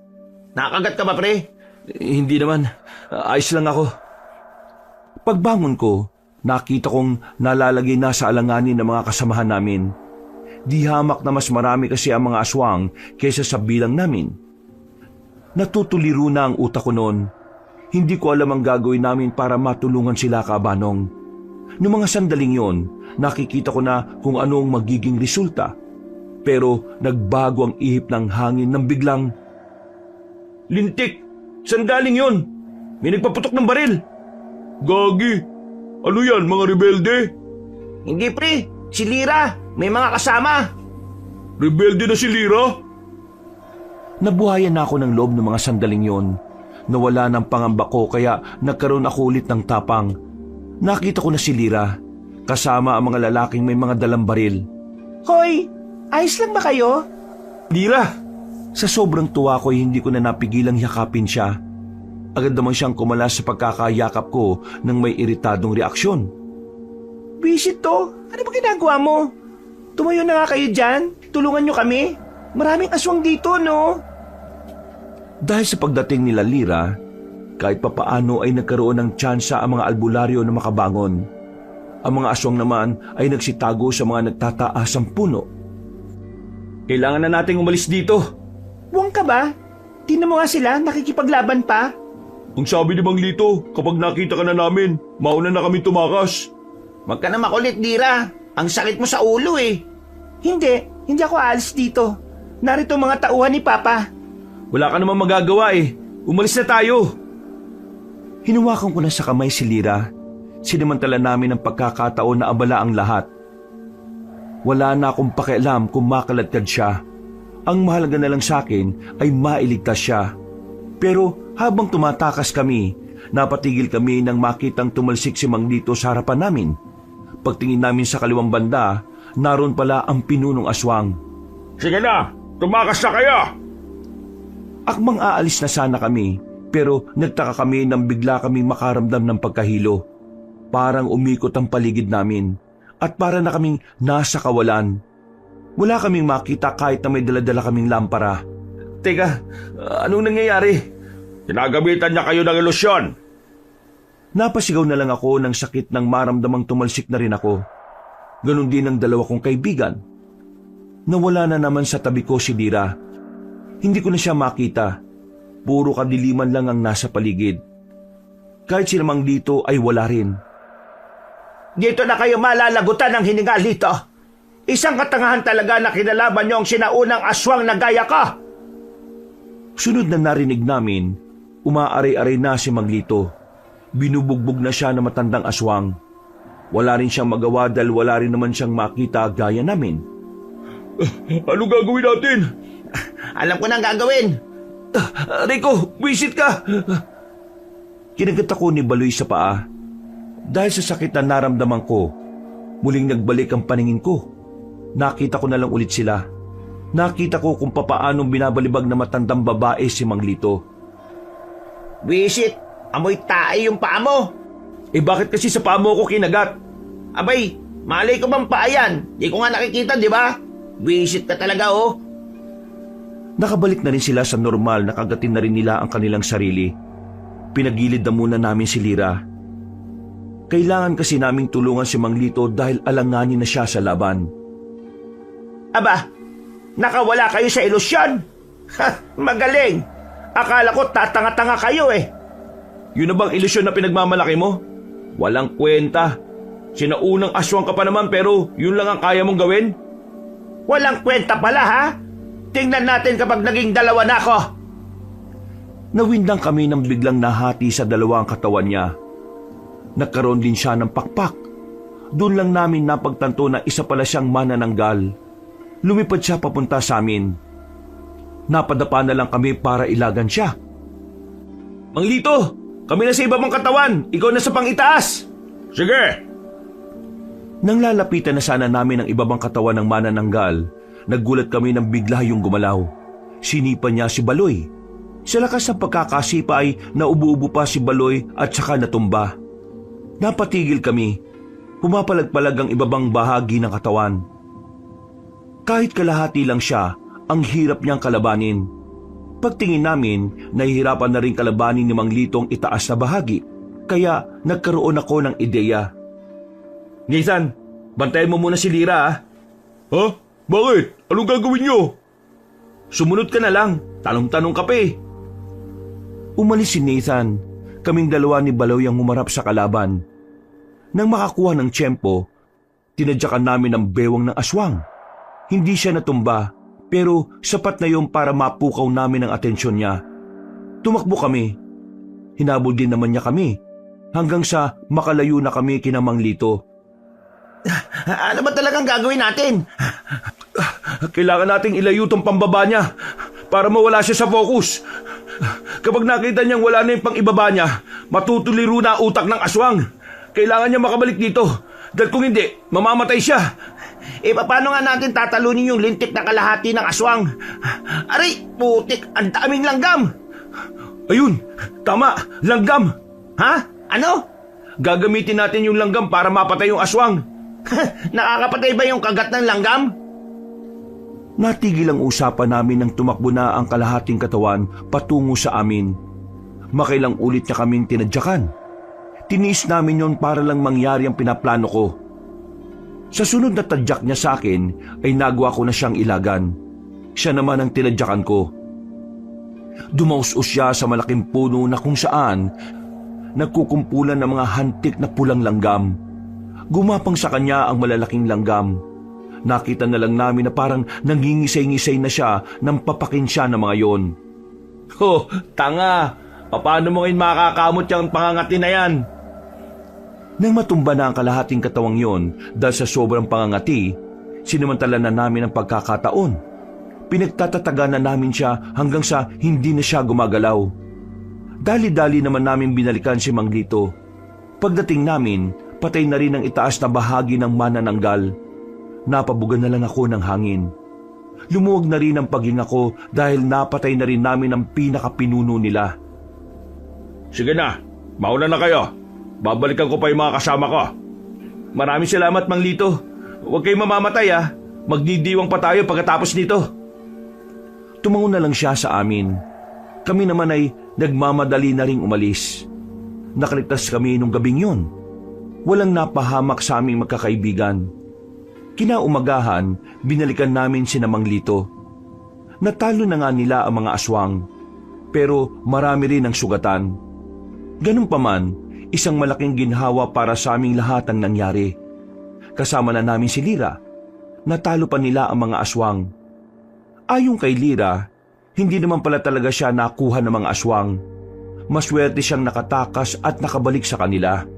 Nakagat ka ba, pre? Hindi naman, ayos lang ako. Pagbangon ko, nakita kong nalalagay na sa alanganin ng mga kasamahan namin. Di hamak na mas marami kasi ang mga aswang kaysa sa bilang namin. Natutuliro na ang utak ko noon. Hindi ko alam ang gagawin namin para matulungan sila, Kabanong. Noong mga sandaling yon, nakikita ko na kung ano ang magiging resulta. Pero nagbago ang ihip ng hangin nang biglang, Lintik! Sandaling yon! May nagpaputok ng baril! Gagi! Ano yan, mga rebelde? Hindi, pre. Si Lira. May mga kasama. Rebelde na si Lira? nabuhayan na ako ng loob ng mga sandaling yon. Nawala ng pangamba ko kaya nagkaroon ako ulit ng tapang. Nakita ko na si Lira, kasama ang mga lalaking may mga dalang baril. Hoy, ayos lang ba kayo? Lira! Sa sobrang tuwa ko hindi ko na napigilang yakapin siya. Agad naman siyang kumalas sa pagkakayakap ko ng may iritadong reaksyon. Visit to, ano ba ginagawa mo? Tumayo na nga kayo dyan, tulungan nyo kami. Maraming aswang dito, no? Dahil sa pagdating nila Lira, kahit papaano ay nagkaroon ng tsansa ang mga albularyo na makabangon. Ang mga aswang naman ay nagsitago sa mga nagtataasang puno. Kailangan na nating umalis dito. Buwang ka ba? Tingnan mo nga sila, nakikipaglaban pa. Ang sabi ni Mang Lito, kapag nakita ka na namin, mauna na kami tumakas. Huwag ka na makulit, Lira. Ang sakit mo sa ulo eh. Hindi ako aalis dito. Narito mga tauhan ni Papa. Wala ka namang magagawa eh. Umalis na tayo. Hinuwakan ko na sa kamay si Lira. Sinamantala namin ang pagkakataon na abala ang lahat. Wala na akong pakialam kung makaladkad siya. Ang mahalaga na lang sa akin ay mailigtas siya. Pero habang tumatakas kami, napatigil kami nang makitang tumalsik si Mang Lito sa harapan namin. Pagtingin namin sa kaliwang banda, naroon pala ang pinunong aswang. Sige na, tumakas na kaya. Akmang aalis na sana kami, pero nagtaka kami nang bigla kaming makaramdam ng pagkahilo. Parang umikot ang paligid namin at para na kaming nasa kawalan. Wala kaming makita kahit na may daladala kaming lampara. Teka, anong nangyayari? Ginagamitan niya kayo ng ilusyon. Napasigaw na lang ako ng sakit nang maramdamang tumalsik na rin ako. Ganon din ang dalawa kong kaibigan. Nawala na naman sa tabi ko si Lira. Hindi ko na siya makita. Puro kadiliman lang ang nasa paligid. Kahit si Mang Lito ay wala rin. Dito na kayo malalagutan ng hininga, Lito. Isang katangahan talaga na kinalaban niyo ang sinaunang aswang na gaya ka. Sunod na narinig namin, umaaray-aray na si Mang Lito. Binubugbog na siya ng matandang aswang. Wala rin siyang magawa dahil wala rin naman siyang makita gaya namin. Ano gagawin natin? Alam ko na ang gagawin. Rico, wisit ka! Kinagat ako ni Baloy sa paa. Dahil sa sakit na naramdaman ko, muling nagbalik ang paningin ko. Nakita ko na lang ulit sila. Nakita ko kung papaanong binabalibag na matandang babae si Mang Lito. Visit, amoy tae yung paa mo. Bakit kasi sa paa mo ko kinagat? Abay, malay ko bang paa yan? Di ko nga nakikita, di ba? Visit ka talaga, oh. Nakabalik na rin sila sa normal, nakagatin na rin nila ang kanilang sarili. Pinagilid na muna namin si Lira. Kailangan kasi naming tulungan si Mang Lito dahil alanganin na siya sa laban. Aba, nakawala kayo sa ilusyon. Ha, magaling. Akala ko tatanga-tanga kayo eh. Yun na bang ilusyon na pinagmamalaki mo? Walang kwenta. Sinaunang aswang ka pa naman pero yun lang ang kaya mong gawin? Walang kwenta pala, ha? Tingnan natin kapag naging dalawa na ako. Nawindang kami nang biglang nahati sa dalawang katawan niya. Nagkaroon din siya ng pakpak. Doon lang namin napagtanto na isa pala siyang manananggal. Lumipad siya papunta sa amin. Napadapa na lang kami para ilagan siya. Mang Lito, kami na sa iba mong katawan. Ikaw na sa pang-itaas. Sige. Nang lalapitan na sana namin ang ibabang katawan ng manananggal, naggulat kami nang bigla yung gumalaw. Sinipa niya si Baloy. Sa lakas ng pagkakasipa ay naubo-ubo pa si Baloy at saka natumba. Napatigil kami. Pumapalag-palag ang ibabang bahagi ng katawan. Kahit kalahati lang siya, ang hirap niyang kalabanin. Pagtingin namin, nahihirapan na rin kalabanin ni Mang Litong itaas na bahagi. Kaya nagkaroon ako ng ideya. Nathan, bantayan mo muna si Lira ah. Ha? Bakit? Anong gagawin niyo? Sumunod ka na lang, tanong-tanong ka pa eh. Umalis si Nathan. Kaming dalawa ni Baloy ang humarap sa kalaban. Nang makakuha ng tiyempo, tinadyakan namin ang bewang ng aswang. Hindi siya natumba, pero sapat na yun para mapukaw namin ang atensyon niya. Tumakbo kami. Hinabol din naman niya kami, hanggang sa makalayo na kami kina Mang Lito. Ano ba talagang gagawin natin? Kailangan nating ilayo tong pambaba niya para mawala siya sa focus. Kapag nakita niyang wala na yung pang-ibaba niya, matutuliro na ang utak ng aswang. Kailangan niya makabalik dito. Dahil kung hindi, mamamatay siya. Paano nga natin tatalunin yung lintik na kalahati ng aswang? Aray, putik, ang daming langgam. Ayun, tama, langgam. Ha? Ano? Gagamitin natin yung langgam para mapatay yung aswang. Nakakapatay ba yung kagat ng langgam? Natigil ang usapan namin nang tumakbo na ang kalahating katawan patungo sa amin. Makailang ulit niya kaming tinadyakan. Tiniis namin yon para lang mangyari ang pinaplano ko. Sa sunod na tadyak niya sa akin ay nagawa ko na siyang ilagan. Siya naman ang tinadyakan ko. Dumaus-us siya sa malaking puno na kung saan nagkukumpulan ng mga hantik na pulang langgam. Gumapang sa kanya ang malalaking langgam. Nakita na lang namin na parang nangingisay-ngisay na siya nang papakin siya ng mga yon. Oh, tanga! Paano mo ngayon makakamot yung pangangati na yan? Nang matumba na ang kalahating katawang yon dahil sa sobrang pangangati, sinamantala na namin ang pagkakataon. Pinagtatataga na namin siya hanggang sa hindi na siya gumagalaw. Dali-dali naman namin binalikan si Mang Lito. Pagdating namin, patay na rin ang itaas na bahagi ng manananggal. Napabugan na lang ako ng hangin. Lumuwag na rin ang paghinga ko dahil napatay na rin namin ang pinakapinuno nila. Sige na, mauna na kayo. Babalikan ko pa yung mga kasama ko. Maraming salamat, Mang Lito. Huwag kayong mamamatay ah. Magdidiwang pa tayo pagkatapos nito. Tumango na lang siya sa amin. Kami naman ay nagmamadali na ring umalis. Nakaligtas kami nung gabing yun. Walang napahamak sa aming magkakaibigan. Kinaumagahan, binalikan namin si Mang Lito. Natalo na nga nila ang mga aswang, pero marami rin ang sugatan. Ganun pa man, isang malaking ginhawa para sa aming lahat ang nangyari. Kasama na namin si Lira. Natalo pa nila ang mga aswang. Ayon kay Lira, hindi naman pala talaga siya nakuha ng mga aswang. Maswerte siyang nakatakas at nakabalik sa kanila.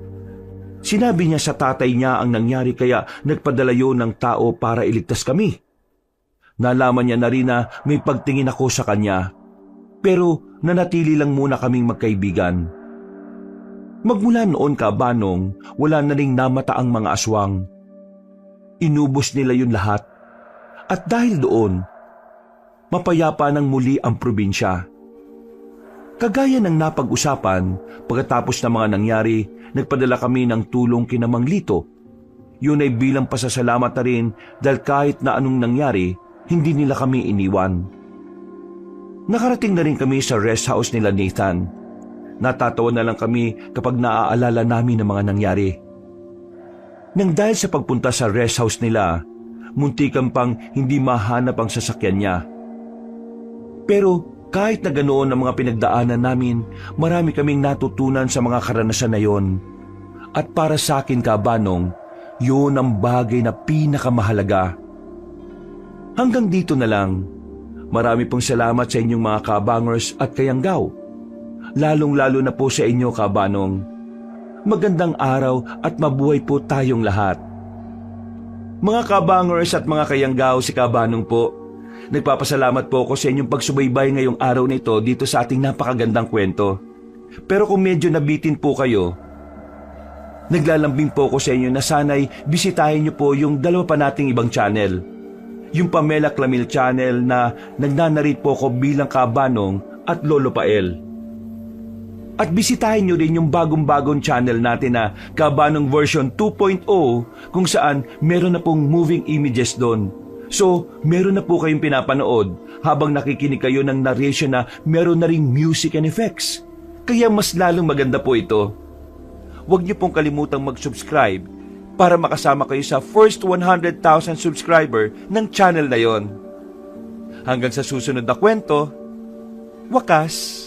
Sinabi niya sa tatay niya ang nangyari kaya nagpadala yun ng tao para iligtas kami. Nalaman niya na rin na may pagtingin ako sa kanya. Pero nanatili lang muna kaming magkaibigan. Magmula noon Banong, wala na ring namata ang mga aswang. Inubos nila yun lahat. At dahil doon, mapayapa ng muli ang probinsya. Kagaya ng napag-usapan, pagkatapos ng mga nangyari, nagpadala kami ng tulong kina Mang Lito. Yun ay bilang pasasalamat na rin dahil kahit na anong nangyari, hindi nila kami iniwan. Nakarating na rin kami sa rest house nila Nathan. Natatawa na lang kami kapag naaalala namin ang mga nangyari. Nang dahil sa pagpunta sa rest house nila, muntikan pang hindi mahanap ang sasakyan niya. Pero kahit na ganoon ang mga pinagdaanan namin, marami kaming natutunan sa mga karanasan na yon. At para sa akin Banong, yun ang bagay na pinakamahalaga. Hanggang dito na lang. Marami pong salamat sa inyong mga kabangers at kayanggaw. Lalong-lalo na po sa inyo, kabanong. Magandang araw at mabuhay po tayong lahat. Mga kabangers at mga kayanggaw, si Kabanong po. Nagpapasalamat po ako sa inyong pagsubaybay ngayong araw na ito dito sa ating napakagandang kwento. Pero kung medyo nabitin po kayo, naglalambing po ako sa inyo na sana'y bisitahin niyo po yung dalawa pa nating ibang channel. Yung Pamela Clamil channel na nagnanarit po ako bilang Kabanong at Lolo Pael. At bisitahin niyo rin yung bagong-bagong channel natin na Kabanong version 2.0 kung saan meron na pong moving images doon. So, meron na po kayong pinapanood habang nakikinig kayo ng narration na meron na ring music and effects. Kaya mas lalong maganda po ito. Huwag niyo pong kalimutang mag-subscribe para makasama kayo sa first 100,000 subscriber ng channel na yon. Hanggang sa susunod na kwento, wakas!